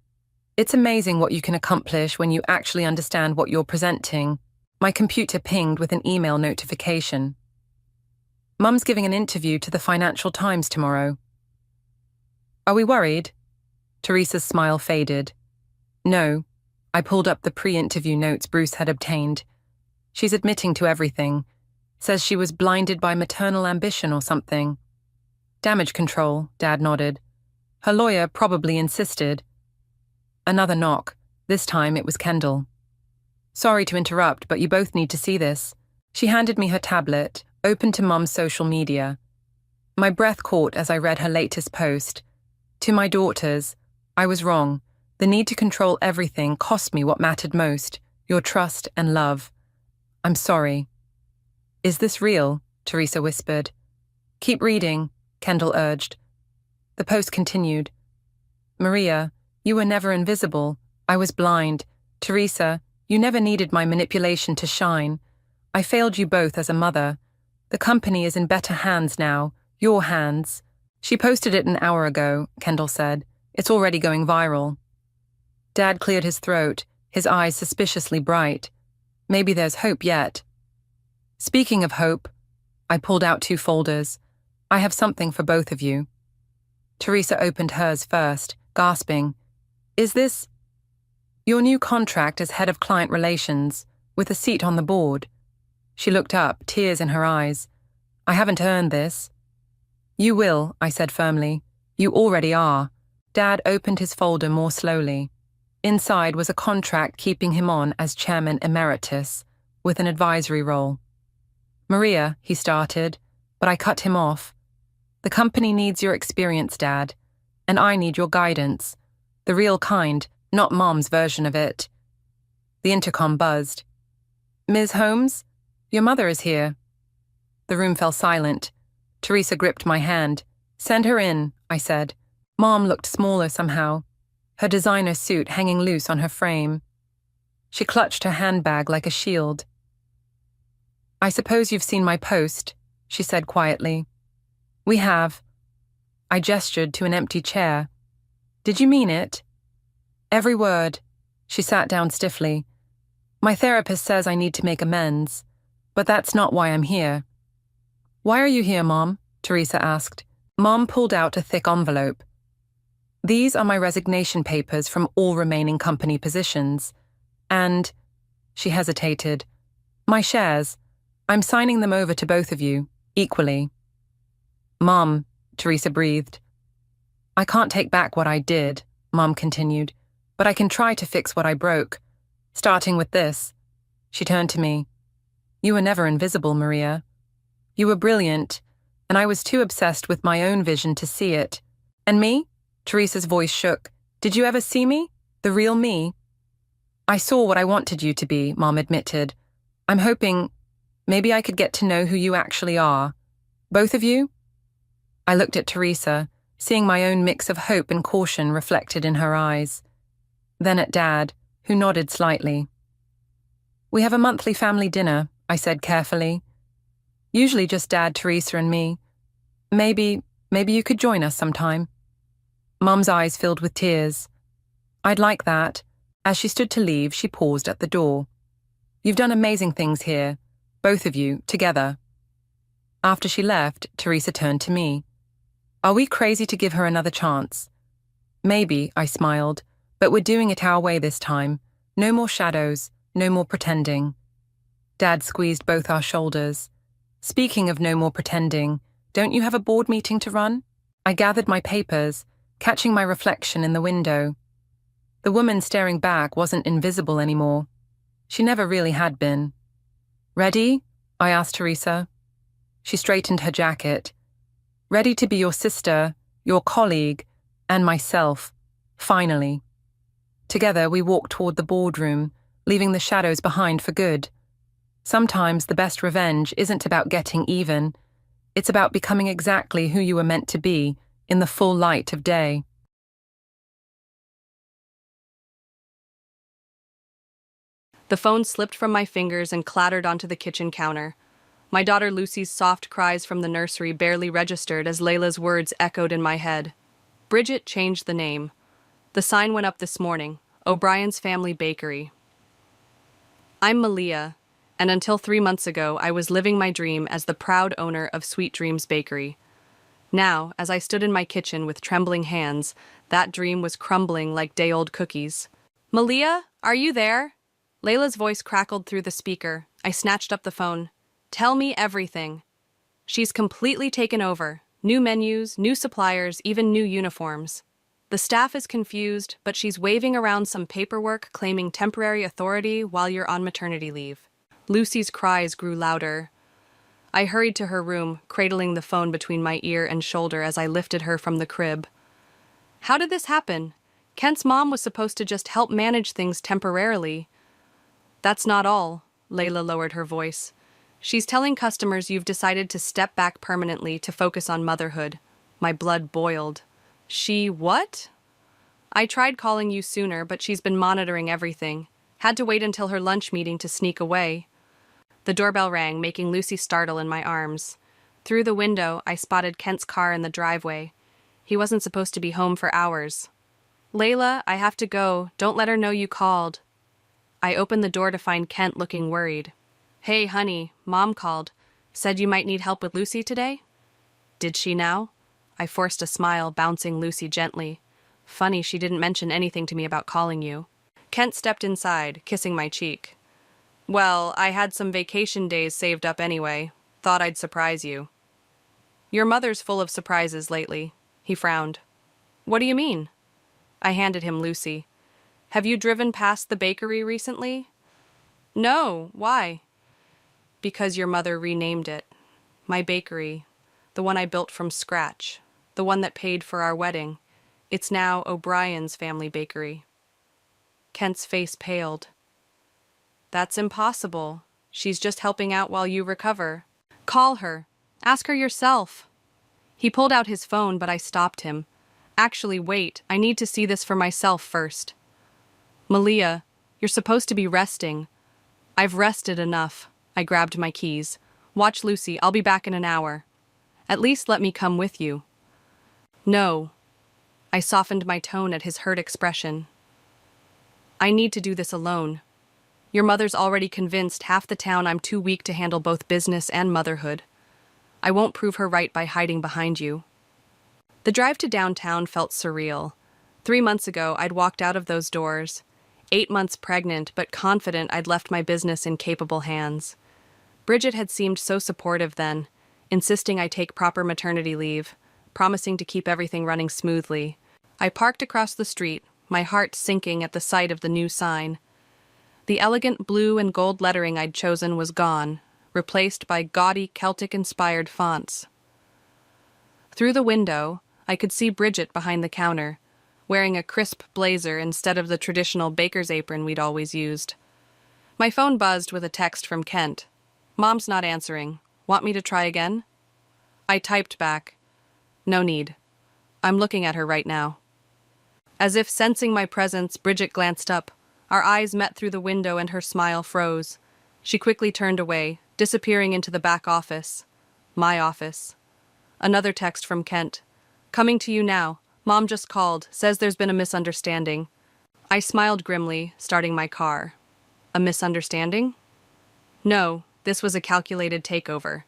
It's amazing what you can accomplish when you actually understand what you're presenting. My computer pinged with an email notification. Mum's giving an interview to the Financial Times tomorrow. Are we worried? Teresa's smile faded. No. I pulled up the pre-interview notes Bruce had obtained. She's admitting to everything. Says she was blinded by maternal ambition or something. Damage control, Dad nodded. Her lawyer probably insisted. Another knock. This time it was Kendall. Sorry to interrupt, but you both need to see this. She handed me her tablet, open to Mum's social media. My breath caught as I read her latest post. To my daughters, I was wrong. The need to control everything cost me what mattered most, your trust and love. I'm sorry. Is this real? Teresa whispered. Keep reading, Kendall urged. The post continued. Maria, you were never invisible. I was blind. Teresa, you never needed my manipulation to shine. I failed you both as a mother. The company is in better hands now, your hands. She posted it an hour ago, Kendall said. It's already going viral. Dad cleared his throat, his eyes suspiciously bright. Maybe there's hope yet. Speaking of hope, I pulled out 2 folders. I have something for both of you. Teresa opened hers first, gasping. Is this your new contract as head of client relations, with a seat on the board? She looked up, tears in her eyes. I haven't earned this. You will, I said firmly. You already are. Dad opened his folder more slowly. Inside was a contract keeping him on as chairman emeritus, with an advisory role. Maria, he started, but I cut him off. The company needs your experience, Dad, and I need your guidance. The real kind, not Mom's version of it. The intercom buzzed. Ms. Holmes, your mother is here. The room fell silent. Teresa gripped my hand. Send her in, I said. Mom looked smaller somehow, her designer suit hanging loose on her frame. She clutched her handbag like a shield. I suppose you've seen my post, she said quietly. We have. I gestured to an empty chair. Did you mean it? Every word. She sat down stiffly. My therapist says I need to make amends, but that's not why I'm here. Why are you here, Mom? Teresa asked. Mom pulled out a thick envelope. These are my resignation papers from all remaining company positions. And, she hesitated, my shares. I'm signing them over to both of you, equally. Mom, Teresa breathed. I can't take back what I did, Mom continued, but I can try to fix what I broke. Starting with this. She turned to me. You were never invisible, Maria. You were brilliant, and I was too obsessed with my own vision to see it. And me? Teresa's voice shook. Did you ever see me? The real me? I saw what I wanted you to be, Mom admitted. I'm hoping maybe I could get to know who you actually are. Both of you? I looked at Teresa, seeing my own mix of hope and caution reflected in her eyes. Then at Dad, who nodded slightly. We have a monthly family dinner, I said carefully. Usually just Dad, Teresa, and me. Maybe Maybe you could join us sometime. Mum's eyes filled with tears. I'd like that. As she stood to leave, she paused at the door. You've done amazing things here, both of you, together. After she left, Teresa turned to me. Are we crazy to give her another chance? Maybe, I smiled, but we're doing it our way this time. No more shadows, no more pretending. Dad squeezed both our shoulders. Speaking of no more pretending, don't you have a board meeting to run? I gathered my papers, catching my reflection in the window. The woman staring back wasn't invisible anymore. She never really had been. Ready? I asked Teresa. She straightened her jacket. Ready to be your sister, your colleague, and myself, finally. Together we walked toward the boardroom, leaving the shadows behind for good. Sometimes the best revenge isn't about getting even. It's about becoming exactly who you were meant to be, in the full light of day. The phone slipped from my fingers and clattered onto the kitchen counter. My daughter Lucy's soft cries from the nursery barely registered as Layla's words echoed in my head. Bridget changed the name. The sign went up this morning, O'Brien's Family Bakery. I'm Malia, and until 3 months ago I was living my dream as the proud owner of Sweet Dreams Bakery. Now, as I stood in my kitchen with trembling hands, that dream was crumbling like day-old cookies. Malia, are you there? Layla's voice crackled through the speaker. I snatched up the phone. Tell me everything. She's completely taken over. New menus, new suppliers, even new uniforms. The staff is confused, but she's waving around some paperwork claiming temporary authority while you're on maternity leave. Lucy's cries grew louder. I hurried to her room, cradling the phone between my ear and shoulder as I lifted her from the crib. How did this happen? Kent's mom was supposed to just help manage things temporarily. That's not all, Layla lowered her voice. She's telling customers you've decided to step back permanently to focus on motherhood. My blood boiled. She what? I tried calling you sooner, but she's been monitoring everything. Had to wait until her lunch meeting to sneak away. The doorbell rang, making Lucy startle in my arms. Through the window, I spotted Kent's car in the driveway. He wasn't supposed to be home for hours. Layla, I have to go. Don't let her know you called. I opened the door to find Kent looking worried. Hey, honey, Mom called. Said you might need help with Lucy today? Did she now? I forced a smile, bouncing Lucy gently. Funny she didn't mention anything to me about calling you. Kent stepped inside, kissing my cheek. Well, I had some vacation days saved up anyway. Thought I'd surprise you. Your mother's full of surprises lately. He frowned. What do you mean? I handed him Lucy. Have you driven past the bakery recently? No, why? Because your mother renamed it. My bakery, the one I built from scratch, the one that paid for our wedding. It's now O'Brien's Family Bakery. Kent's face paled. That's impossible. She's just helping out while you recover. Call her. Ask her yourself. He pulled out his phone, but I stopped him. Actually, wait. I need to see this for myself first. Malia, you're supposed to be resting. I've rested enough. I grabbed my keys. Watch Lucy. I'll be back in an hour. At least let me come with you. No. I softened my tone at his hurt expression. I need to do this alone. Your mother's already convinced half the town I'm too weak to handle both business and motherhood. I won't prove her right by hiding behind you. The drive to downtown felt surreal. 3 months ago, I'd walked out of those doors. 8 months pregnant, but confident I'd left my business in capable hands. Bridget had seemed so supportive then, insisting I take proper maternity leave, promising to keep everything running smoothly. I parked across the street, my heart sinking at the sight of the new sign. The elegant blue and gold lettering I'd chosen was gone, replaced by gaudy Celtic-inspired fonts. Through the window, I could see Bridget behind the counter, wearing a crisp blazer instead of the traditional baker's apron we'd always used. My phone buzzed with a text from Kent. Mom's not answering. Want me to try again? I typed back. No need. I'm looking at her right now. As if sensing my presence, Bridget glanced up. Our eyes met through the window and her smile froze. She quickly turned away, disappearing into the back office. My office. Another text from Kent. Coming to you now. Mom just called, says there's been a misunderstanding. I smiled grimly, starting my car. A misunderstanding? No, this was a calculated takeover.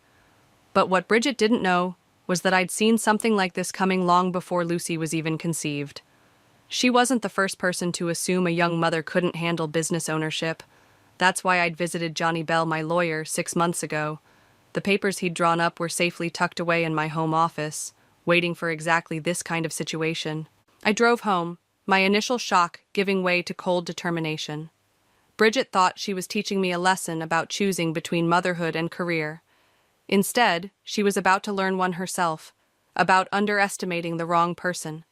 But what Bridget didn't know was that I'd seen something like this coming long before Lucy was even conceived. She wasn't the first person to assume a young mother couldn't handle business ownership. That's why I'd visited Johnny Bell, my lawyer, 6 months ago. The papers he'd drawn up were safely tucked away in my home office, waiting for exactly this kind of situation. I drove home, my initial shock giving way to cold determination. Bridget thought she was teaching me a lesson about choosing between motherhood and career. Instead, she was about to learn one herself, about underestimating the wrong person.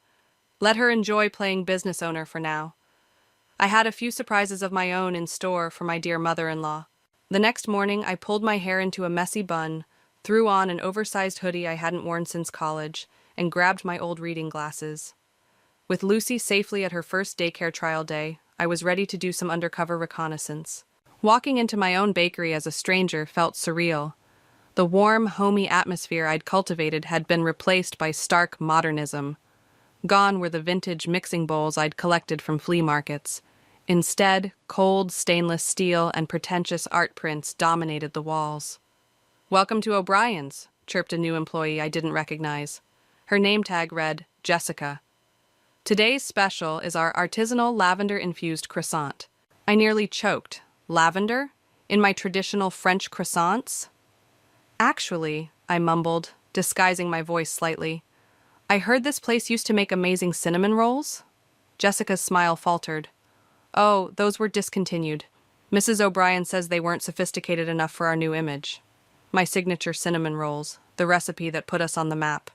Let her enjoy playing business owner for now. I had a few surprises of my own in store for my dear mother-in-law. The next morning, I pulled my hair into a messy bun, threw on an oversized hoodie I hadn't worn since college, and grabbed my old reading glasses. With Lucy safely at her first daycare trial day, I was ready to do some undercover reconnaissance. Walking into my own bakery as a stranger felt surreal. The warm, homey atmosphere I'd cultivated had been replaced by stark modernism. Gone were the vintage mixing bowls I'd collected from flea markets. Instead, cold stainless steel and pretentious art prints dominated the walls. "Welcome to O'Brien's," chirped a new employee I didn't recognize. Her name tag read, Jessica. "Today's special is our artisanal lavender-infused croissant." I nearly choked. Lavender? In my traditional French croissants? "Actually," I mumbled, disguising my voice slightly, "I heard this place used to make amazing cinnamon rolls?" Jessica's smile faltered. "Oh, those were discontinued. Mrs. O'Brien says they weren't sophisticated enough for our new image. My signature cinnamon rolls, the recipe that put us on the map.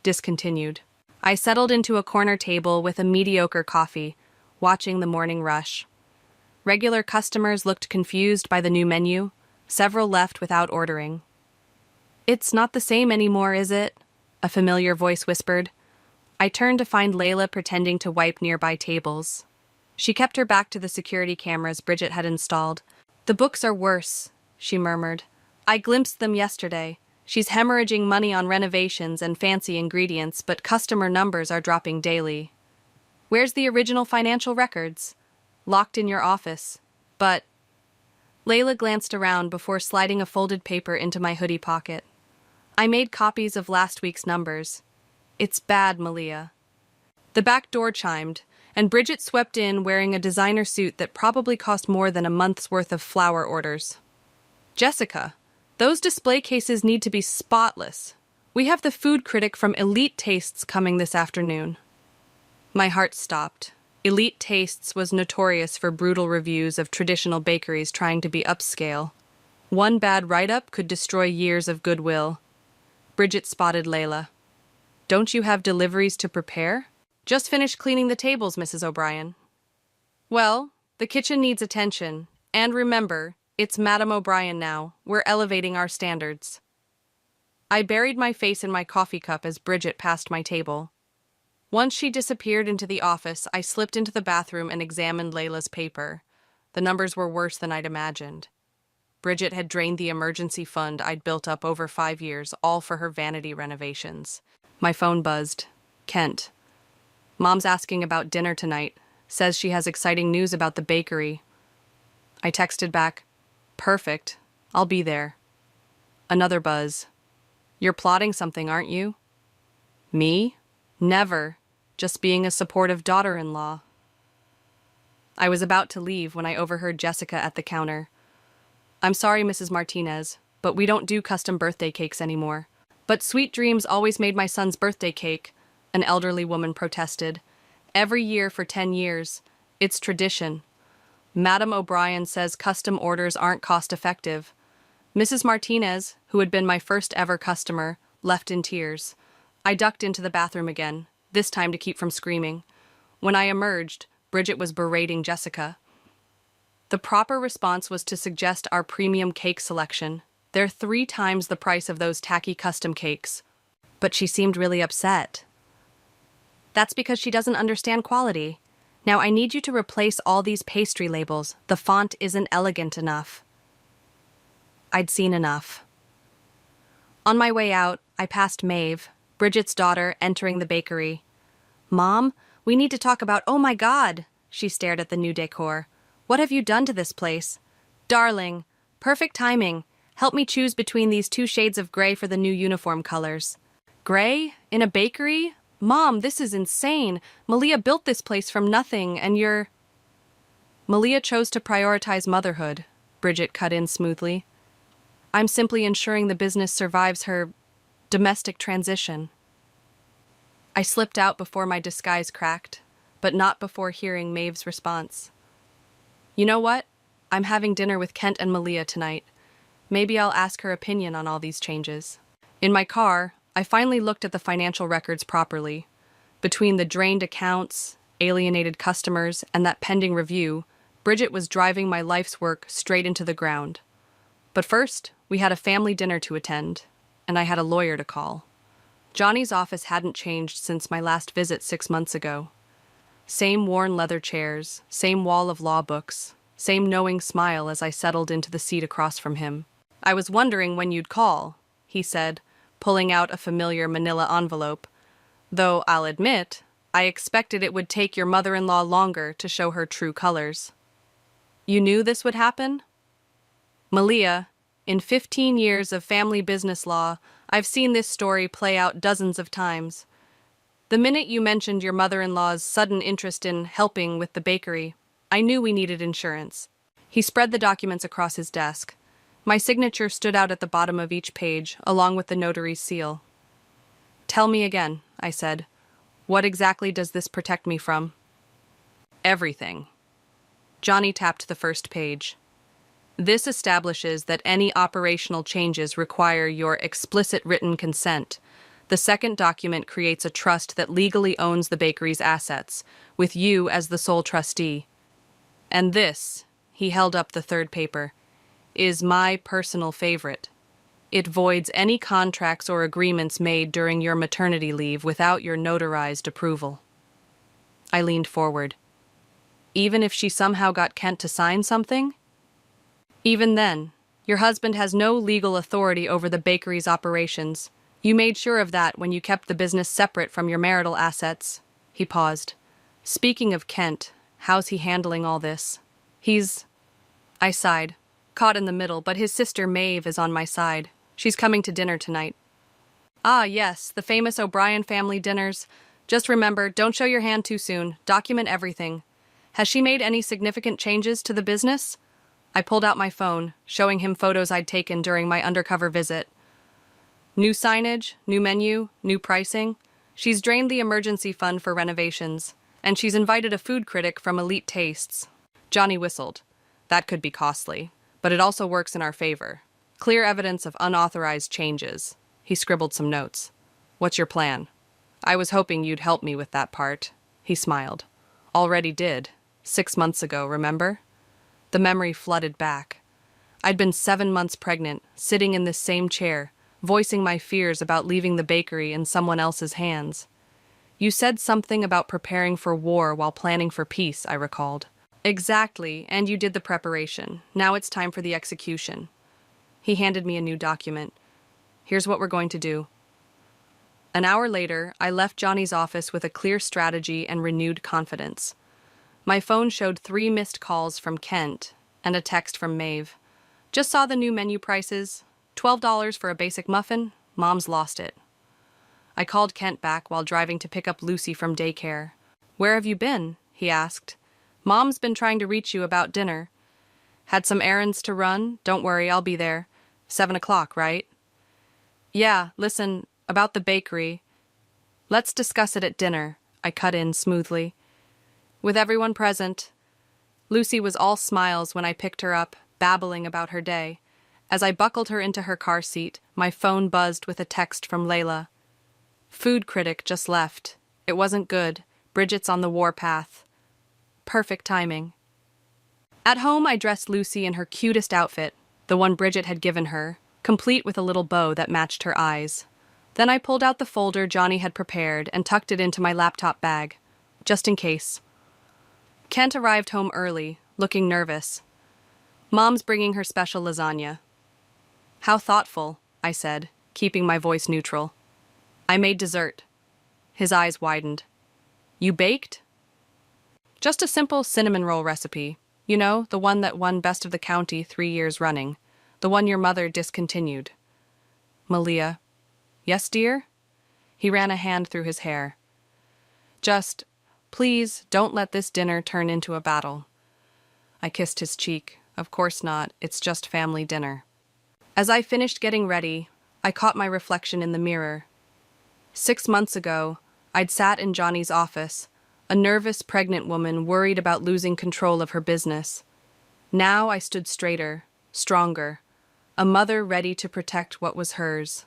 Discontinued." I settled into a corner table with a mediocre coffee, watching the morning rush. Regular customers looked confused by the new menu. Several left without ordering. "It's not the same anymore, is it?" a familiar voice whispered. I turned to find Layla pretending to wipe nearby tables. She kept her back to the security cameras Bridget had installed. "The books are worse," she murmured. "I glimpsed them yesterday. She's hemorrhaging money on renovations and fancy ingredients, but customer numbers are dropping daily." "Where's the original financial records?" "Locked in your office." "But—" Layla glanced around before sliding a folded paper into my hoodie pocket. "I made copies of last week's numbers. It's bad, Malia." The back door chimed, and Bridget swept in wearing a designer suit that probably cost more than a month's worth of flower orders. "Jessica, those display cases need to be spotless. We have the food critic from Elite Tastes coming this afternoon." My heart stopped. Elite Tastes was notorious for brutal reviews of traditional bakeries trying to be upscale. One bad write-up could destroy years of goodwill. Bridget spotted Layla. "Don't you have deliveries to prepare?" "Just finished cleaning the tables, Mrs. O'Brien." "Well, the kitchen needs attention. And remember, it's Madame O'Brien now. We're elevating our standards." I buried my face in my coffee cup as Bridget passed my table. Once she disappeared into the office, I slipped into the bathroom and examined Layla's paper. The numbers were worse than I'd imagined. Bridget had drained the emergency fund I'd built up over 5 years, all for her vanity renovations. My phone buzzed. Kent. "Mom's asking about dinner tonight. Says she has exciting news about the bakery." I texted back, "Perfect. I'll be there." Another buzz. "You're plotting something, aren't you?" "Me? Never. Just being a supportive daughter-in-law." I was about to leave when I overheard Jessica at the counter. "I'm sorry, Mrs. Martinez, but we don't do custom birthday cakes anymore." "But Sweet Dreams always made my son's birthday cake," an elderly woman protested. "Every year for 10 years. It's tradition. Madame O'Brien says custom orders aren't cost-effective." Mrs. Martinez, who had been my first ever customer, left in tears. I ducked into the bathroom again, this time to keep from screaming. When I emerged, Bridget was berating Jessica. The proper response was to suggest our premium cake selection. They're 3 times the price of those tacky custom cakes. But she seemed really upset. "That's because she doesn't understand quality. Now I need you to replace all these pastry labels. The font isn't elegant enough." I'd seen enough. On my way out, I passed Maeve, Bridget's daughter, entering the bakery. "Mom, we need to talk about— Oh my God!" She stared at the new decor. "What have you done to this place?" "Darling, perfect timing. Help me choose between these two shades of gray for the new uniform colors." "Gray? In a bakery? Mom, this is insane. Malia built this place from nothing, and you're—" "Malia chose to prioritize motherhood," Bridget cut in smoothly. "I'm simply ensuring the business survives her domestic transition." I slipped out before my disguise cracked, but not before hearing Maeve's response. "You know what? I'm having dinner with Kent and Malia tonight. Maybe I'll ask her opinion on all these changes." In my car, I finally looked at the financial records properly. Between the drained accounts, alienated customers, and that pending review, Bridget was driving my life's work straight into the ground. But first, we had a family dinner to attend, and I had a lawyer to call. Johnny's office hadn't changed since my last visit 6 months ago. Same worn leather chairs, same wall of law books, same knowing smile as I settled into the seat across from him. "I was wondering when you'd call," he said, pulling out a familiar manila envelope. "Though I'll admit, I expected it would take your mother-in-law longer to show her true colors." "You knew this would happen?" "Malia, in 15 years of family business law, I've seen this story play out dozens of times. The minute you mentioned your mother-in-law's sudden interest in helping with the bakery, I knew we needed insurance." He spread the documents across his desk. My signature stood out at the bottom of each page, along with the notary's seal. "Tell me again," I said. "What exactly does this protect me from?" "Everything." Johnny tapped the first page. "This establishes that any operational changes require your explicit written consent. The second document creates a trust that legally owns the bakery's assets, with you as the sole trustee. And this," he held up the third paper, "is my personal favorite. It voids any contracts or agreements made during your maternity leave without your notarized approval." I leaned forward. "Even if she somehow got Kent to sign something?" "Even then, your husband has no legal authority over the bakery's operations. You made sure of that when you kept the business separate from your marital assets." He paused. "Speaking of Kent, how's he handling all this?" I sighed, caught in the middle, but his sister Maeve is on my side. She's coming to dinner tonight. "Ah, yes, the famous O'Brien family dinners. Just remember, don't show your hand too soon. Document everything. Has she made any significant changes to the business?" I pulled out my phone, showing him photos I'd taken during my undercover visit. "New signage, new menu, new pricing. She's drained the emergency fund for renovations, and she's invited a food critic from Elite Tastes." Johnny whistled. "That could be costly, but it also works in our favor. Clear evidence of unauthorized changes." He scribbled some notes. "What's your plan?" "I was hoping you'd help me with that part." He smiled. "Already did. 6 months ago, remember?" The memory flooded back. I'd been 7 months pregnant, sitting in this same chair, voicing my fears about leaving the bakery in someone else's hands. "You said something about preparing for war while planning for peace," I recalled. "Exactly, and you did the preparation. Now it's time for the execution." He handed me a new document. "Here's what we're going to do." An hour later, I left Johnny's office with a clear strategy and renewed confidence. My phone showed 3 missed calls from Kent and a text from Maeve. "Just saw the new menu prices. $12 for a basic muffin. Mom's lost it." I called Kent back while driving to pick up Lucy from daycare. "Where have you been?" he asked. "Mom's been trying to reach you about dinner." "Had some errands to run. Don't worry, I'll be there. 7 o'clock, right?" "Yeah, listen, about the bakery. Let's discuss it at dinner," I cut in smoothly. With everyone present, Lucy was all smiles when I picked her up, babbling about her day. As I buckled her into her car seat, my phone buzzed with a text from Layla. "Food critic just left. It wasn't good. Bridget's on the warpath." Perfect timing. At home, I dressed Lucy in her cutest outfit, the one Bridget had given her, complete with a little bow that matched her eyes. Then I pulled out the folder Johnny had prepared and tucked it into my laptop bag, just in case. Kent arrived home early, looking nervous. "Mom's bringing her special lasagna." "How thoughtful," I said, keeping my voice neutral. I made dessert. His eyes widened. You baked? Just a simple cinnamon roll recipe. You know, the one that won Best of the County 3 years running. The one your mother discontinued. Malia. Yes, dear? He ran a hand through his hair. Just, please, don't let this dinner turn into a battle. I kissed his cheek. Of course not, it's just family dinner. As I finished getting ready, I caught my reflection in the mirror. 6 months ago, I'd sat in Johnny's office, a nervous pregnant woman worried about losing control of her business. Now I stood straighter, stronger, a mother ready to protect what was hers.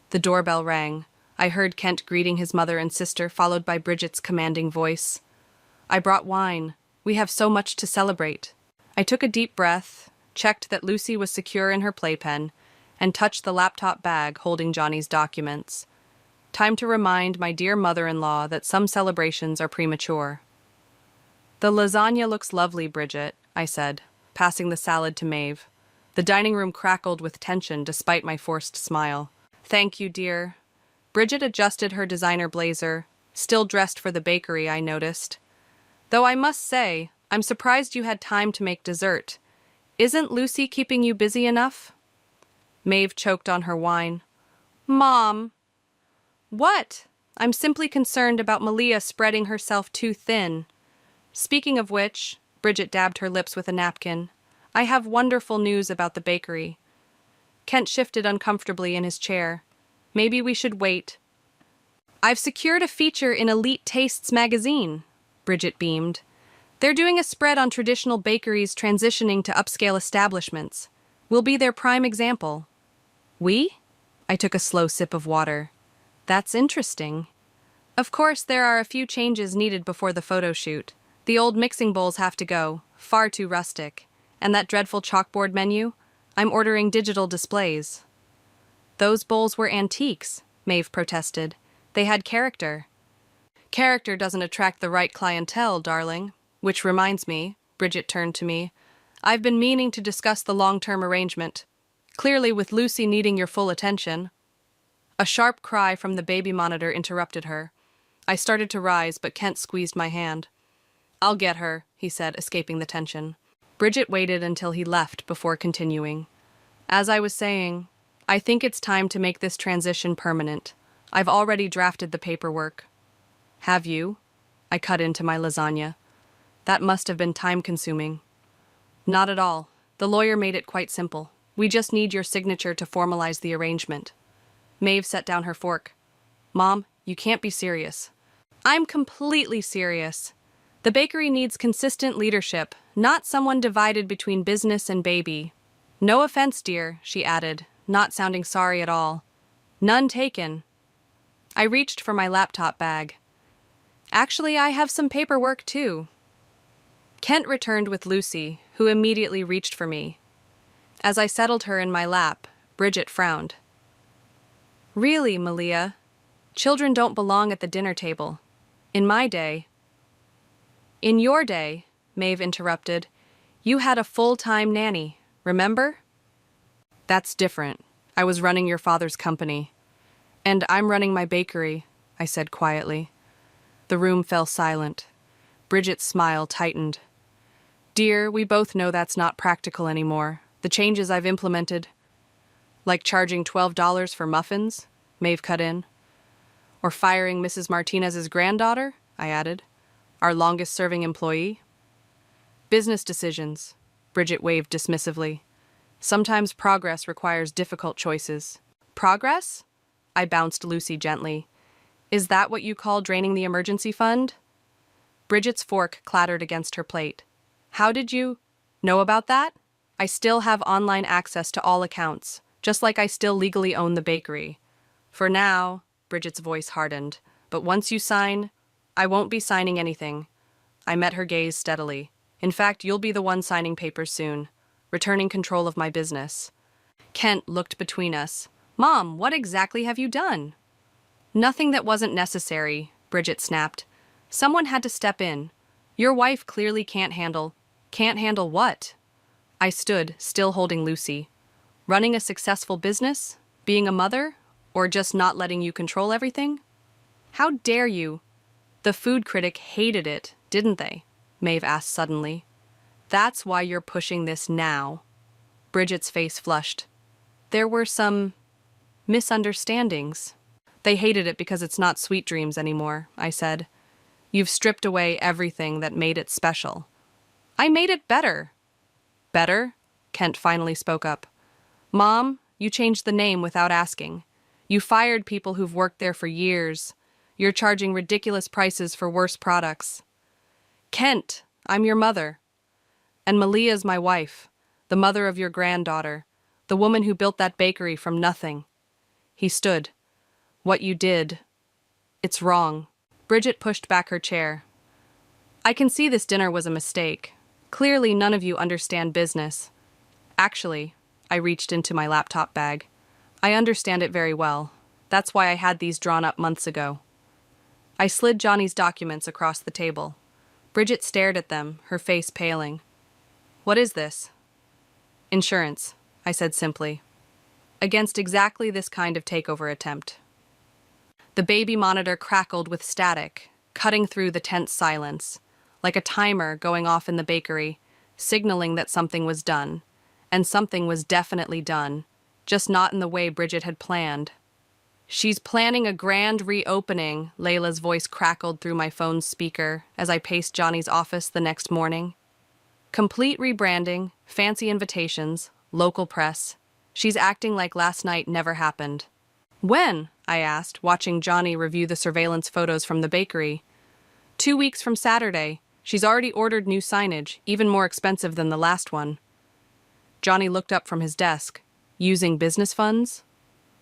The doorbell rang. I heard Kent greeting his mother and sister, followed by Bridget's commanding voice. I brought wine. We have so much to celebrate. I took a deep breath, checked that Lucy was secure in her playpen, and touched the laptop bag holding Johnny's documents. Time to remind my dear mother-in-law that some celebrations are premature. The lasagna looks lovely, Bridget, I said, passing the salad to Maeve. The dining room crackled with tension despite my forced smile. Thank you, dear. Bridget adjusted her designer blazer, still dressed for the bakery, I noticed. Though I must say, I'm surprised you had time to make dessert. Isn't Lucy keeping you busy enough? Maeve choked on her wine. Mom! What? I'm simply concerned about Malia spreading herself too thin. Speaking of which, Bridget dabbed her lips with a napkin. I have wonderful news about the bakery. Kent shifted uncomfortably in his chair. Maybe we should wait. I've secured a feature in Elite Tastes magazine, Bridget beamed. They're doing a spread on traditional bakeries transitioning to upscale establishments. We'll be their prime example. We? I took a slow sip of water. That's interesting. Of course, there are a few changes needed before the photo shoot. The old mixing bowls have to go, far too rustic. And that dreadful chalkboard menu? I'm ordering digital displays. Those bowls were antiques, Maeve protested. They had character. Character doesn't attract the right clientele, darling. Which reminds me, Bridget turned to me, I've been meaning to discuss the long-term arrangement. Clearly with Lucy needing your full attention. A sharp cry from the baby monitor interrupted her. I started to rise, but Kent squeezed my hand. I'll get her, he said, escaping the tension. Bridget waited until he left before continuing. As I was saying, I think it's time to make this transition permanent. I've already drafted the paperwork. Have you? I cut into my lasagna. That must have been time-consuming. Not at all. The lawyer made it quite simple. We just need your signature to formalize the arrangement. Maeve set down her fork. Mom, you can't be serious. I'm completely serious. The bakery needs consistent leadership, not someone divided between business and baby. No offense, dear, she added, not sounding sorry at all. None taken. I reached for my laptop bag. Actually, I have some paperwork, too. Kent returned with Lucy, who immediately reached for me. As I settled her in my lap, Bridget frowned. Really, Malia? Children don't belong at the dinner table. In my day. In your day, Maeve interrupted, you had a full-time nanny, remember? That's different. I was running your father's company. And I'm running my bakery, I said quietly. The room fell silent. Bridget's smile tightened. Dear, we both know that's not practical anymore. The changes I've implemented. Like charging $12 for muffins, Maeve cut in. Or firing Mrs. Martinez's granddaughter, I added. Our longest-serving employee. Business decisions, Bridget waved dismissively. Sometimes progress requires difficult choices. Progress? I bounced Lucy gently. Is that what you call draining the emergency fund? Bridget's fork clattered against her plate. How did you know about that? I still have online access to all accounts, just like I still legally own the bakery. For now, Bridget's voice hardened, but once you sign, I won't be signing anything. I met her gaze steadily. In fact, you'll be the one signing papers soon, returning control of my business. Kent looked between us. Mom, what exactly have you done? Nothing that wasn't necessary, Bridget snapped. Someone had to step in. Your wife clearly can't handle. Can't handle what? I stood, still holding Lucy. Running a successful business? Being a mother? Or just not letting you control everything? How dare you? The food critic hated it, didn't they? Maeve asked suddenly. That's why you're pushing this now. Bridget's face flushed. There were some misunderstandings. They hated it because it's not Sweet Dreams anymore, I said. You've stripped away everything that made it special. I made it better. Better? Kent finally spoke up. Mom, you changed the name without asking. You fired people who've worked there for years. You're charging ridiculous prices for worse products. Kent, I'm your mother. And Malia's my wife, the mother of your granddaughter, the woman who built that bakery from nothing. He stood. What you did, it's wrong. Bridget pushed back her chair. I can see this dinner was a mistake. Clearly none of you understand business. Actually, I reached into my laptop bag. I understand it very well. That's why I had these drawn up months ago. I slid Johnny's documents across the table. Bridget stared at them, her face paling. What is this? Insurance, I said simply. Against exactly this kind of takeover attempt. The baby monitor crackled with static, cutting through the tense silence, like a timer going off in the bakery, signaling that something was done. And something was definitely done, just not in the way Bridget had planned. She's planning a grand reopening, Layla's voice crackled through my phone's speaker as I paced Johnny's office the next morning. Complete rebranding, fancy invitations, local press. She's acting like last night never happened. When? I asked, watching Johnny review the surveillance photos from the bakery. 2 weeks from Saturday. She's already ordered new signage, even more expensive than the last one. Johnny looked up from his desk. Using business funds?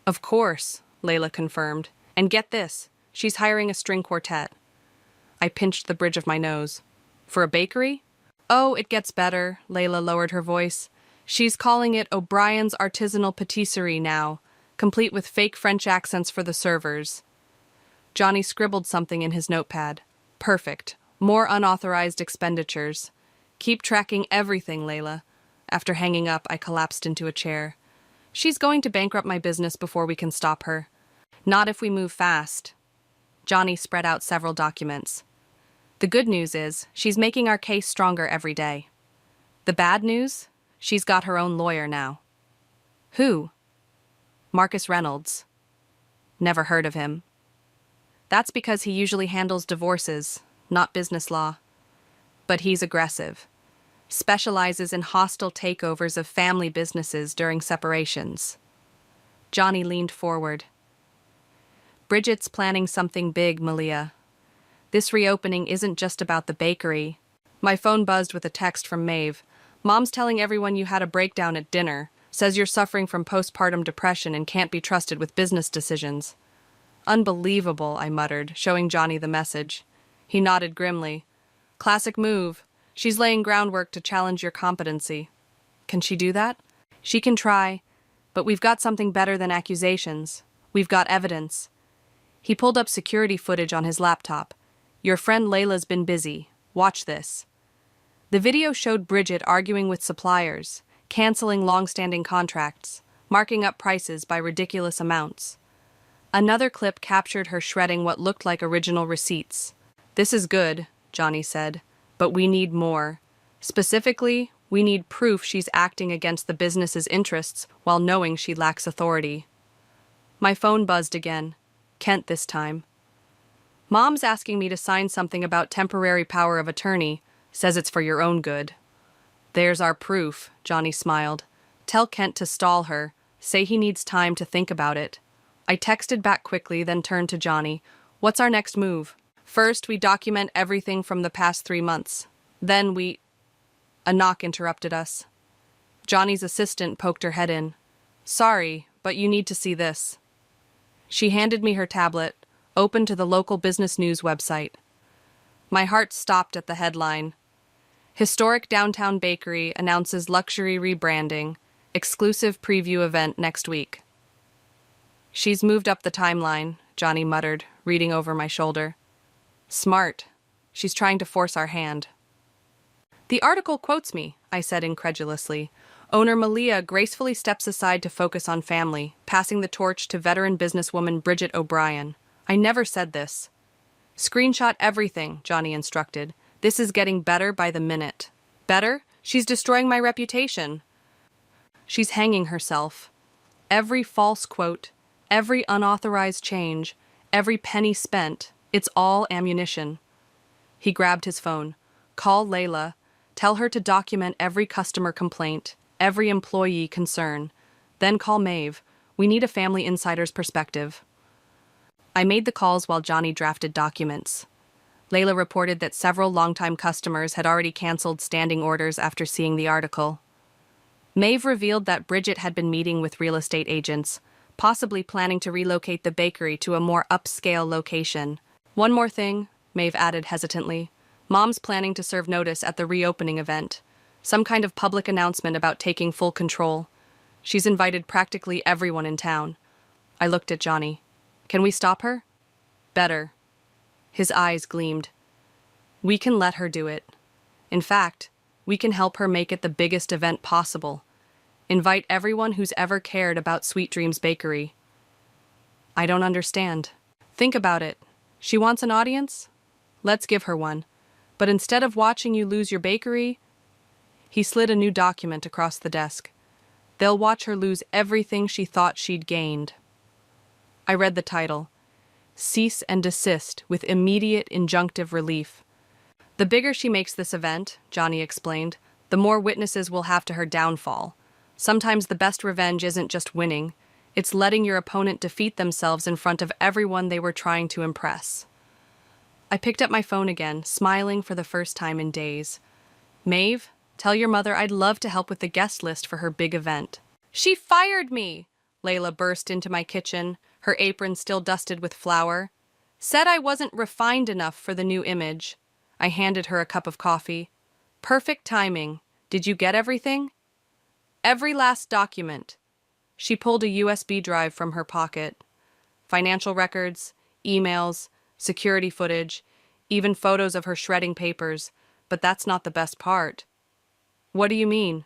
Of course, Layla confirmed. And get this, she's hiring a string quartet. I pinched the bridge of my nose. For a bakery? Oh, it gets better, Layla lowered her voice. She's calling it O'Brien's Artisanal Patisserie now, complete with fake French accents for the servers. Johnny scribbled something in his notepad. Perfect. More unauthorized expenditures. Keep tracking everything, Layla. After hanging up, I collapsed into a chair. She's going to bankrupt my business before we can stop her. Not if we move fast. Johnny spread out several documents. The good news is, she's making our case stronger every day. The bad news? She's got her own lawyer now. Who? Marcus Reynolds. Never heard of him. That's because he usually handles divorces, not business law. But he's aggressive. Specializes in hostile takeovers of family businesses during separations. Johnny leaned forward. Bridget's planning something big, Malia. This reopening isn't just about the bakery. My phone buzzed with a text from Maeve. Mom's telling everyone you had a breakdown at dinner. Says you're suffering from postpartum depression and can't be trusted with business decisions. Unbelievable, I muttered, showing Johnny the message. He nodded grimly. Classic move. She's laying groundwork to challenge your competency. Can she do that? She can try, but we've got something better than accusations. We've got evidence. He pulled up security footage on his laptop. Your friend Layla's been busy. Watch this. The video showed Bridget arguing with suppliers, canceling long-standing contracts, marking up prices by ridiculous amounts. Another clip captured her shredding what looked like original receipts. This is good, Johnny said. But we need more. Specifically, we need proof she's acting against the business's interests while knowing she lacks authority. My phone buzzed again. Kent this time. Mom's asking me to sign something about temporary power of attorney. Says it's for your own good. There's our proof, Johnny smiled. Tell Kent to stall her. Say he needs time to think about it. I texted back quickly, then turned to Johnny. What's our next move? First, we document everything from the past 3 months. Then we... A knock interrupted us. Johnny's assistant poked her head in. Sorry, but you need to see this. She handed me her tablet, open to the local business news website. My heart stopped at the headline. Historic Downtown Bakery announces luxury rebranding. Exclusive preview event next week. She's moved up the timeline, Johnny muttered, reading over my shoulder. Smart. She's trying to force our hand. The article quotes me, I said incredulously. Owner Malia gracefully steps aside to focus on family, passing the torch to veteran businesswoman Bridget O'Brien. I never said this. Screenshot everything, Johnny instructed. This is getting better by the minute. Better? She's destroying my reputation. She's hanging herself. Every false quote, every unauthorized change, every penny spent, it's all ammunition. He grabbed his phone. Call Layla. Tell her to document every customer complaint, every employee concern. Then call Maeve. We need a family insider's perspective. I made the calls while Johnny drafted documents. Layla reported that several longtime customers had already canceled standing orders after seeing the article. Maeve revealed that Bridget had been meeting with real estate agents, possibly planning to relocate the bakery to a more upscale location. One more thing, Maeve added hesitantly. Mom's planning to serve notice at the reopening event. Some kind of public announcement about taking full control. She's invited practically everyone in town. I looked at Johnny. Can we stop her? Better. His eyes gleamed. We can let her do it. In fact, we can help her make it the biggest event possible. Invite everyone who's ever cared about Sweet Dreams Bakery. I don't understand. Think about it. She wants an audience? Let's give her one. But instead of watching you lose your bakery, he slid a new document across the desk. They'll watch her lose everything she thought she'd gained. I read the title, Cease and Desist with Immediate Injunctive Relief. The bigger she makes this event, Johnny explained, the more witnesses will have to her downfall. Sometimes the best revenge isn't just winning, it's letting your opponent defeat themselves in front of everyone they were trying to impress. I picked up my phone again, smiling for the first time in days. Maeve, tell your mother I'd love to help with the guest list for her big event. She fired me! Layla burst into my kitchen, her apron still dusted with flour. Said I wasn't refined enough for the new image. I handed her a cup of coffee. Perfect timing. Did you get everything? Every last document. She pulled a USB drive from her pocket. Financial records, emails, security footage, even photos of her shredding papers, but that's not the best part. What do you mean?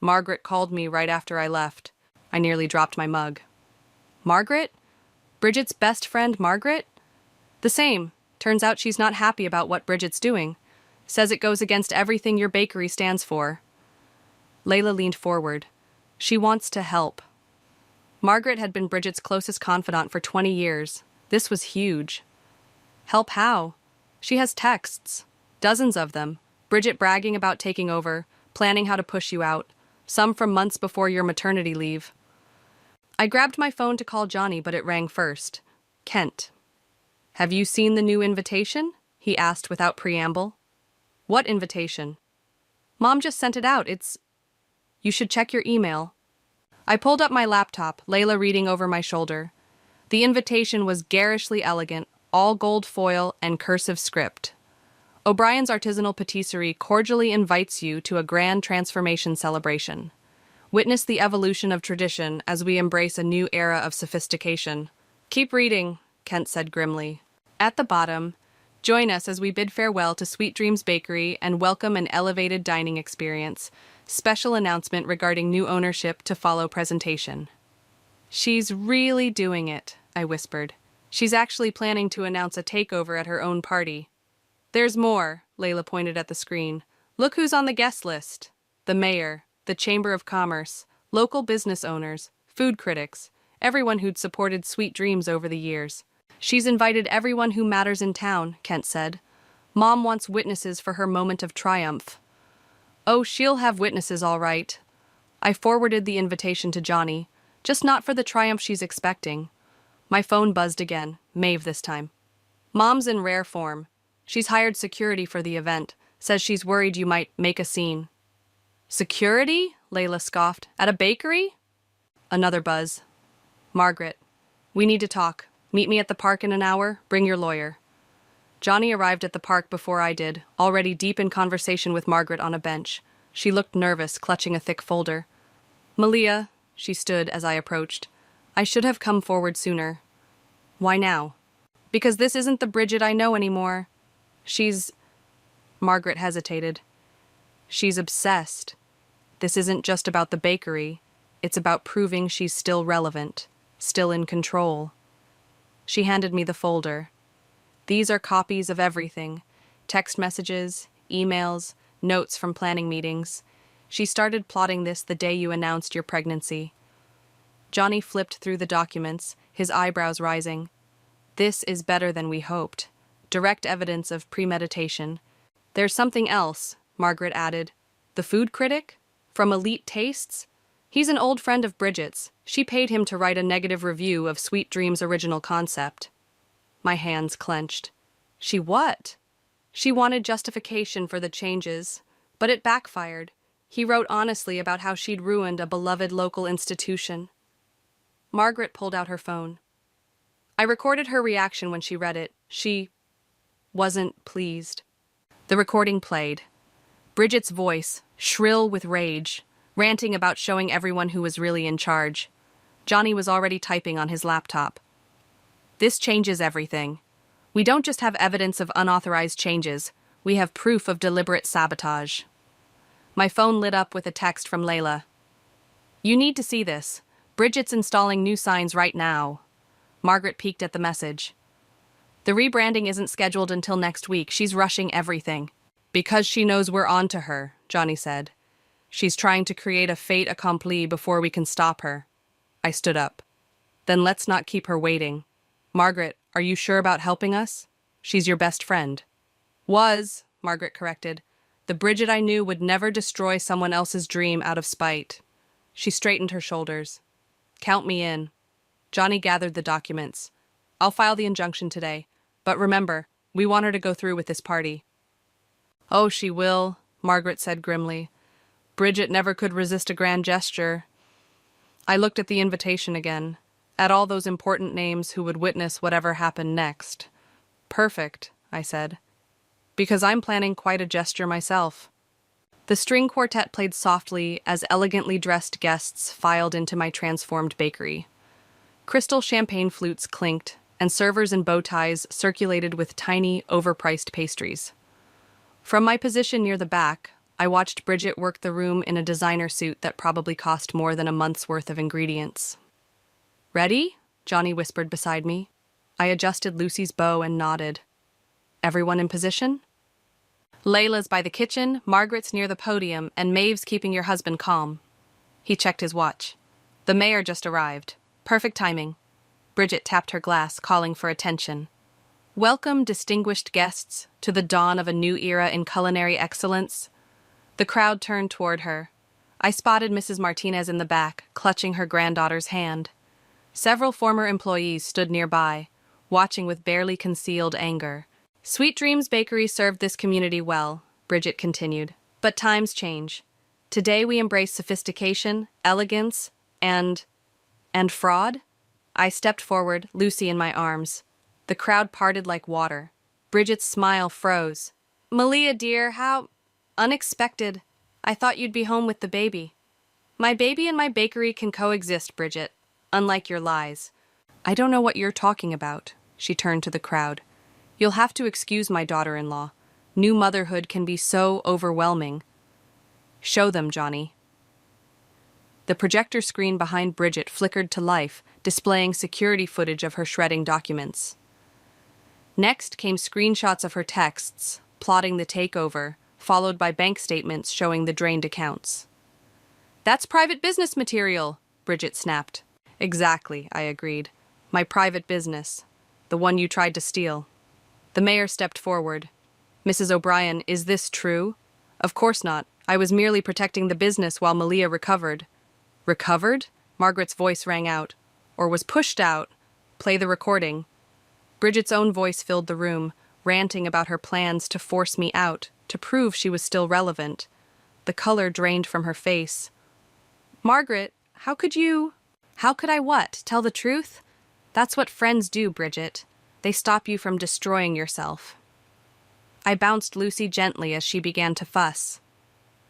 Margaret called me right after I left. I nearly dropped my mug. Margaret? Bridget's best friend, Margaret? The same. Turns out she's not happy about what Bridget's doing. Says it goes against everything your bakery stands for. Layla leaned forward. She wants to help. Margaret had been Bridget's closest confidant for 20 years. This was huge. Help how? She has texts. Dozens of them. Bridget bragging about taking over, planning how to push you out. Some from months before your maternity leave. I grabbed my phone to call Johnny, but it rang first. Kent. Have you seen the new invitation? He asked without preamble. What invitation? Mom just sent it out. You should check your email. I pulled up my laptop, Layla reading over my shoulder. The invitation was garishly elegant, all gold foil and cursive script. O'Brien's Artisanal Patisserie cordially invites you to a grand transformation celebration. Witness the evolution of tradition as we embrace a new era of sophistication. Keep reading, Kent said grimly. At the bottom, join us as we bid farewell to Sweet Dreams Bakery and welcome an elevated dining experience. Special announcement regarding new ownership to follow presentation. She's really doing it, I whispered. She's actually planning to announce a takeover at her own party. There's more, Layla pointed at the screen. Look who's on the guest list. The mayor, the Chamber of Commerce, local business owners, food critics, everyone who'd supported Sweet Dreams over the years. She's invited everyone who matters in town, Kent said. Mom wants witnesses for her moment of triumph. Oh, she'll have witnesses all right. I forwarded the invitation to Johnny, just not for the triumph she's expecting. My phone buzzed again, Maeve this time. Mom's in rare form. She's hired security for the event, says she's worried you might make a scene. Security? Layla scoffed. At a bakery? Another buzz. Margaret. We need to talk. Meet me at the park in an hour. Bring your lawyer. Johnny arrived at the park before I did, already deep in conversation with Margaret on a bench. She looked nervous, clutching a thick folder. Malia, she stood as I approached. I should have come forward sooner. Why now? Because this isn't the Bridget I know anymore. Margaret hesitated. She's obsessed. This isn't just about the bakery. It's about proving she's still relevant, still in control. She handed me the folder. These are copies of everything: text messages, emails, notes from planning meetings. She started plotting this the day you announced your pregnancy. Johnny flipped through the documents, his eyebrows rising. This is better than we hoped. Direct evidence of premeditation. There's something else, Margaret added. The food critic? From Elite Tastes? He's an old friend of Bridget's. She paid him to write a negative review of Sweet Dream's original concept. My hands clenched. She what? She wanted justification for the changes, but it backfired. He wrote honestly about how she'd ruined a beloved local institution. Margaret pulled out her phone. I recorded her reaction when she read it. She wasn't pleased. The recording played. Bridget's voice, shrill with rage, ranting about showing everyone who was really in charge. Johnny was already typing on his laptop. This changes everything. We don't just have evidence of unauthorized changes, we have proof of deliberate sabotage. My phone lit up with a text from Layla. You need to see this. Bridget's installing new signs right now. Margaret peeked at the message. The rebranding isn't scheduled until next week. She's rushing everything. Because she knows we're on to her, Johnny said. She's trying to create a fait accompli before we can stop her. I stood up. Then let's not keep her waiting. Margaret, are you sure about helping us? She's your best friend. Was, Margaret corrected. The Bridget I knew would never destroy someone else's dream out of spite. She straightened her shoulders. Count me in. Johnny gathered the documents. I'll file the injunction today. But remember, we want her to go through with this party. Oh, she will, Margaret said grimly. Bridget never could resist a grand gesture. I looked at the invitation again, at all those important names who would witness whatever happened next. Perfect, I said, because I'm planning quite a gesture myself. The string quartet played softly as elegantly dressed guests filed into my transformed bakery. Crystal champagne flutes clinked, and servers in bow ties circulated with tiny, overpriced pastries. From my position near the back, I watched Bridget work the room in a designer suit that probably cost more than a month's worth of ingredients. Ready? Johnny whispered beside me. I adjusted Lucy's bow and nodded. Everyone in position? Layla's by the kitchen, Margaret's near the podium, and Maeve's keeping your husband calm. He checked his watch. The mayor just arrived. Perfect timing. Bridget tapped her glass, calling for attention. Welcome, distinguished guests, to the dawn of a new era in culinary excellence. The crowd turned toward her. I spotted Mrs. Martinez in the back, clutching her granddaughter's hand. Several former employees stood nearby, watching with barely concealed anger. Sweet Dreams Bakery served this community well, Bridget continued. But times change. Today we embrace sophistication, elegance, and fraud? I stepped forward, Lucy in my arms. The crowd parted like water. Bridget's smile froze. Malia, dear, how unexpected. I thought you'd be home with the baby. My baby and my bakery can coexist, Bridget, unlike your lies. I don't know what you're talking about, she turned to the crowd. You'll have to excuse my daughter-in-law. New motherhood can be so overwhelming. Show them, Johnny. The projector screen behind Bridget flickered to life, displaying security footage of her shredding documents. Next came screenshots of her texts, plotting the takeover, followed by bank statements showing the drained accounts. That's private business material, Bridget snapped. Exactly, I agreed. My private business. The one you tried to steal. The mayor stepped forward. Mrs. O'Brien, is this true? Of course not. I was merely protecting the business while Malia recovered. Recovered? Margaret's voice rang out. Or was pushed out. Play the recording. Bridget's own voice filled the room, ranting about her plans to force me out, to prove she was still relevant. The color drained from her face. Margaret, how could you... How could I what? Tell the truth? That's what friends do, Bridget. They stop you from destroying yourself. I bounced Lucy gently as she began to fuss.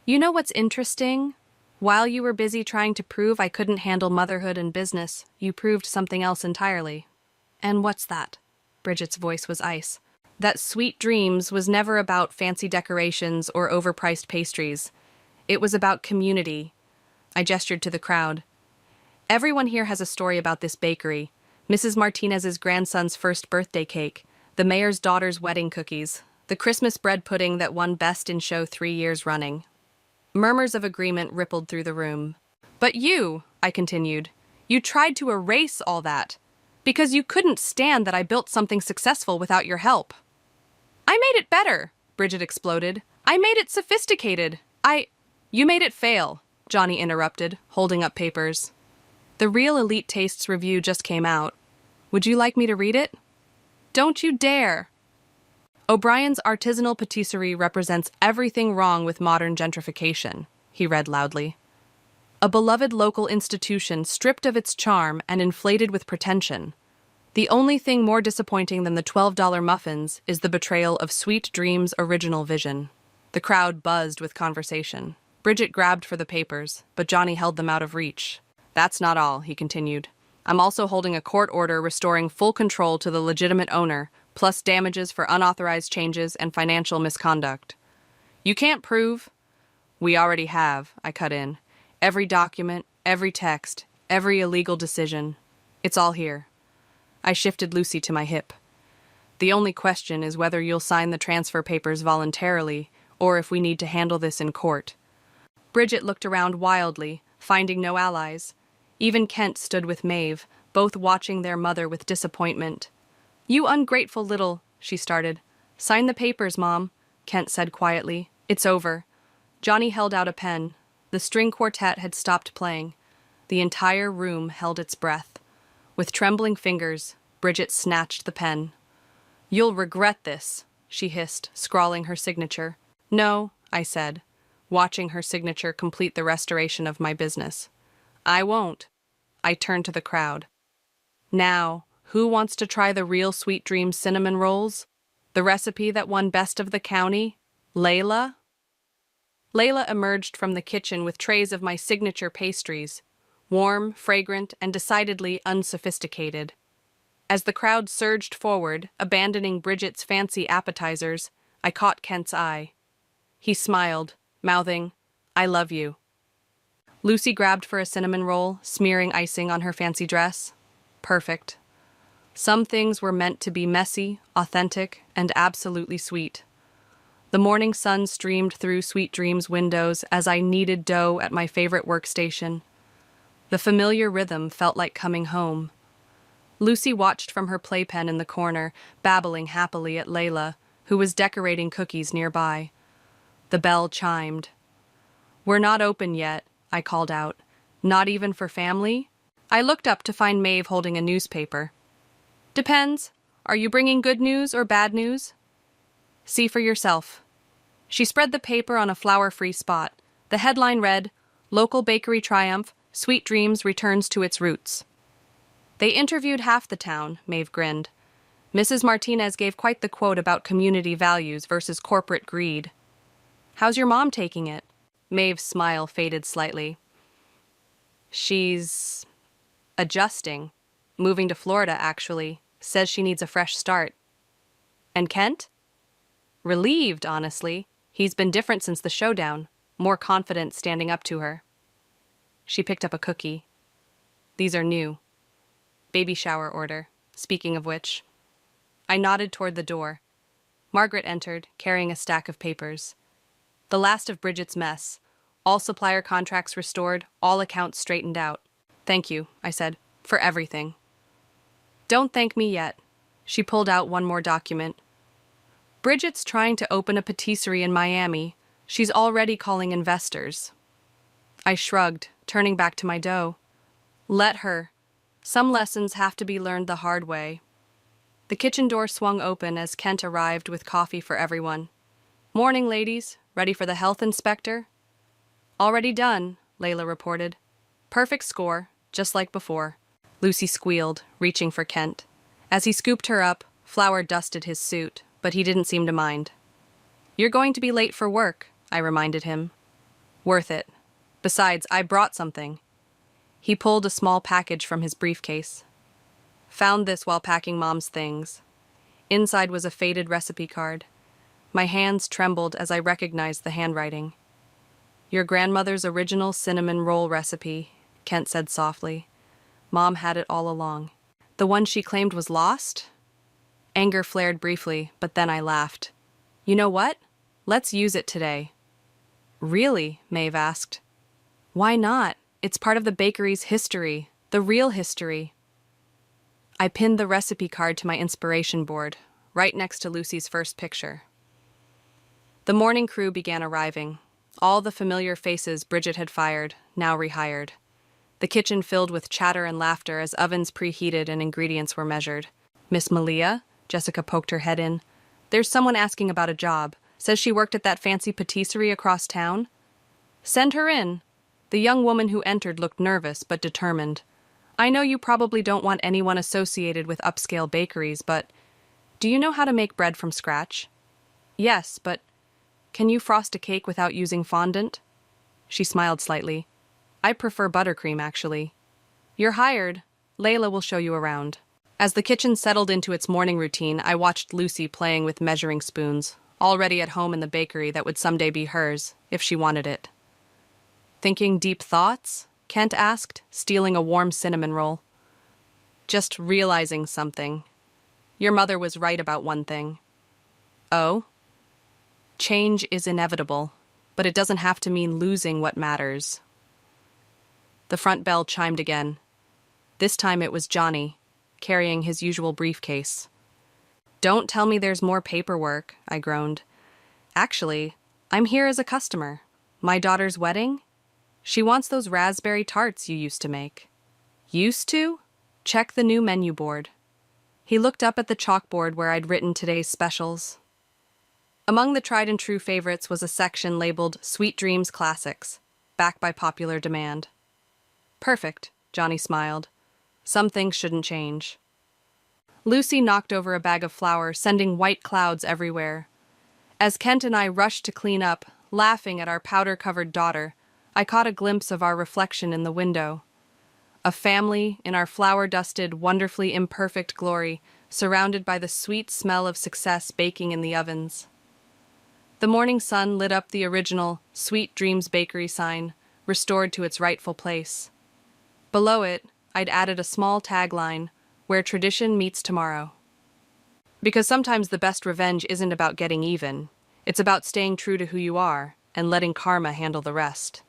You know what's interesting? While you were busy trying to prove I couldn't handle motherhood and business, you proved something else entirely. And what's that? Bridget's voice was ice. That Sweet Dreams was never about fancy decorations or overpriced pastries. It was about community. I gestured to the crowd. Everyone here has a story about this bakery. Mrs. Martinez's grandson's first birthday cake, the mayor's daughter's wedding cookies, the Christmas bread pudding that won Best in Show 3 years running. Murmurs of agreement rippled through the room. But you, I continued, you tried to erase all that, because you couldn't stand that I built something successful without your help. I made it better, Bridget exploded. I made it sophisticated. You made it fail, Johnny interrupted, holding up papers. The Real Elite Tastes review just came out. Would you like me to read it? Don't you dare! O'Brien's artisanal patisserie represents everything wrong with modern gentrification, he read loudly. A beloved local institution stripped of its charm and inflated with pretension. The only thing more disappointing than the $12 muffins is the betrayal of Sweet Dreams' original vision. The crowd buzzed with conversation. Bridget grabbed for the papers, but Johnny held them out of reach. That's not all, he continued. I'm also holding a court order restoring full control to the legitimate owner, plus damages for unauthorized changes and financial misconduct. You can't prove? We already have, I cut in. Every document, every text, every illegal decision. It's all here. I shifted Lucy to my hip. The only question is whether you'll sign the transfer papers voluntarily, or if we need to handle this in court. Bridget looked around wildly, finding no allies. Even Kent stood with Maeve, both watching their mother with disappointment. You ungrateful little, she started. Sign the papers, Mom, Kent said quietly. It's over. Johnny held out a pen. The string quartet had stopped playing. The entire room held its breath. With trembling fingers, Bridget snatched the pen. You'll regret this, she hissed, scrawling her signature. No, I said, watching her signature complete the restoration of my business. I won't. I turned to the crowd. Now, who wants to try the Real Sweet Dreams cinnamon rolls? The recipe that won Best of the County? Layla? Layla emerged from the kitchen with trays of my signature pastries, warm, fragrant, and decidedly unsophisticated. As the crowd surged forward, abandoning Bridget's fancy appetizers, I caught Kent's eye. He smiled, mouthing, I love you. Lucy grabbed for a cinnamon roll, smearing icing on her fancy dress. Perfect. Some things were meant to be messy, authentic, and absolutely sweet. The morning sun streamed through Sweet Dreams' windows as I kneaded dough at my favorite workstation. The familiar rhythm felt like coming home. Lucy watched from her playpen in the corner, babbling happily at Layla, who was decorating cookies nearby. The bell chimed. We're not open yet, I called out. Not even for family? I looked up to find Maeve holding a newspaper. Depends. Are you bringing good news or bad news? See for yourself. She spread the paper on a flour-free spot. The headline read, Local Bakery Triumph, Sweet Dreams returns to its roots. They interviewed half the town, Maeve grinned. Mrs. Martinez gave quite the quote about community values versus corporate greed. How's your mom taking it? Maeve's smile faded slightly. She's adjusting. Moving to Florida, actually. Says she needs a fresh start. And Kent? Relieved, honestly. He's been different since the showdown, more confident standing up to her. She picked up a cookie. These are new. Baby shower order, speaking of which. I nodded toward the door. Margaret entered, carrying a stack of papers. The last of Bridget's mess. All supplier contracts restored, all accounts straightened out. Thank you, I said, for everything. Don't thank me yet. She pulled out one more document. Bridget's trying to open a patisserie in Miami. She's already calling investors. I shrugged, turning back to my dough. Let her. Some lessons have to be learned the hard way. The kitchen door swung open as Kent arrived with coffee for everyone. Morning, ladies. Ready for the health inspector? Already done, Layla reported. Perfect score, just like before. Lucy squealed, reaching for Kent. As he scooped her up, flour dusted his suit, but he didn't seem to mind. You're going to be late for work, I reminded him. Worth it. Besides, I brought something. He pulled a small package from his briefcase. Found this while packing Mom's things. Inside was a faded recipe card. My hands trembled as I recognized the handwriting. Your grandmother's original cinnamon roll recipe, Kent said softly. Mom had it all along. The one she claimed was lost? Anger flared briefly, but then I laughed. You know what? Let's use it today. Really? Maeve asked. Why not? It's part of the bakery's history, the real history. I pinned the recipe card to my inspiration board, right next to Lucy's first picture. The morning crew began arriving. All the familiar faces Bridget had fired, now rehired. The kitchen filled with chatter and laughter as ovens preheated and ingredients were measured. Miss Malia? Jessica poked her head in. There's someone asking about a job. Says she worked at that fancy patisserie across town. Send her in. The young woman who entered looked nervous but determined. I know you probably don't want anyone associated with upscale bakeries, but do you know how to make bread from scratch? Yes, but can you frost a cake without using fondant? She smiled slightly. I prefer buttercream, actually. You're hired. Layla will show you around. As the kitchen settled into its morning routine, I watched Lucy playing with measuring spoons, already at home in the bakery that would someday be hers, if she wanted it. Thinking deep thoughts? Kent asked, stealing a warm cinnamon roll. Just realizing something. Your mother was right about one thing. Oh? Change is inevitable, but it doesn't have to mean losing what matters. The front bell chimed again. This time it was Johnny, carrying his usual briefcase. Don't tell me there's more paperwork, I groaned. Actually, I'm here as a customer. My daughter's wedding? She wants those raspberry tarts you used to make. Used to? Check the new menu board. He looked up at the chalkboard where I'd written today's specials. Among the tried and true favorites was a section labeled Sweet Dreams Classics, backed by popular demand. Perfect, Johnny smiled. Some things shouldn't change. Lucy knocked over a bag of flour, sending white clouds everywhere. As Kent and I rushed to clean up, laughing at our powder-covered daughter, I caught a glimpse of our reflection in the window. A family in our flour-dusted, wonderfully imperfect glory, surrounded by the sweet smell of success baking in the ovens. The morning sun lit up the original Sweet Dreams Bakery sign, restored to its rightful place. Below it, I'd added a small tagline, where tradition meets tomorrow. Because sometimes the best revenge isn't about getting even. It's about staying true to who you are and letting karma handle the rest.